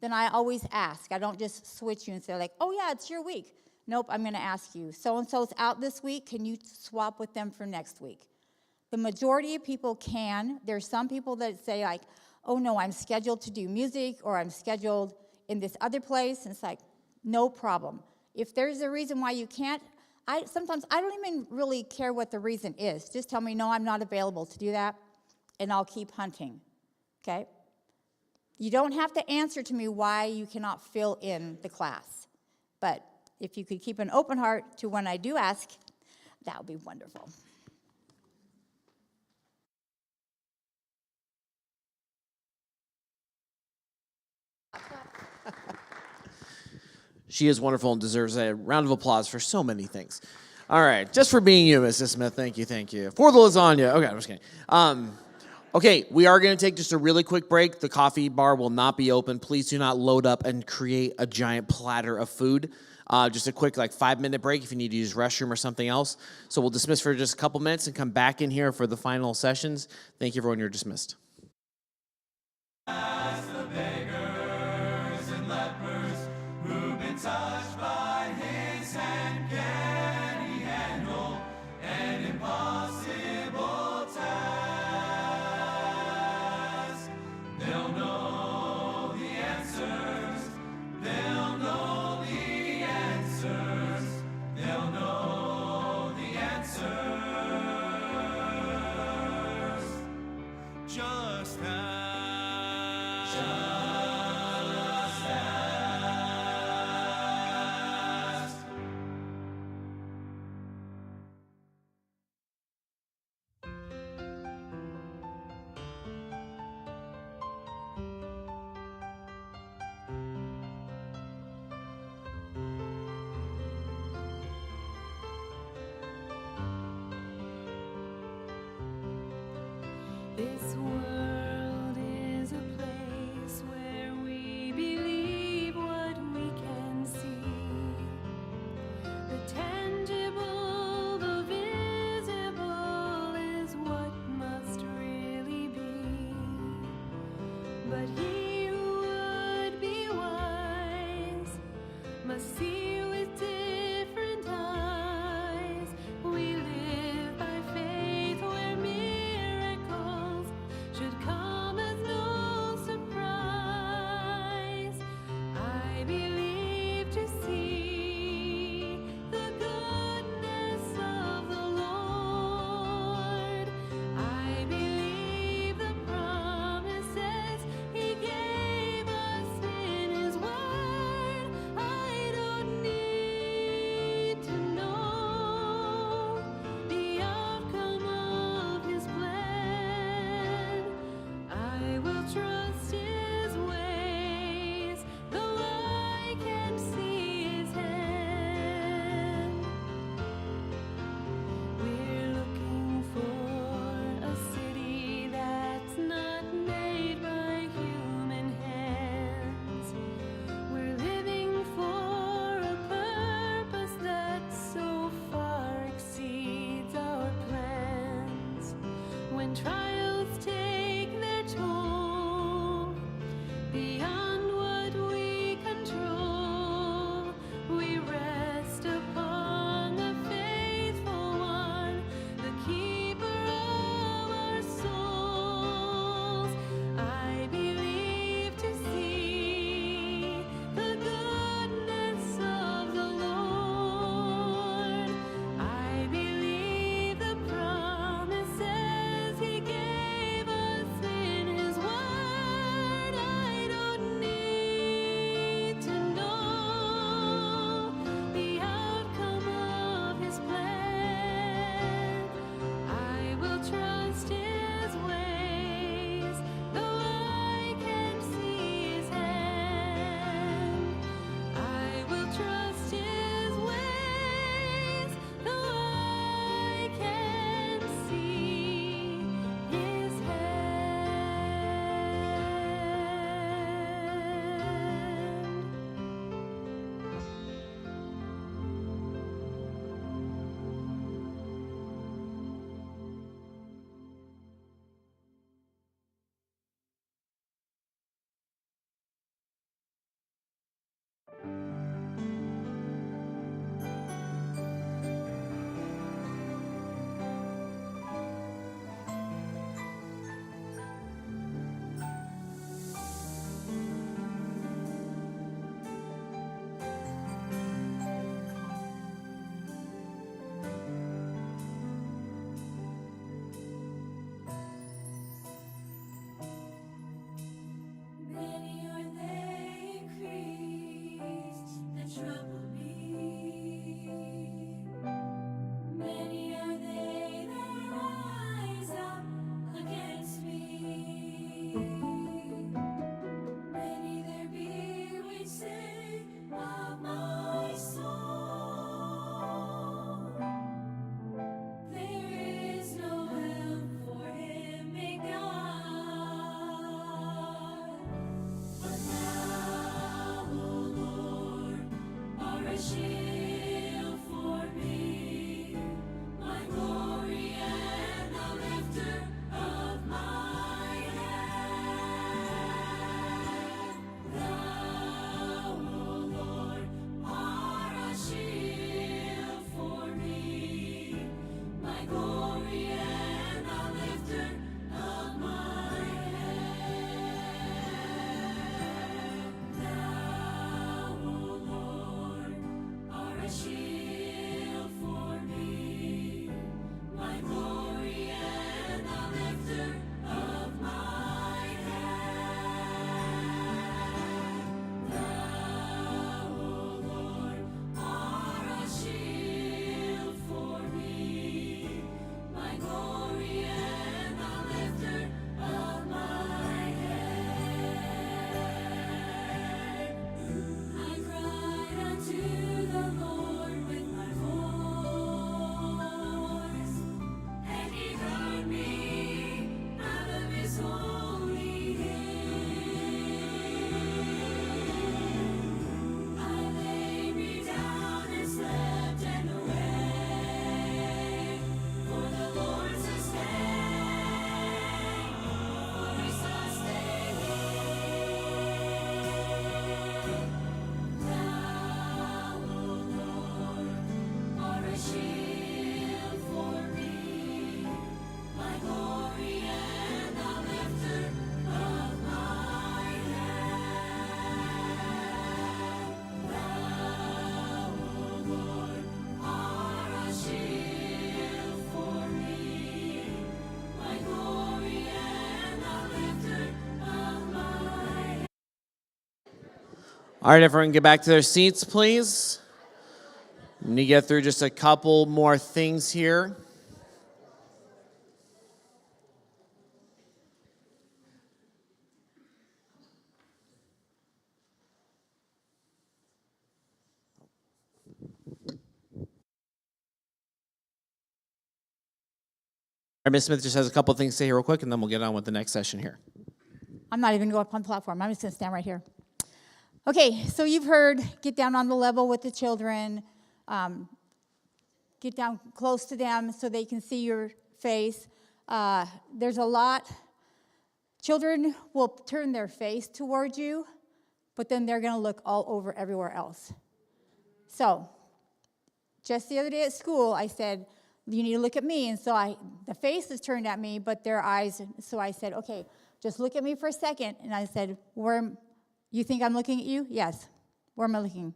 then I always ask. I don't just switch you and say, like, oh, yeah, it's your week. Nope, I'm going to ask you. So-and-so's out this week. Can you swap with them for next week? The majority of people can. There's some people that say, like, oh, no, I'm scheduled to do music, or I'm scheduled in this other place. And it's like, no problem. If there's a reason why you can't, sometimes I don't even really care what the reason is. Just tell me, no, I'm not available to do that, and I'll keep hunting, okay? You don't have to answer to me why you cannot fill in the class. But if you could keep an open heart to when I do ask, that would be wonderful. She is wonderful and deserves a round of applause for so many things. All right, just for being you, Mrs. Smith. Thank you. For the lasagna. Okay, I'm just kidding. Okay, we are going to take just a really quick break. The coffee bar will not be open. Please do not load up and create a giant platter of food. Just a quick 5-minute break if you need to use restroom or something else. So we'll dismiss for just a couple minutes and come back in here for the final sessions. Thank you, everyone. You're dismissed. Touched by his hand, can he handle an impossible task? They'll know the answers. They'll know the answers. They'll know the answers. Just as. This world is a place where believe to see the goodness of the Lord. I believe the promises He gave us in His word. I don't need to know the outcome of His plan. I will trust His ways, though I can't see His hand. We're looking for a city that's not made by human hands. We're living for a purpose that so far exceeds our plans. When trials take their toll beyond what we control, we rest upon the faithful one, the keeper of our souls. I believe to see the goodness of the Lord. I believe the promises He gave us in His word. I don't need to know the outcome of His plan. I will trust His ways, though I can't see His hand. I will trust His ways, though I can't see His hand. Many are they increased that trouble me. Many are they that rise up against me. Many there be which say of my soul, there is no help for him in God. But thou, O Lord, art a shield for me, my glory and the lifter of my head. Thou, O Lord, art a shield for me, my glory and the lifter of my head. Thou, O Lord, art All right, everyone, get back to their seats, please. We need to get through just a couple more things here. All right, Ms. Smith just has a couple things to say here real quick, and then we'll get on with the next session here. I'm not even going up on the platform. I'm just going to stand right here. Okay, so you've heard, get down on the level with the children, get down close to them so they can see your face. There's a lot. Children will turn their face towards you, but then they're going to look all over everywhere else. So, just the other day at school, I said, you need to look at me. And so the face is turned at me, but their eyes, so I said, okay, just look at me for a second. And I said, you think I'm looking at you? Yes. Where am I looking?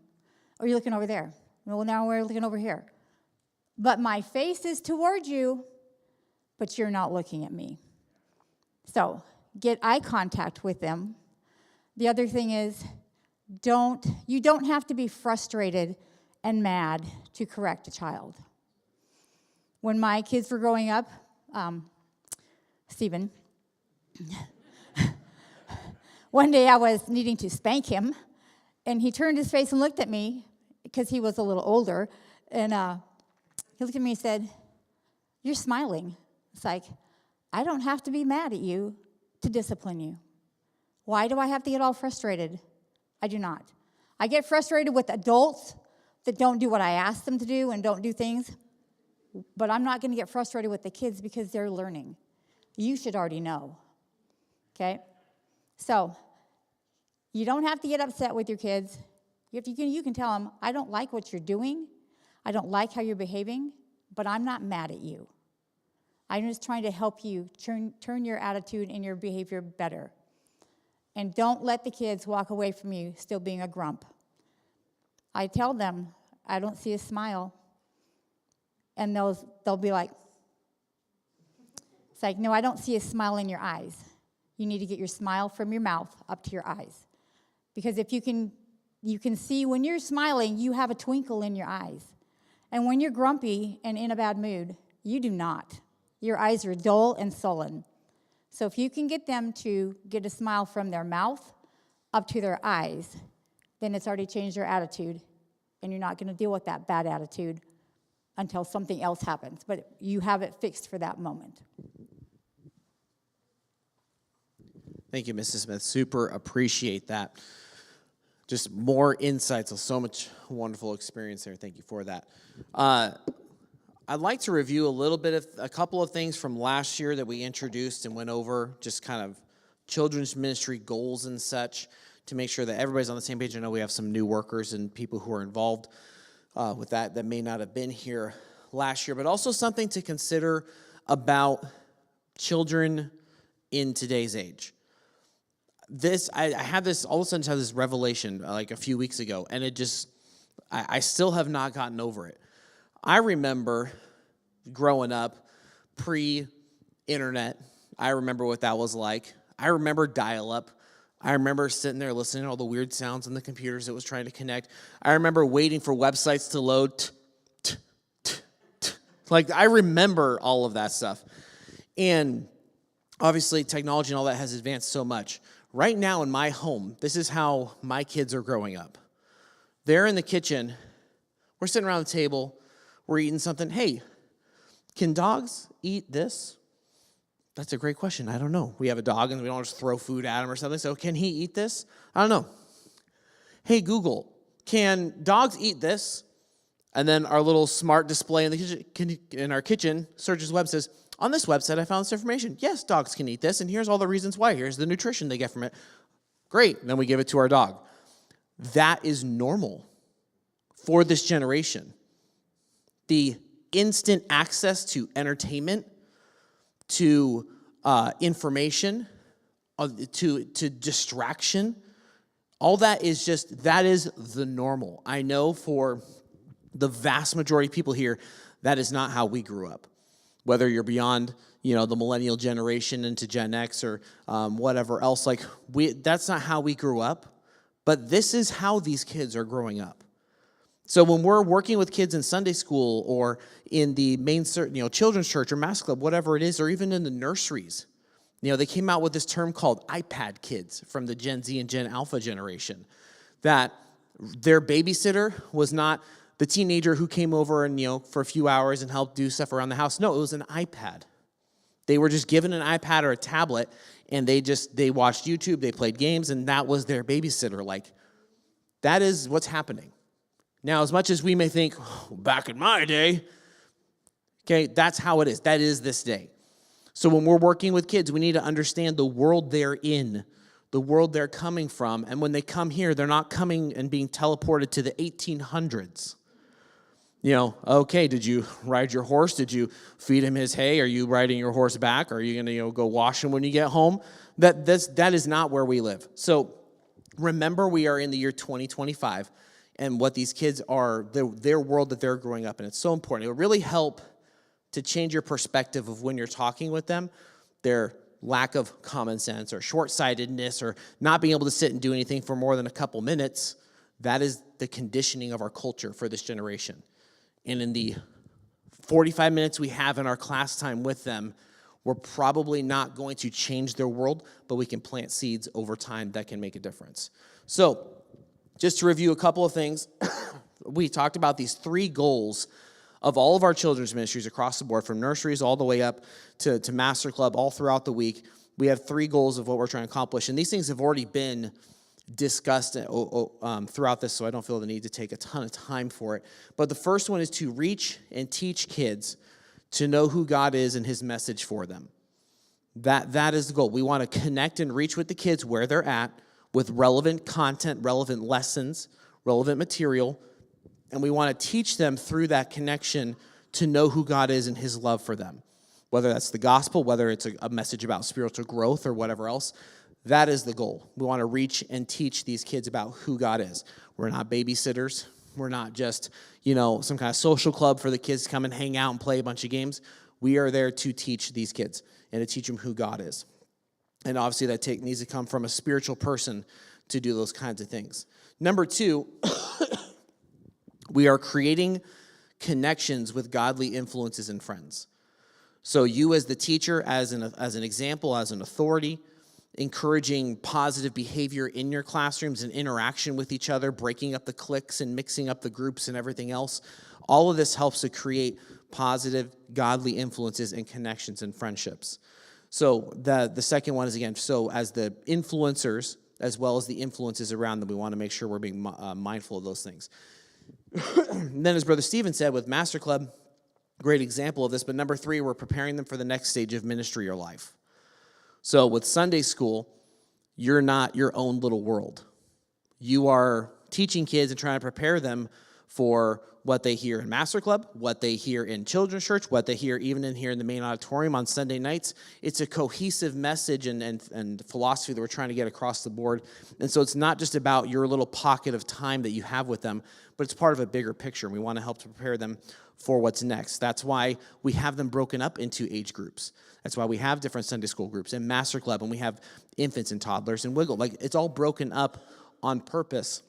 Are you looking over there? Well, now we're looking over here. But my face is towards you, but you're not looking at me. So get eye contact with them. The other thing is, you don't have to be frustrated and mad to correct a child. When my kids were growing up, Stephen, one day I was needing to spank him, and he turned his face and looked at me because he was a little older, and he looked at me and said, "You're smiling." It's like, I don't have to be mad at you to discipline you. Why do I have to get all frustrated? I do not. I get frustrated with adults that don't do what I ask them to do and don't do things. But I'm not going to get frustrated with the kids because they're learning. You should already know, okay? So you don't have to get upset with your kids. You can tell them, I don't like what you're doing. I don't like how you're behaving, but I'm not mad at you. I'm just trying to help you turn your attitude and your behavior better. And don't let the kids walk away from you still being a grump. I tell them, I don't see a smile. And they'll be like, it's like, no, I don't see a smile in your eyes. You need to get your smile from your mouth up to your eyes. Because if you can see when you're smiling, you have a twinkle in your eyes. And when you're grumpy and in a bad mood, you do not. Your eyes are dull and sullen. So if you can get them to get a smile from their mouth up to their eyes, then it's already changed their attitude, and you're not going to deal with that bad attitude until something else happens. But you have it fixed for that moment. Thank you, Mrs. Smith. Super appreciate that. Just more insights. So much wonderful experience there. Thank you for that. I'd like to review a couple of things from last year that we introduced and went over, just kind of children's ministry goals and such, to make sure that everybody's on the same page. I know we have some new workers and people who are involved with that may not have been here last year, but also something to consider about children in today's age. I had this, all of a sudden had this revelation like a few weeks ago, and I still have not gotten over it. I remember growing up pre-internet. I remember what that was like. I remember dial-up. I remember sitting there listening to all the weird sounds on the computers it was trying to connect. I remember waiting for websites to load. Like, I remember all of that stuff. And obviously, technology and all that has advanced so much. Right now in my home, this is how my kids are growing up. They're in the kitchen. We're sitting around the table. We're eating something. Hey, can dogs eat this? That's a great question. I don't know. We have a dog and we don't just throw food at him or something. So can he eat this? I don't know. Hey, Google, can dogs eat this? And then our little smart display in the kitchen, in our kitchen searches web, says, on this website I found this information. Yes, dogs can eat this, and here's all the reasons why. Here's the nutrition they get from it. Great. And then we give it to our dog. That is normal for this generation. The instant access to entertainment, to information, to distraction, all that is that is the normal. I know for the vast majority of people here, that is not how we grew up. Whether you're beyond, the millennial generation into Gen X or whatever else, that's not how we grew up. but this is how these kids are growing up. So when we're working with kids in Sunday school or in the main, children's church or Mass Club, whatever it is, or even in the nurseries, they came out with this term called iPad kids from the Gen Z and Gen Alpha generation, that their babysitter was not the teenager who came over and, for a few hours and helped do stuff around the house. No, it was an iPad. They were just given an iPad or a tablet, and they watched YouTube, they played games, and that was their babysitter. Like, that is what's happening. Now, as much as we may think, back in my day, okay, that's how it is. That is this day. So when we're working with kids, we need to understand the world they're in, the world they're coming from. And when they come here, they're not coming and being teleported to the 1800s. Okay, did you ride your horse? Did you feed him his hay? Are you riding your horse back? Are you going to go wash him when you get home? That is not where we live. So remember, we are in the year 2025. And what these kids are, their world that they're growing up in. It's so important. It will really help to change your perspective of when you're talking with them, their lack of common sense or short-sightedness or not being able to sit and do anything for more than a couple minutes. That is the conditioning of our culture for this generation. And in the 45 minutes we have in our class time with them, we're probably not going to change their world, but we can plant seeds over time that can make a difference. So, just to review a couple of things, we talked about these 3 goals of all of our children's ministries across the board, from nurseries all the way up to Master Club, all throughout the week. We have 3 goals of what we're trying to accomplish, and these things have already been discussed throughout this, so I don't feel the need to take a ton of time for it. But the first one is to reach and teach kids to know who God is and his message for them. That is the goal. We want to connect and reach with the kids where they're at, with relevant content, relevant lessons, relevant material, and we want to teach them through that connection to know who God is and his love for them. Whether that's the gospel, whether it's a message about spiritual growth or whatever else, that is the goal. We want to reach and teach these kids about who God is. We're not babysitters. We're not just, some kind of social club for the kids to come and hang out and play a bunch of games. We are there to teach these kids and to teach them who God is. And obviously that needs to come from a spiritual person to do those kinds of things. Number 2, we are creating connections with godly influences and friends. So you as the teacher, as an example, as an authority, encouraging positive behavior in your classrooms and interaction with each other, breaking up the cliques and mixing up the groups and everything else. All of this helps to create positive, godly influences and connections and friendships. So the second one is, again, so as the influencers, as well as the influences around them, we want to make sure we're being mindful of those things. And then, as Brother Stephen said, with Master Club, great example of this, but number 3, we're preparing them for the next stage of ministry or life. So with Sunday school, you're not your own little world. You are teaching kids and trying to prepare them for what they hear in Master Club, what they hear in Children's Church, what they hear even here in the main auditorium on Sunday nights. It's a cohesive message and philosophy that we're trying to get across the board. And so it's not just about your little pocket of time that you have with them, but it's part of a bigger picture. We want to help to prepare them for what's next. That's why we have them broken up into age groups. That's why we have different Sunday school groups and Master Club, and we have infants and toddlers and Wiggle. Like, it's all broken up on purpose,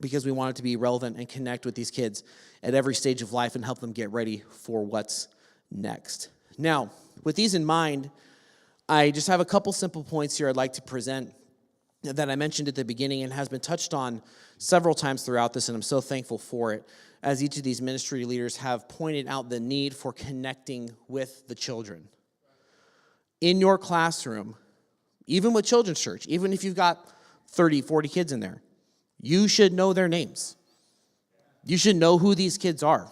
because we want it to be relevant and connect with these kids at every stage of life and help them get ready for what's next. Now, with these in mind, I just have a couple simple points here I'd like to present that I mentioned at the beginning and has been touched on several times throughout this, and I'm so thankful for it, as each of these ministry leaders have pointed out the need for connecting with the children. In your classroom, even with Children's Church, even if you've got 30, 40 kids in there, you should know their names. You should know who these kids are.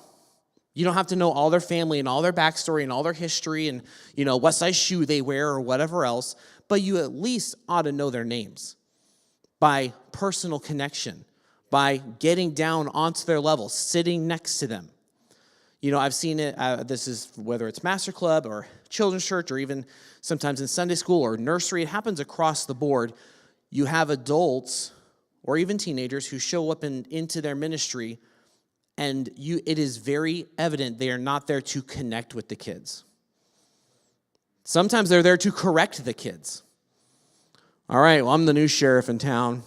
You don't have to know all their family and all their backstory and all their history and, what size shoe they wear or whatever else, but you at least ought to know their names by personal connection, by getting down onto their level, sitting next to them. I've seen it, this is whether it's Master Club or Children's Church or even sometimes in Sunday school or nursery, it happens across the board. You have adults or even teenagers who show up into their ministry, and it is very evident they are not there to connect with the kids. Sometimes they're there to correct the kids. All right, well, I'm the new sheriff in town.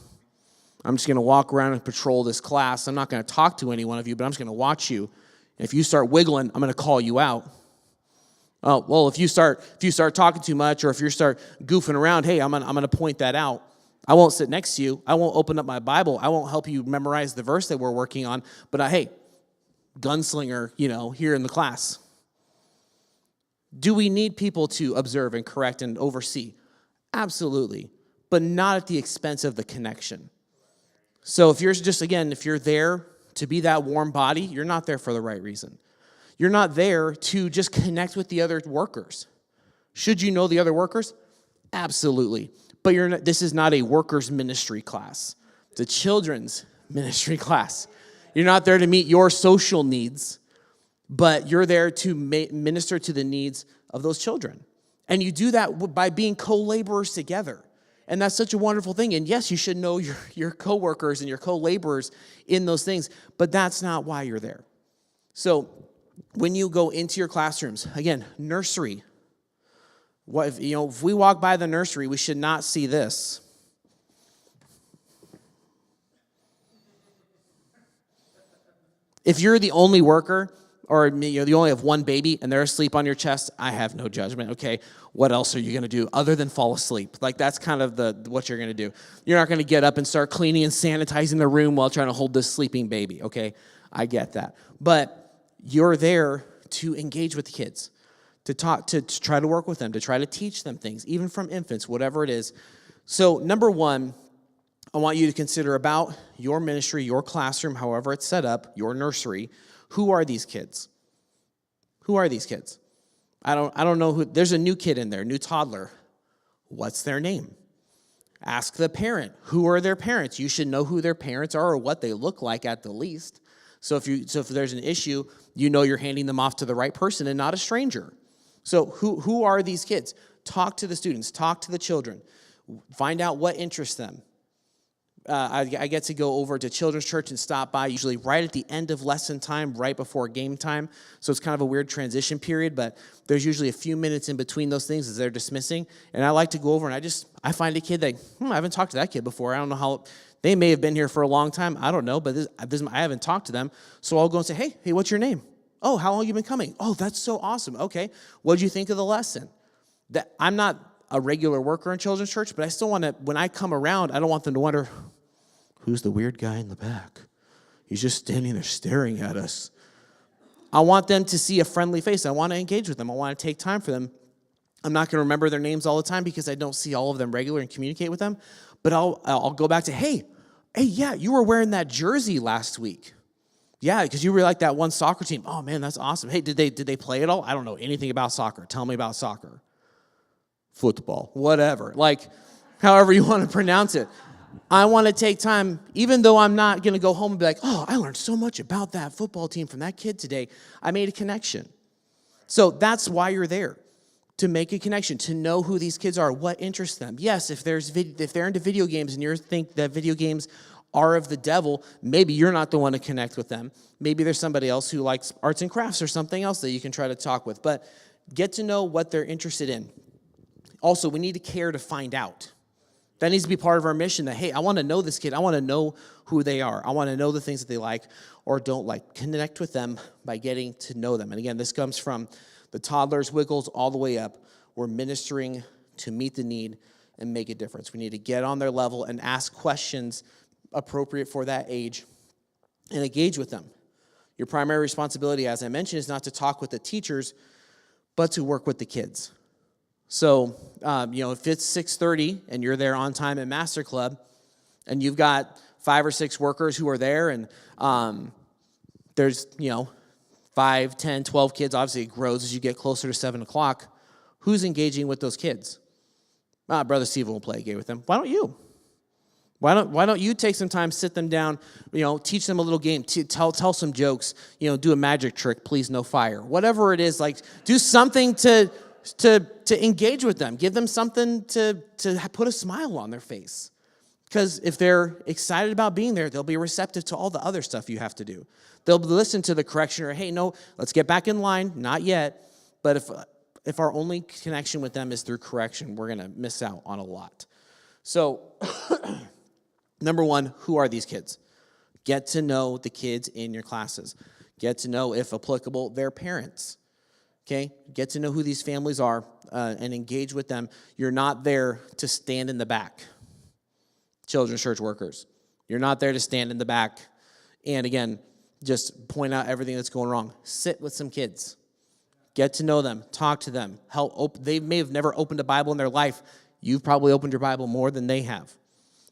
I'm just going to walk around and patrol this class. I'm not going to talk to any one of you, but I'm just going to watch you. And if you start wiggling, I'm going to call you out. Oh, well, if you start talking too much, or if you start goofing around, hey, I'm going to point that out. I won't sit next to you. I won't open up my Bible. I won't help you memorize the verse that we're working on. But hey, gunslinger, here in the class. Do we need people to observe and correct and oversee? Absolutely, but not at the expense of the connection. So if you're there to be that warm body, you're not there for the right reason. You're not there to just connect with the other workers. Should you know the other workers? Absolutely. But this is not a workers' ministry class. It's a children's ministry class. You're not there to meet your social needs, but you're there to minister to the needs of those children. And you do that by being co-laborers together. And that's such a wonderful thing. And yes, you should know your co-workers and your co-laborers in those things, but that's not why you're there. So when you go into your classrooms, again, nursery. If we walk by the nursery, we should not see this. If you're the only worker, or you only have one baby and they're asleep on your chest, I have no judgment, okay? What else are you going to do other than fall asleep? Like, that's kind of what you're going to do. You're not going to get up and start cleaning and sanitizing the room while trying to hold this sleeping baby, okay? I get that. But you're there to engage with the kids, to talk, to try to work with them, to try to teach them things, even from infants, whatever it is. So, number one, I want you to consider about your ministry, your classroom, however it's set up, your nursery. Who are these kids? Who are these kids? I don't know who. There's a new kid in there, new toddler. What's their name? Ask the parent. Who are their parents? You should know who their parents are or what they look like at the least. So if there's an issue, you're handing them off to the right person and not a stranger. So who are these kids? Talk to the students. Talk to the children. Find out what interests them. I get to go over to Children's Church and stop by, usually right at the end of lesson time, right before game time. So it's kind of a weird transition period, but there's usually a few minutes in between those things as they're dismissing. And I like to go over and I find a kid that, I haven't talked to that kid before. I don't know how, they may have been here for a long time. I don't know, but I haven't talked to them. So I'll go and say, hey, what's your name? Oh, how long have you been coming? Oh, that's so awesome. Okay, what did you think of the lesson? I'm not a regular worker in Children's Church, but I still want to, when I come around, I don't want them to wonder, who's the weird guy in the back? He's just standing there staring at us. I want them to see a friendly face. I want to engage with them. I want to take time for them. I'm not going to remember their names all the time because I don't see all of them regularly and communicate with them. But I'll go back to, hey, yeah, you were wearing that jersey last week. Yeah, because you were like that one soccer team. Oh, man, that's awesome. Hey, did they play at all? I don't know anything about soccer. Tell me about soccer. Football, whatever. Like, however you want to pronounce it. I want to take time, even though I'm not going to go home and be like, oh, I learned so much about that football team from that kid today. I made a connection. So that's why you're there, to make a connection, to know who these kids are, what interests them. Yes, if they're into video games and you think that video games are of the devil, maybe you're not the one to connect with them. Maybe there's somebody else who likes arts and crafts or something else that you can try to talk with. But get to know what they're interested in. Also, we need to care to find out. That needs to be part of our mission that, hey, I want to know this kid. I want to know who they are. I want to know the things that they like or don't like. Connect with them by getting to know them. And again, this comes from the toddlers, wiggles, all the way up. We're ministering to meet the need and make a difference. We need to get on their level and ask questions appropriate for that age and engage with them. Your primary responsibility, as I mentioned, is not to talk with the teachers, but to work with the kids. So, if it's 6:30 and you're there on time at Master Club and you've got 5 or 6 workers who are there and there's, 5, 10, 12 kids, obviously it grows as you get closer to 7 o'clock, who's engaging with those kids? Brother Steven will play a game with them. Why don't you? Why don't you take some time, sit them down, teach them a little game, tell some jokes, do a magic trick, please no fire. Whatever it is, like do something to engage with them. Give them something to put a smile on their face. Because if they're excited about being there, they'll be receptive to all the other stuff you have to do. They'll listen to the correction or, hey, no, let's get back in line. Not yet. But if our only connection with them is through correction, we're going to miss out on a lot. So Number one, who are these kids? Get to know the kids in your classes. Get to know, if applicable, their parents. Okay? Get to know who these families are and engage with them. You're not there to stand in the back, children's church workers. You're not there to stand in the back and, again, just point out everything that's going wrong. Sit with some kids. Get to know them. Talk to them. They may have never opened a Bible in their life. You've probably opened your Bible more than they have.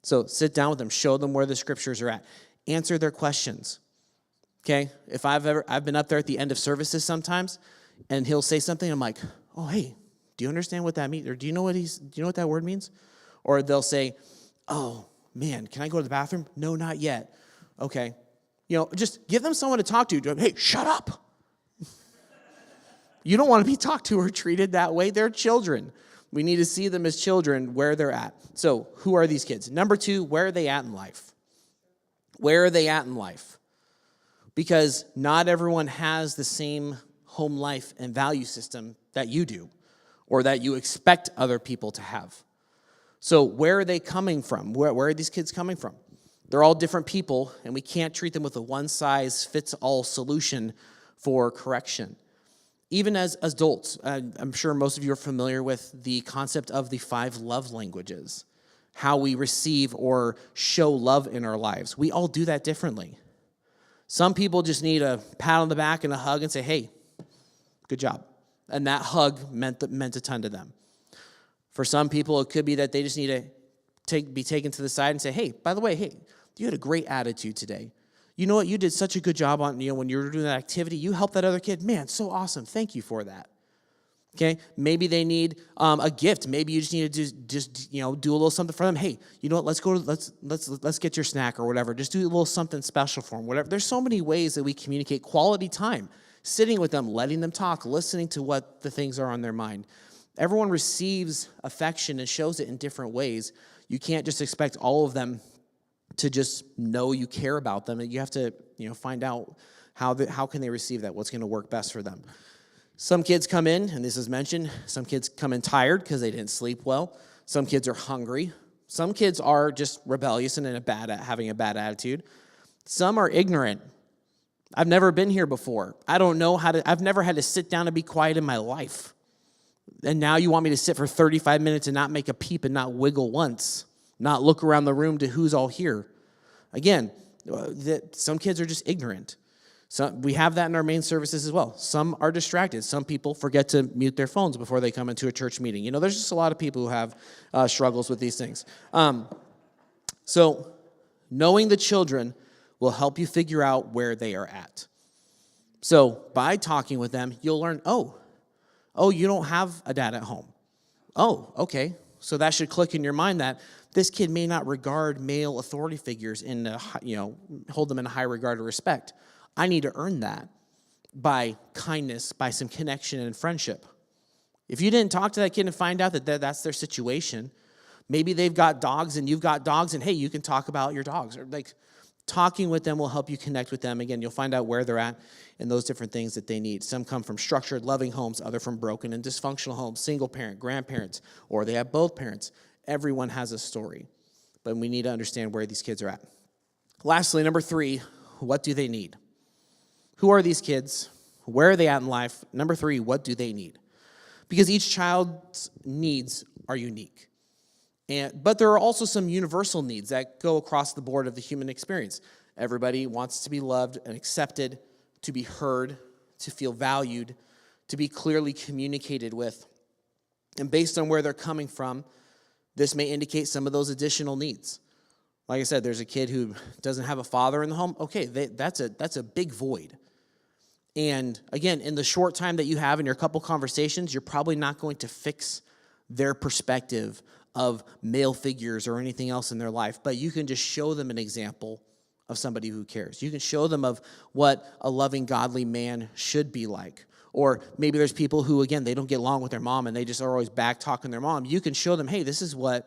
So sit down with them. Show them where the scriptures are at. Answer their questions. Okay? If I've been up there at the end of services sometimes, and he'll say something, I'm like, oh, hey, do you understand what that means? Or do you know what that word means? Or they'll say, oh, man, can I go to the bathroom? No, not yet. Okay. Just give them someone to talk to. Hey, shut up. You don't want to be talked to or treated that way. They're children. We need to see them as children where they're at. So who are these kids? Number two, where are they at in life? Where are they at in life? Because not everyone has the same home life and value system that you do or that you expect other people to have. So where are they coming from? Where are these kids coming from? They're all different people, and we can't treat them with a one-size-fits-all solution for correction. Even as adults, I'm sure most of you are familiar with the concept of the 5 love languages, how we receive or show love in our lives. We all do that differently. Some people just need a pat on the back and a hug and say, hey, good job. And that hug meant a ton to them. For some people, it could be that they just need to be taken to the side and say, hey, by the way, hey, you had a great attitude today. You know what? You did such a good job on, when you were doing that activity. You helped that other kid. Man, so awesome. Thank you for that. Okay? Maybe they need a gift. Maybe you just need to do a little something for them. Hey, you know what? Let's get your snack or whatever. Just do a little something special for them. Whatever. There's so many ways that we communicate quality time. Sitting with them, letting them talk, listening to what the things are on their mind. Everyone receives affection and shows it in different ways. You can't just expect all of them to just know you care about them. You have to, find out how can they receive that, what's going to work best for them. Some kids come in, and this is mentioned, some kids come in tired because they didn't sleep well. Some kids are hungry. Some kids are just rebellious and having a bad attitude. Some are ignorant. I've never been here before. I don't know I've never had to sit down and be quiet in my life. And now you want me to sit for 35 minutes and not make a peep and not wiggle once, not look around the room to who's all here. Again, some kids are just ignorant. We have that in our main services as well. Some are distracted. Some people forget to mute their phones before they come into a church meeting. There's just a lot of people who have struggles with these things. So knowing the children will help you figure out where they are at. So by talking with them, you'll learn, oh, you don't have a dad at home. Oh, okay. So that should click in your mind that this kid may not regard male authority figures hold them in a high regard or respect. I need to earn that by kindness, by some connection and friendship. If you didn't talk to that kid and find out that that's their situation, maybe they've got dogs and you've got dogs, and hey, you can talk about your dogs. Or talking with them will help you connect with them. Again, you'll find out where they're at and those different things that they need. Some come from structured, loving homes, other from broken and dysfunctional homes, single parent, grandparents, or they have both parents. Everyone has a story, but we need to understand where these kids are at. Lastly, number 3, what do they need? Who are these kids? Where are they at in life? Number 3, what do they need? Because each child's needs are unique. But there are also some universal needs that go across the board of the human experience. Everybody wants to be loved and accepted, to be heard, to feel valued, to be clearly communicated with. And based on where they're coming from, this may indicate some of those additional needs. Like I said, there's a kid who doesn't have a father in the home. Okay, that's a big void. And again, in the short time that you have in your couple conversations, you're probably not going to fix their perspective of male figures or anything else in their life, but you can just show them an example of somebody who cares. You can show them of what a loving, godly man should be like. Or maybe there's people who, again, they don't get along with their mom and they just are always back-talking their mom. You can show them, hey, this is what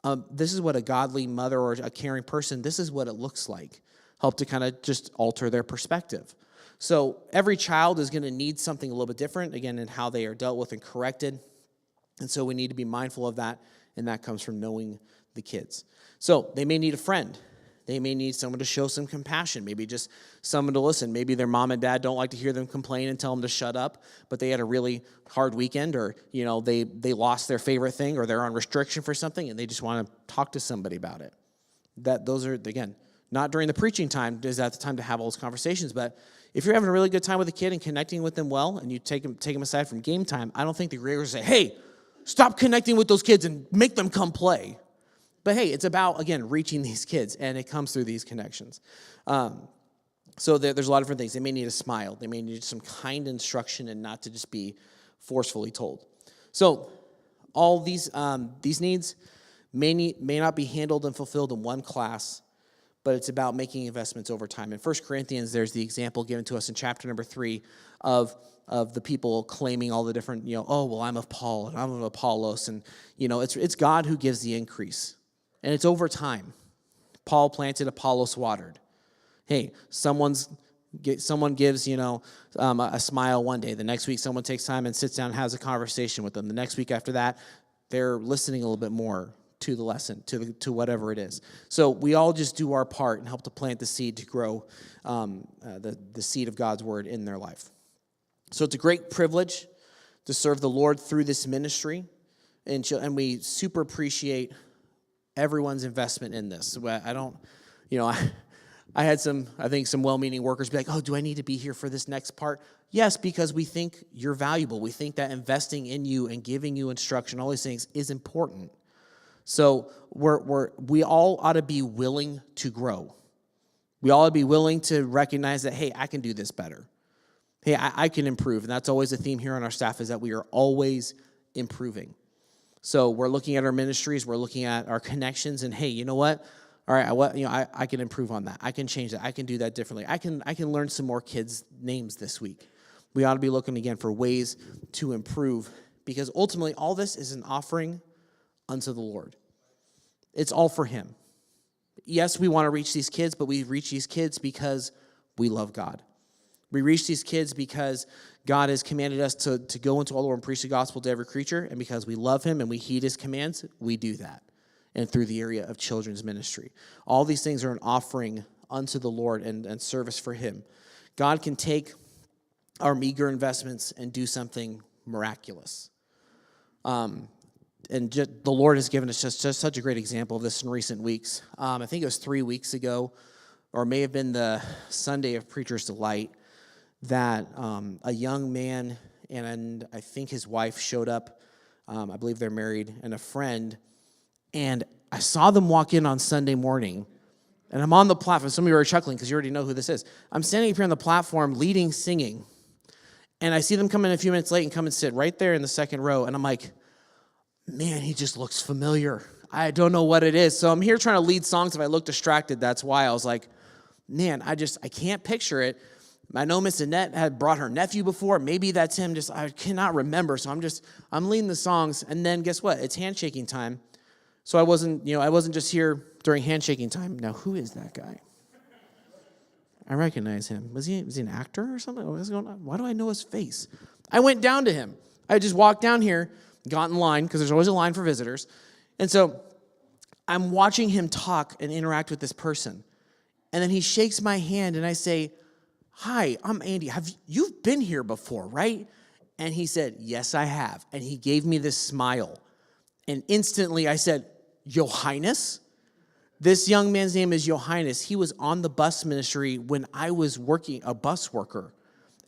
a godly mother or a caring person, this is what it looks like. Help to kind of just alter their perspective. So every child is going to need something a little bit different, again, in how they are dealt with and corrected. And so we need to be mindful of that, and that comes from knowing the kids. So they may need a friend. They may need someone to show some compassion, maybe just someone to listen. Maybe their mom and dad don't like to hear them complain and tell them to shut up, but they had a really hard weekend, or they lost their favorite thing, or they're on restriction for something, and they just want to talk to somebody about it. Those are, again, not during the preaching time is that the time to have all those conversations, but if you're having a really good time with a kid and connecting with them well, and you take them aside from game time, I don't think the graders say, hey, stop connecting with those kids and make them come play. But hey, it's about, again, reaching these kids, and it comes through these connections. So there's a lot of different things. They may need a smile. They may need some kind instruction and not to just be forcefully told. So all these needs may not be handled and fulfilled in one class, but it's about making investments over time. In 1 Corinthians, there's the example given to us in chapter number 3 of the people claiming all the different, I'm of Paul and I'm of Apollos. And, it's God who gives the increase. And it's over time. Paul planted, Apollos watered. Hey, someone gives, a smile one day. The next week, someone takes time and sits down and has a conversation with them. The next week after that, they're listening a little bit more to the lesson, to whatever it is. So we all just do our part and help to plant the seed to grow the seed of God's word in their life. So it's a great privilege to serve the Lord through this ministry, and we super appreciate everyone's investment in this. I had some well-meaning workers be like, oh, do I need to be here for this next part? Yes, because we think you're valuable. We think that investing in you and giving you instruction, all these things, is important. So we all ought to be willing to grow. We all ought to be willing to recognize that, hey, I can do this better. Hey, I can improve. And that's always a theme here on our staff, is that we are always improving. So we're looking at our ministries, we're looking at our connections, and hey, you know what? All right, I can improve on that. I can change that. I can do that differently. I can learn some more kids' names this week. We ought to be looking again for ways to improve, because ultimately all this is an offering unto the Lord. It's all for Him. Yes, we want to reach these kids, but we reach these kids because we love God. We reach these kids because God has commanded us to go into all the world and preach the gospel to every creature, and because we love Him and we heed His commands, we do that. And through the area of children's ministry. All these things are an offering unto the Lord and service for Him. God can take our meager investments and do something miraculous. The Lord has given us just such a great example of this in recent weeks. I think it was 3 weeks ago, or it may have been the Sunday of Preacher's Delight, that a young man and I think his wife showed up. I believe they're married, and a friend. And I saw them walk in on Sunday morning, and I'm on the platform. Some of you are chuckling because you already know who this is. I'm standing up here on the platform leading singing, and I see them come in a few minutes late and come and sit right there in the second row, and I'm like, man, he just looks familiar. I don't know what it is. So I'm here trying to lead songs. If I look distracted, that's why. I was like, man, I can't picture it. I know Miss Annette had brought her nephew before. Maybe that's him. I cannot remember. So I'm leading the songs, and then guess what? It's handshaking time. So I wasn't just here during handshaking time. Now, who is that guy? I recognize him. Was he an actor or something? What was going on? Why do I know his face? I went down to him. I just walked down here, got in line, because there's always a line for visitors. And so I'm watching him talk and interact with this person. And then he shakes my hand, and I say, hi, I'm Andy. You've been here before, right? And he said, yes, I have. And he gave me this smile. And instantly I said, Your Highness? This young man's name is Johannes. He was on the bus ministry when I was working, a bus worker,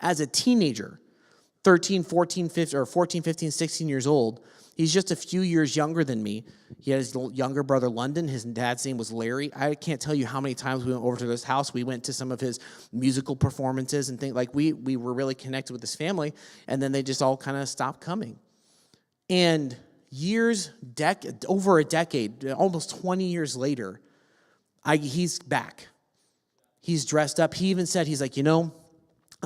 as a teenager, 13, 14, 15, 16 years old. He's just a few years younger than me. He had his younger brother, London. His dad's name was Larry. I can't tell you how many times we went over to this house. We went to some of his musical performances and things. Like, we were really connected with his family, and then they just all kind of stopped coming. And over a decade, almost 20 years later, he's back. He's dressed up. He even said, he's like, I'm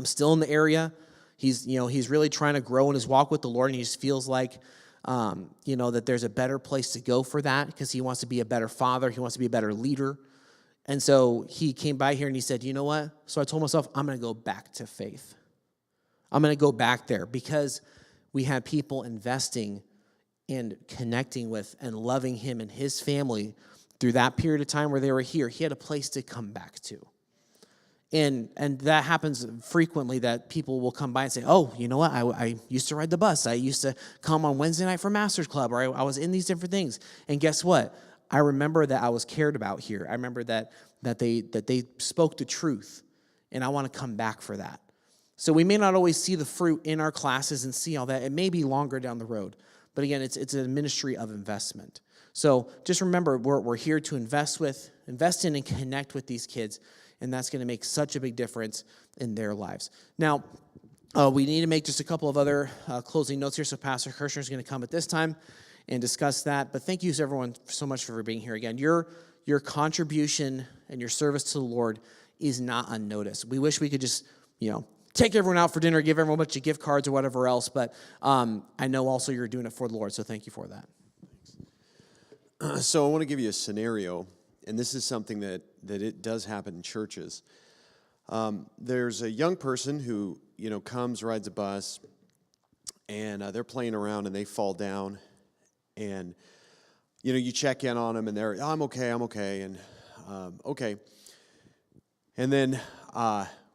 still in the area. He's really trying to grow in his walk with the Lord, and he just feels like, that there's a better place to go for that, because he wants to be a better father. He wants to be a better leader. And so he came by here and he said, you know what? So I told myself, I'm going to go back to faith. I'm going to go back there, because we had people investing and connecting with and loving him and his family through that period of time where they were here, he had a place to come back to. And that happens frequently, that people will come by and say, oh, you know what, I used to ride the bus. I used to come on Wednesday night for Masters Club, or I was in these different things. And guess what? I remember that I was cared about here. I remember that they spoke the truth, and I want to come back for that. So we may not always see the fruit in our classes and see all that. It may be longer down the road. But again, it's a ministry of investment. So just remember, we're here to invest in and connect with these kids, and that's going to make such a big difference in their lives. Now, we need to make just a couple of other closing notes here. So Pastor Kirshner is going to come at this time and discuss that. But thank you to everyone so much for being here. Again, your contribution and your service to the Lord is not unnoticed. We wish we could just, take everyone out for dinner, give everyone a bunch of gift cards or whatever else. But I know also you're doing it for the Lord, so thank you for that. So I want to give you a scenario, and this is something that it does happen in churches. There's a young person who, comes, rides a bus, and they're playing around and they fall down, and, you check in on them and they're, I'm okay, and okay. And then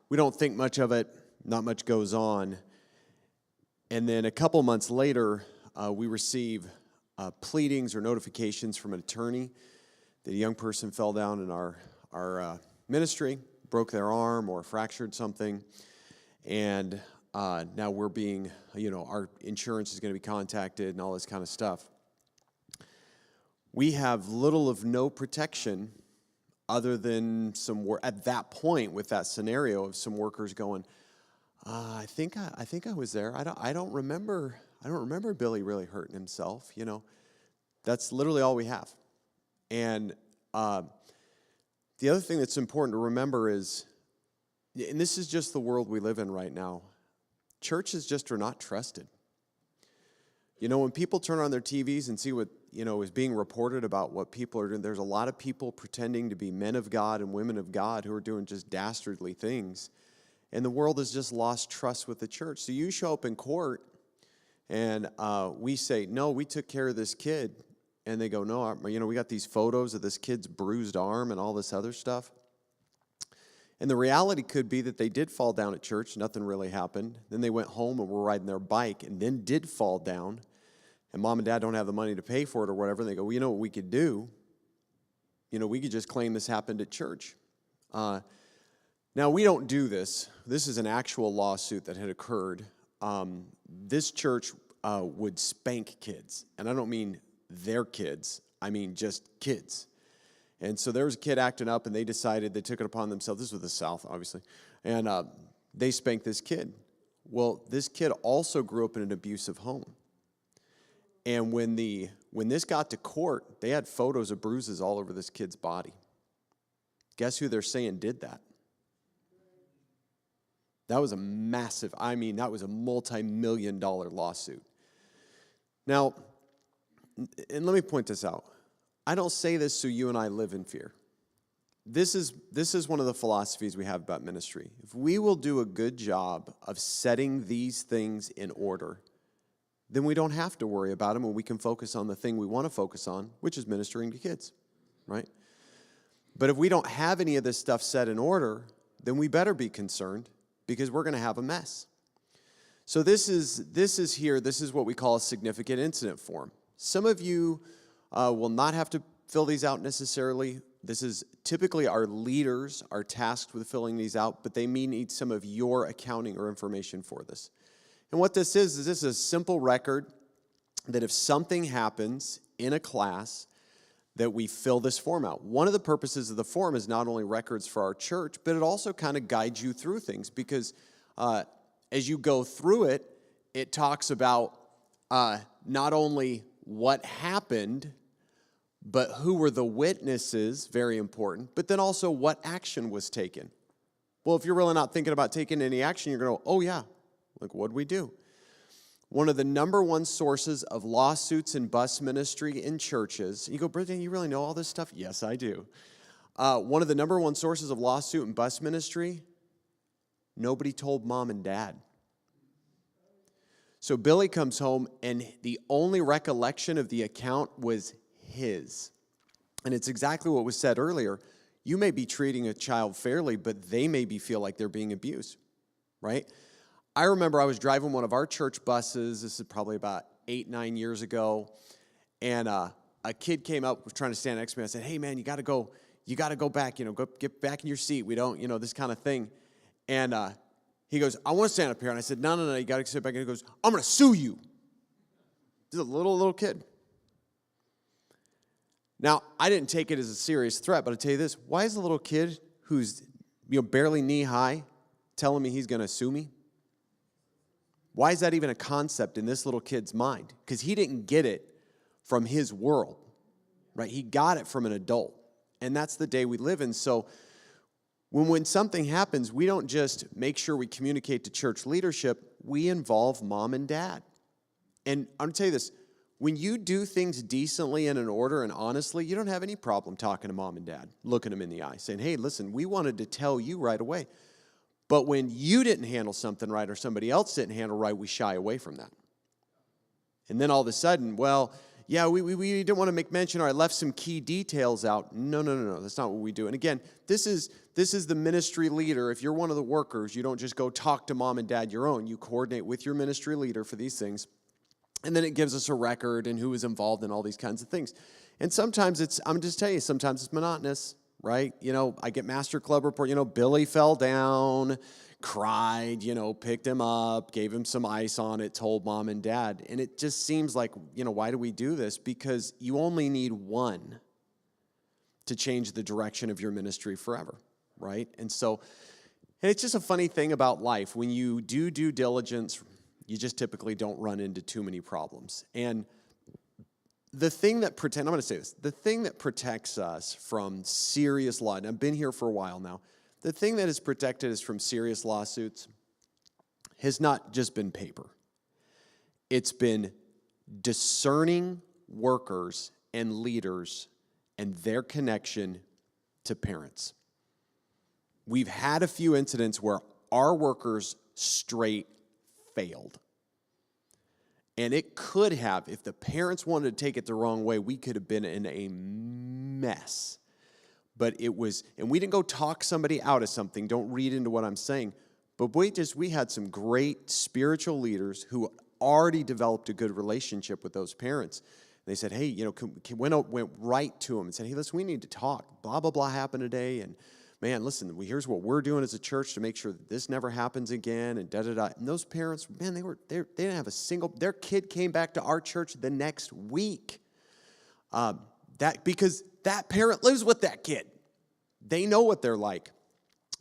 we don't think much of it, not much goes on. And then a couple months later, we receive pleadings or notifications from an attorney that a young person fell down in our ministry, broke their arm or fractured something, and now we're being, our insurance is going to be contacted and all this kind of stuff. We have little of no protection other than at that point with that scenario of some workers going, I think I was there. I don't remember Billy really hurting himself. That's literally all we have. And the other thing that's important to remember is, and this is just the world we live in right now, churches just are not trusted. When people turn on their TVs and see what, is being reported about what people are doing, there's a lot of people pretending to be men of God and women of God who are doing just dastardly things. And the world has just lost trust with the church. So you show up in court and we say, no, we took care of this kid. And they go, no, we got these photos of this kid's bruised arm and all this other stuff. And the reality could be that they did fall down at church. Nothing really happened. Then they went home and were riding their bike and then did fall down. And mom and dad don't have the money to pay for it or whatever. And they go, well, you know what we could do? We could just claim this happened at church. Now, we don't do this. This is an actual lawsuit that had occurred. This church would spank kids. And I don't mean their kids. I mean just kids. And so there was a kid acting up, and they took it upon themselves. This was the South, obviously. And they spanked this kid. Well, this kid also grew up in an abusive home. And when this got to court, they had photos of bruises all over this kid's body. Guess who they're saying did that? That was a massive, that was a multi-million-dollar lawsuit. Now, and let me point this out. I don't say this so you and I live in fear. This is one of the philosophies we have about ministry. If we will do a good job of setting these things in order, then we don't have to worry about them, and we can focus on the thing we want to focus on, which is ministering to kids, right? But if we don't have any of this stuff set in order, then we better be concerned, because we're going to have a mess. So this is what we call a significant incident form. Some of you will not have to fill these out necessarily. This is typically our leaders are tasked with filling these out, but they may need some of your accounting or information for this. And what this is a simple record that if something happens in a class, that we fill this form out. One of the purposes of the form is not only records for our church, but it also kind of guides you through things, because as you go through it, it talks about not only what happened, but who were the witnesses, very important, but then also what action was taken. Well, if you're really not thinking about taking any action, you're going to go, oh yeah, like what'd we do? One of the number one sources of lawsuits in bus ministry in churches, you go, Brittany, you really know all this stuff? Yes, I do. One of the number one sources of lawsuit in bus ministry, nobody told mom and dad. So Billy comes home, and the only recollection of the account was his. And it's exactly what was said earlier. You may be treating a child fairly, but they maybe feel like they're being abused, right? I remember I was driving one of our church buses. This is probably about 8-9 years ago. And a kid came up, was trying to stand next to me. I said, hey, man, you got to go back, go get back in your seat. We don't, this kind of thing. And he goes, I want to stand up here. And I said, no, you got to sit back. And he goes, I'm going to sue you. This is a little kid. Now, I didn't take it as a serious threat, but I'll tell you this. Why is a little kid who's barely knee-high telling me he's going to sue me? Why is that even a concept in this little kid's mind? Because he didn't get it from his world, right? He got it from an adult, and that's the day we live in. So when something happens, we don't just make sure we communicate to church leadership. We involve mom and dad. And I'm going to tell you this. When you do things decently and in order and honestly, you don't have any problem talking to mom and dad, looking them in the eye, saying, hey, listen, we wanted to tell you right away. But when you didn't handle something right or somebody else didn't handle right, we shy away from that. And then all of a sudden, well, yeah, we didn't want to make mention, or I left some key details out. No, that's not what we do. And again, this is the ministry leader. If you're one of the workers, you don't just go talk to mom and dad your own. You coordinate with your ministry leader for these things. And then it gives us a record and who is involved in all these kinds of things. And sometimes I'm just telling you, sometimes it's monotonous, right? I get Master Club report, Billy fell down, cried, picked him up, gave him some ice on it, told mom and dad. And it just seems like, why do we do this? Because you only need one to change the direction of your ministry forever, right? And it's just a funny thing about life. When you do due diligence, you just typically don't run into too many problems. And the thing that I'm going to say this, the thing that protects us from serious law, and I've been here for a while now, the thing that has protected us from serious lawsuits has not just been paper. It's been discerning workers and leaders and their connection to parents. We've had a few incidents where our workers straight failed. And it could have, if the parents wanted to take it the wrong way, we could have been in a mess. But it was, and we didn't go talk somebody out of something. Don't read into what I'm saying. But we had some great spiritual leaders who already developed a good relationship with those parents. They said, hey, went right to them and said, hey, listen, we need to talk. Blah, blah, blah happened today. And man, listen, here's what we're doing as a church to make sure that this never happens again, and da-da-da. And those parents, man, they didn't have a single, their kid came back to our church the next week. Because that parent lives with that kid. They know what they're like.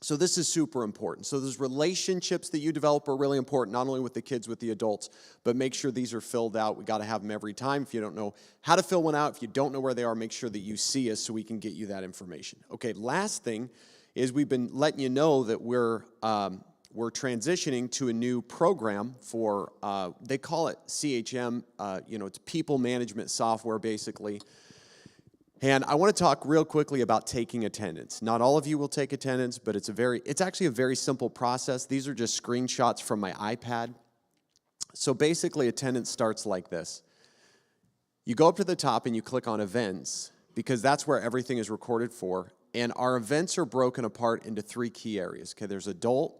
So this is super important. So those relationships that you develop are really important, not only with the kids, with the adults, but make sure these are filled out. We got to have them every time. If you don't know how to fill one out, if you don't know where they are, make sure that you see us so we can get you that information. Okay, last thing is we've been letting you know that we're transitioning to a new program for, they call it CHM, it's people management software basically. And I want to talk real quickly about taking attendance. Not all of you will take attendance, but it's actually a very simple process. These are just screenshots from my iPad. So basically, attendance starts like this. You go up to the top and you click on events, because that's where everything is recorded for. And our events are broken apart into 3 key areas. Okay, there's adult,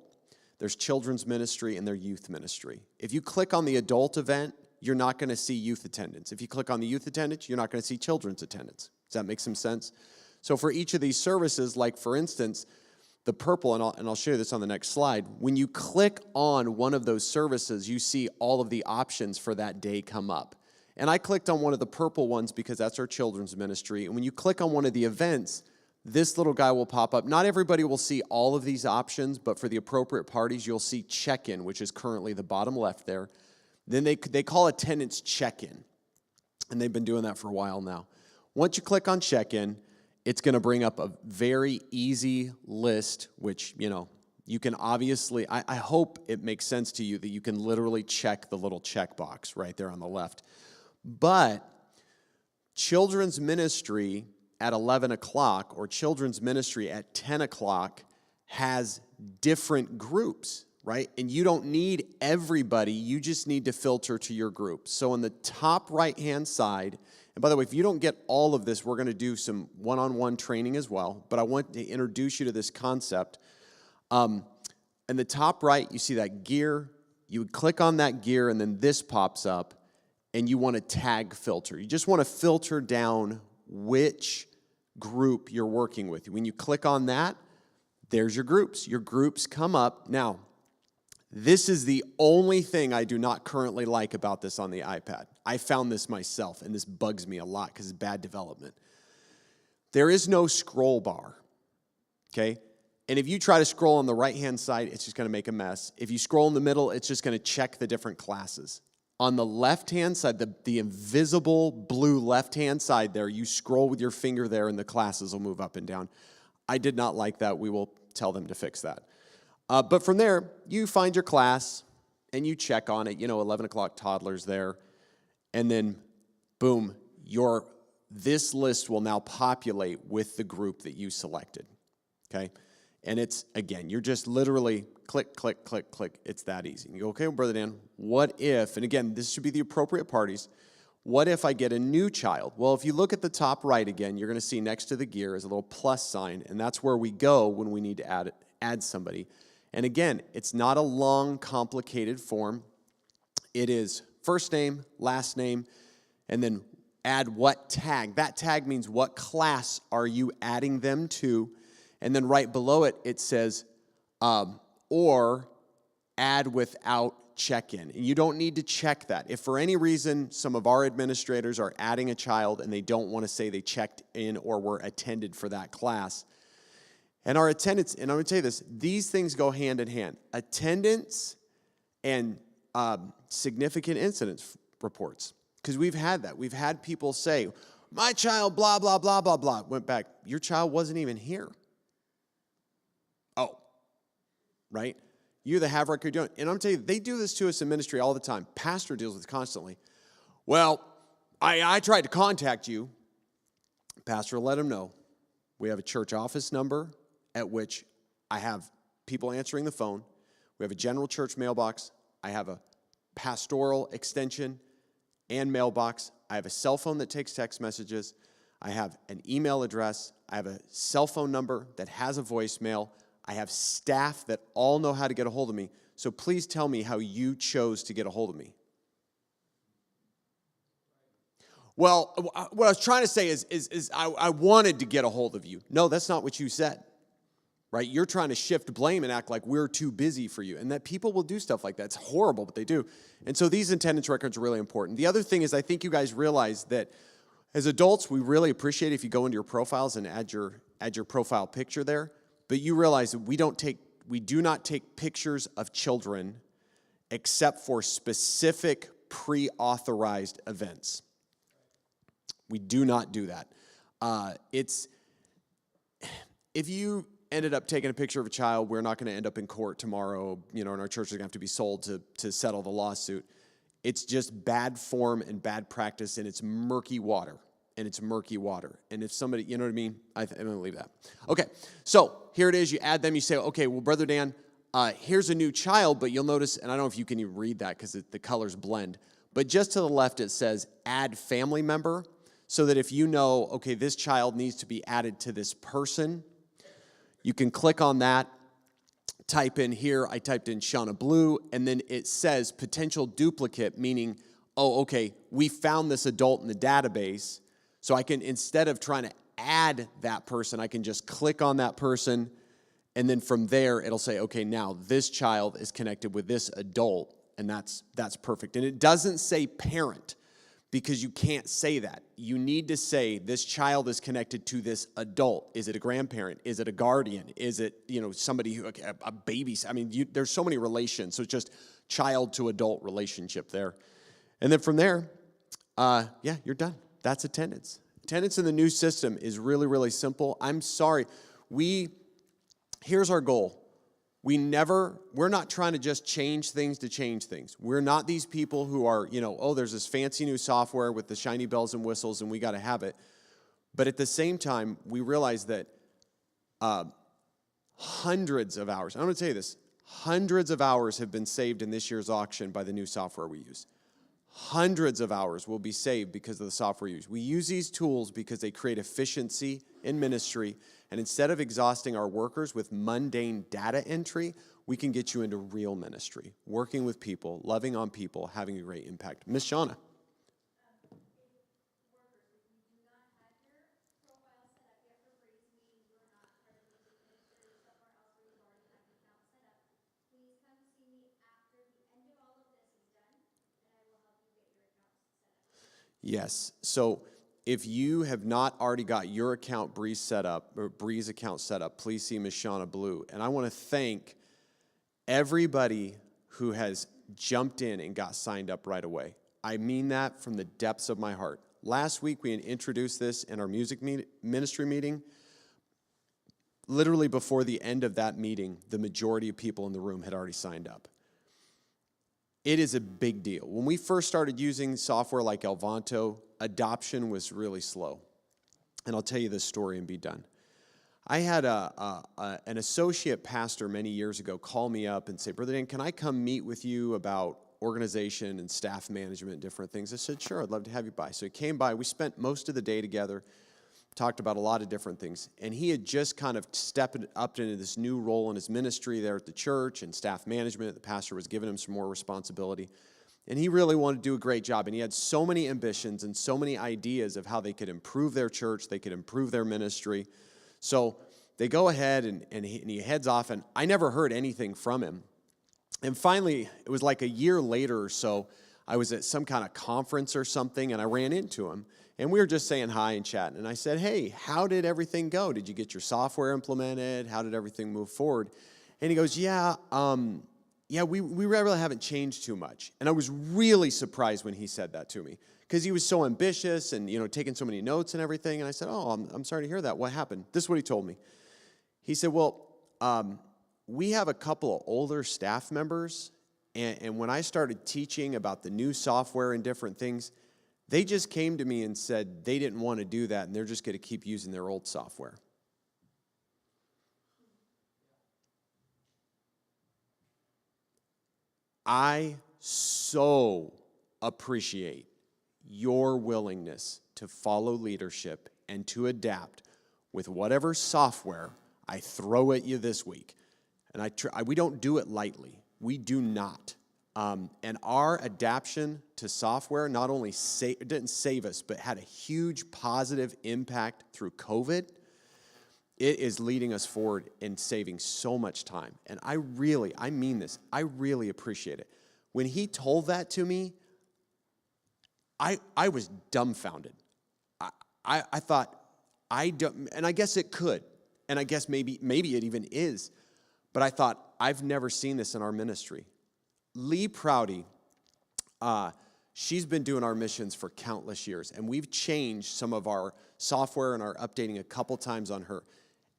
there's children's ministry, and there's youth ministry. If you click on the adult event, you're not going to see youth attendance. If you click on the youth attendance, you're not going to see children's attendance. Does that make some sense? So for each of these services, like for instance, the purple, and I'll show you this on the next slide, when you click on one of those services, you see all of the options for that day come up. And I clicked on one of the purple ones because that's our children's ministry. And when you click on one of the events, this little guy will pop up. Not everybody will see all of these options, but for the appropriate parties, you'll see check-in, which is currently the bottom left there. Then they call attendance check-in, and they've been doing that for a while now. Once you click on check-in, it's going to bring up a very easy list, which, you can obviously, I hope it makes sense to you that you can literally check the little checkbox right there on the left. But children's ministry at 11 o'clock or children's ministry at 10 o'clock has different groups, right? And you don't need everybody. You just need to filter to your group. So on the top right-hand side, And by the way, if you don't get all of this, we're going to do some one-on-one training as well. But I want to introduce you to this concept. In the top right, you see that gear. You would click on that gear, and then this pops up, and you want to tag filter. You just want to filter down which group you're working with. When you click on that, there's your groups. Your groups come up. Now, this is the only thing I do not currently like about this on the iPad. I found this myself, and this bugs me a lot because it's bad development. There is no scroll bar, okay? And if you try to scroll on the right-hand side, it's just going to make a mess. If you scroll in the middle, it's just going to check the different classes. On the left-hand side, the invisible blue left-hand side there, you scroll with your finger there, and the classes will move up and down. I did not like that. We will tell them to fix that. But from there, you find your class, and you check on it. 11 o'clock toddlers there. And then, boom, this list will now populate with the group that you selected, okay? And it's, again, you're just literally click, click, click, click. It's that easy. You go, okay, well, Brother Dan, what if, and again, this should be the appropriate parties, what if I get a new child? Well, if you look at the top right again, you're going to see next to the gear is a little plus sign, and that's where we go when we need to add somebody. And again, it's not a long, complicated form. It is first name, last name, and then add what tag. That tag means what class are you adding them to. And then right below it, it says, or add without check-in. And you don't need to check that. If for any reason some of our administrators are adding a child and they don't want to say they checked in or were attended for that class, and our attendance, and I'm going to tell you this, these things go hand in hand. Attendance and significant incidents reports. Because we've had that. We've had people say, my child, blah, blah, blah, blah, blah. Went back, your child wasn't even here. Oh, right? You're the have record doing it. And I'm telling you, they do this to us in ministry all the time. Pastor deals with it constantly. Well, I tried to contact you. Pastor will let him know. We have a church office number at which I have people answering the phone. We have a general church mailbox. I have a pastoral extension and mailbox. I have a cell phone that takes text messages. I have an email address. I have a cell phone number that has a voicemail. I have staff that all know how to get a hold of me. So please tell me how you chose to get a hold of me. Well, what I was trying to say is I wanted to get a hold of you. No, that's not what you said. Right? You're trying to shift blame and act like we're too busy for you. And that people will do stuff like that. It's horrible, but they do. And so these attendance records are really important. The other thing is I think you guys realize that as adults, we really appreciate if you go into your profiles and add your profile picture there. But you realize that we do not take pictures of children except for specific pre-authorized events. We do not do that. If you ended up taking a picture of a child, we're not going to end up in court tomorrow, and our church is going to have to be sold to settle the lawsuit. It's just bad form and bad practice, and it's murky water. And if somebody, you know what I mean? I'm going to leave that. Okay, so here it is. You add them. You say, okay, well, Brother Dan, here's a new child, but you'll notice, and I don't know if you can even read that because the colors blend, but just to the left it says add family member, so that if you know, okay, this child needs to be added to this person, you can click on that, type in here, I typed in Shauna Blue, and then it says potential duplicate, meaning, oh, okay, we found this adult in the database, so I can, instead of trying to add that person, I can just click on that person, and then from there, it'll say, okay, now this child is connected with this adult, and that's perfect. And it doesn't say parent, because you can't say that. You need to say this child is connected to this adult. Is it a grandparent? Is it a guardian? Is it, somebody who, a baby? I mean, there's so many relations. So it's just child to adult relationship there. And then from there, you're done. That's attendance. Attendance in the new system is really, really simple. I'm sorry. Here's our goal. We're not trying to just change things to change things. We're not these people who are, there's this fancy new software with the shiny bells and whistles and we got to have it. But at the same time, we realize that hundreds of hours, I'm going to tell you this, hundreds of hours have been saved in this year's auction by the new software we use. Hundreds of hours will be saved because of the software used. We use these tools because they create efficiency in ministry, and instead of exhausting our workers with mundane data entry, we can get you into real ministry, working with people, loving on people, having a great impact. Miss Shauna. Yes. So if you have not already got your account Breeze set up, or Breeze account set up, please see Miss Shauna Blue. And I want to thank everybody who has jumped in and got signed up right away. I mean that from the depths of my heart. Last week we introduced this in our music ministry meeting. Literally before the end of that meeting, the majority of people in the room had already signed up. It is a big deal. When we first started using software like Elvanto, adoption was really slow. And I'll tell you this story and be done. I had an associate pastor many years ago call me up and say, Brother Dan, can I come meet with you about organization and staff management and different things? I said, sure, I'd love to have you by. So he came by. We spent most of the day together, talked about a lot of different things. And he had just kind of stepped up into this new role in his ministry there at the church and staff management. The pastor was giving him some more responsibility. And he really wanted to do a great job. And he had so many ambitions and so many ideas of how they could improve their church, they could improve their ministry. So they go ahead and he heads off, and I never heard anything from him. And finally, it was like a year later or so, I was at some kind of conference or something, and I ran into him. And we were just saying hi and chatting. And I said, hey, how did everything go? Did you get your software implemented? How did everything move forward? And he goes, we really haven't changed too much. And I was really surprised when he said that to me, because he was so ambitious and, taking so many notes and everything. And I said, I'm sorry to hear that. What happened? This is what he told me. He said, we have a couple of older staff members, and when I started teaching about the new software and different things, they just came to me and said they didn't want to do that, and they're just going to keep using their old software. I so appreciate your willingness to follow leadership and to adapt with whatever software I throw at you this week. And we don't do it lightly. We do not. And our adaptation to software not only didn't save us, but had a huge positive impact through COVID. It is leading us forward and saving so much time. And I mean this, I really appreciate it. When he told that to me, I was dumbfounded. I thought, and I guess it could, and I guess maybe it even is, but I thought, I've never seen this in our ministry. Lee Prouty, she's been doing our missions for countless years, and we've changed some of our software and our updating a couple times on her,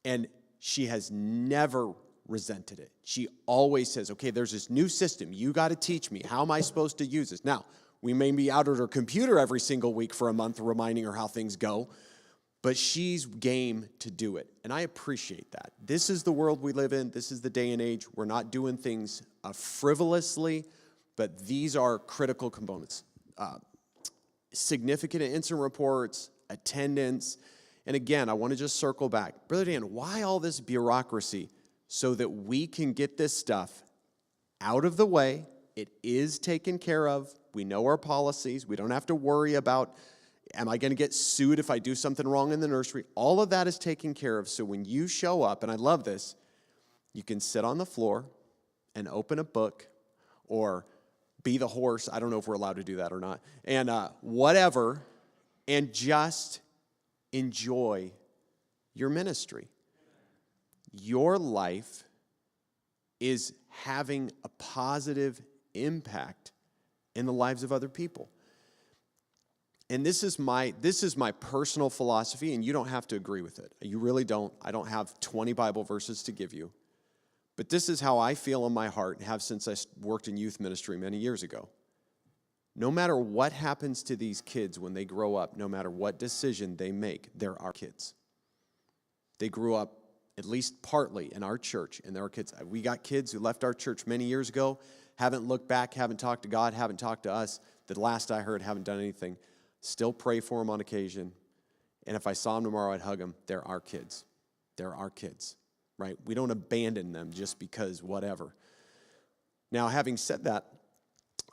and she has never resented it. She always says, okay, there's this new system. You got to teach me. How am I supposed to use this? Now, we may be out at her computer every single week for a month reminding her how things go, but she's game to do it, and I appreciate that. This is the world we live in. This is the day and age. We're not doing things frivolously, but these are critical components. Significant incident reports, attendance, and again, I want to just circle back. Brother Dan, why all this bureaucracy? So that we can get this stuff out of the way. It is taken care of. We know our policies. We don't have to worry about, am I going to get sued if I do something wrong in the nursery? All of that is taken care of. So when you show up, and I love this, you can sit on the floor and open a book or be the horse. I don't know if we're allowed to do that or not. And whatever, and just enjoy your ministry. Your life is having a positive impact in the lives of other people. And this is my personal philosophy, and you don't have to agree with it. You really don't. I don't have 20 Bible verses to give you. But this is how I feel in my heart and have since I worked in youth ministry many years ago. No matter what happens to these kids when they grow up, no matter what decision they make, they're our kids. They grew up at least partly in our church, and our kids. We got kids who left our church many years ago, haven't looked back, haven't talked to God, haven't talked to us. The last I heard, haven't done anything. Still pray for them on occasion. And if I saw them tomorrow, I'd hug them. They're our kids. They're our kids, right? We don't abandon them just because whatever. Now, having said that,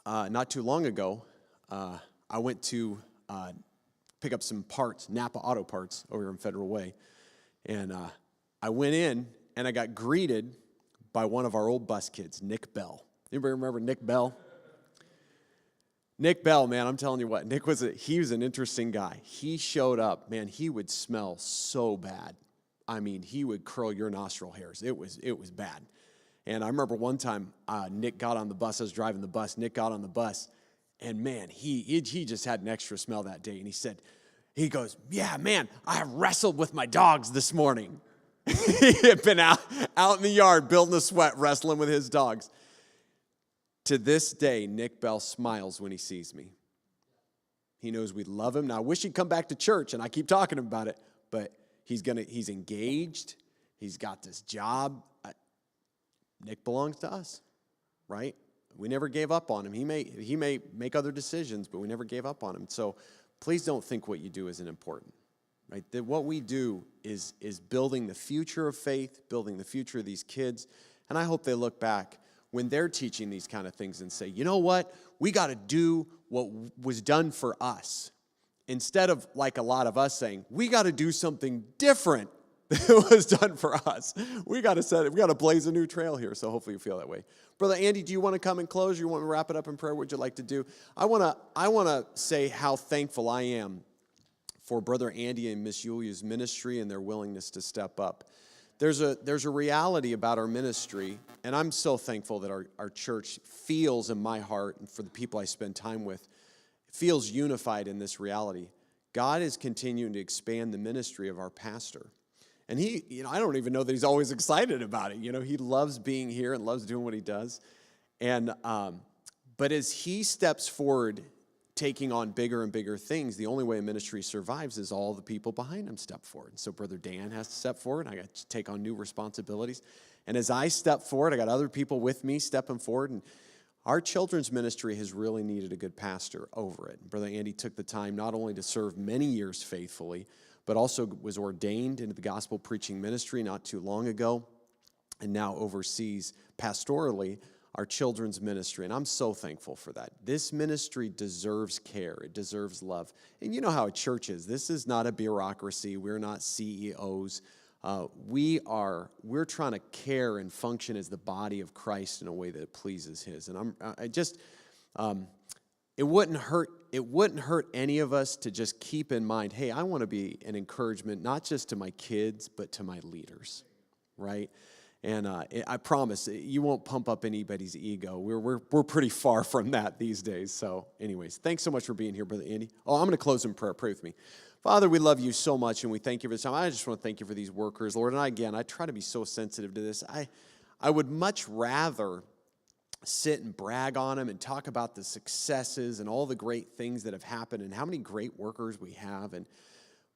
not too long ago, I went to pick up some parts, Napa Auto Parts over here in Federal Way. And I went in, and I got greeted by one of our old bus kids, Nick Bell. Anybody remember Nick Bell? Nick Bell, man, I'm telling you what, he was an interesting guy. He showed up, man, he would smell so bad. I mean, he would curl your nostril hairs. It was bad. And I remember one time, Nick got on the bus. I was driving the bus. Nick got on the bus, and man, he just had an extra smell that day. And he goes, yeah, man, I wrestled with my dogs this morning. He had been out in the yard building a sweat, wrestling with his dogs. To this day, Nick Bell smiles when he sees me. He knows we love him. Now, I wish he'd come back to church, and I keep talking about it, but he's engaged. He's got this job. Nick belongs to us, right? We never gave up on him. He may make other decisions, but we never gave up on him. So please don't think what you do isn't important, right? That what we do is building the future of faith, building the future of these kids, and I hope they look back when they're teaching these kind of things and say, you know what? We got to do what was done for us. Instead of like a lot of us saying, we got to do something different that was done for us. We got to blaze a new trail here. So hopefully you feel that way. Brother Andy, do you want to come and close? You want to wrap it up in prayer? What would you like to do? I want to say how thankful I am for Brother Andy and Miss Yulia's ministry and their willingness to step up. There's a reality about our ministry, and I'm so thankful that our church feels in my heart, and for the people I spend time with, feels unified in this reality. God is continuing to expand the ministry of our pastor. And I don't even know that he's always excited about it. He loves being here and loves doing what he does. And but as he steps forward, taking on bigger and bigger things, the only way a ministry survives is all the people behind him step forward. So Brother Dan has to step forward. I got to take on new responsibilities. And as I step forward, I got other people with me stepping forward. And our children's ministry has really needed a good pastor over it. Brother Andy took the time not only to serve many years faithfully, but also was ordained into the gospel preaching ministry not too long ago, and now oversees pastorally our children's ministry, and I'm so thankful for that. This ministry deserves care. It deserves love. And you know how a church is. This is not a bureaucracy. We're not CEOs. We're trying to care and function as the body of Christ in a way that pleases His. And it wouldn't hurt any of us to just keep in mind, hey, I want to be an encouragement not just to my kids, but to my leaders, right? And I promise you won't pump up anybody's ego. We're pretty far from that these days. So, anyways, thanks so much for being here, Brother Andy. Oh, I'm going to close in prayer. Pray with me. Father, we love you so much, and we thank you for this time. I just want to thank you for these workers, Lord. And I try to be so sensitive to this. I would much rather sit and brag on them and talk about the successes and all the great things that have happened and how many great workers we have.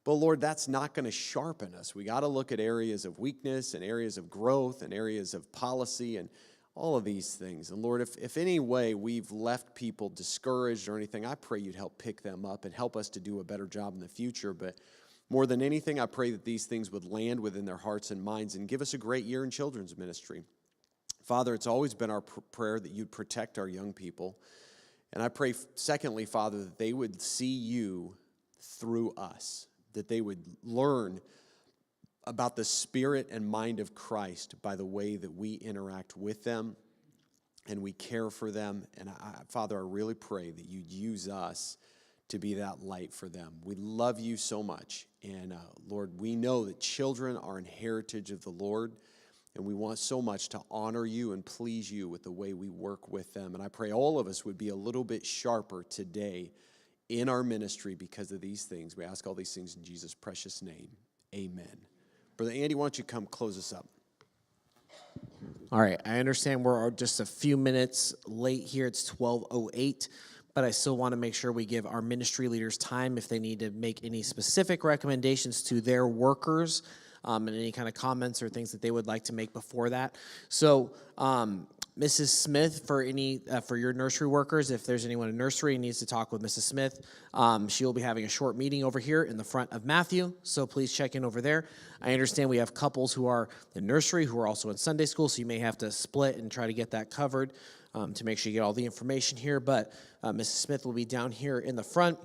But Lord, that's not going to sharpen us. We got to look at areas of weakness and areas of growth and areas of policy and all of these things. And Lord, if any way we've left people discouraged or anything, I pray you'd help pick them up and help us to do a better job in the future. But more than anything, I pray that these things would land within their hearts and minds and give us a great year in children's ministry. Father, it's always been our prayer that you'd protect our young people. And I pray, secondly, Father, that they would see you through us, that they would learn about the spirit and mind of Christ by the way that we interact with them and we care for them. And Father, I really pray that you'd use us to be that light for them. We love you so much. And Lord, we know that children are an heritage of the Lord, and we want so much to honor you and please you with the way we work with them. And I pray all of us would be a little bit sharper today in our ministry because of these things. We ask all these things in Jesus' precious name. Amen. Brother Andy, why don't you come close us up? All right, I understand we're just a few minutes late here. It's 12:08, but I still want to make sure we give our ministry leaders time if they need to make any specific recommendations to their workers and any kind of comments or things that they would like to make before that. So Mrs. Smith for any for your nursery workers. If there's anyone in nursery who needs to talk with Mrs. Smith, she will be having a short meeting over here in the front of Matthew. So please check in over there. I understand we have couples who are in nursery who are also in Sunday school, so you may have to split and try to get that covered to make sure you get all the information here. But Mrs. Smith will be down here in the front.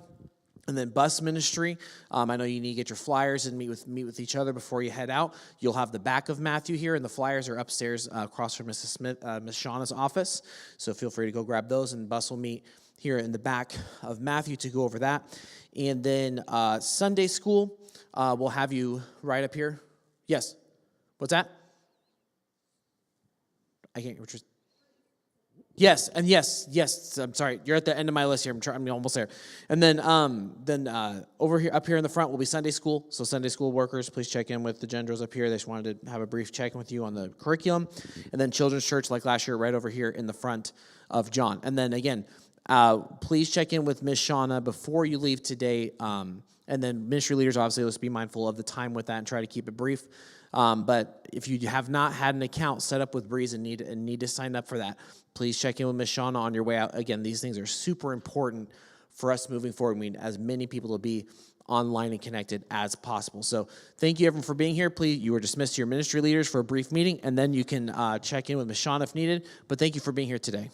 And then bus ministry, I know you need to get your flyers and meet with each other before you head out. You'll have the back of Matthew here, and the flyers are upstairs across from Mrs. Smith, Miss Shauna's office. So feel free to go grab those, and bus will meet here in the back of Matthew to go over that. And then Sunday school, we'll have you right up here. Yes, what's that? I can't. Yes, and yes. I'm sorry. You're at the end of my list here. I'm almost there. And then over here, up here in the front, will be Sunday school. So Sunday school workers, please check in with the Gendros up here. They just wanted to have a brief check-in with you on the curriculum. And then children's church, like last year, right over here in the front of John. And then again, please check in with Miss Shauna before you leave today. And then ministry leaders, obviously, let's be mindful of the time with that and try to keep it brief. But if you have not had an account set up with Breeze and need to sign up for that, please check in with Ms. Shauna on your way out. Again, these things are super important for us moving forward. We need as many people to be online and connected as possible. So thank you, everyone, for being here. Please, you are dismissed to your ministry leaders for a brief meeting, and then you can check in with Ms. Shauna if needed. But thank you for being here today.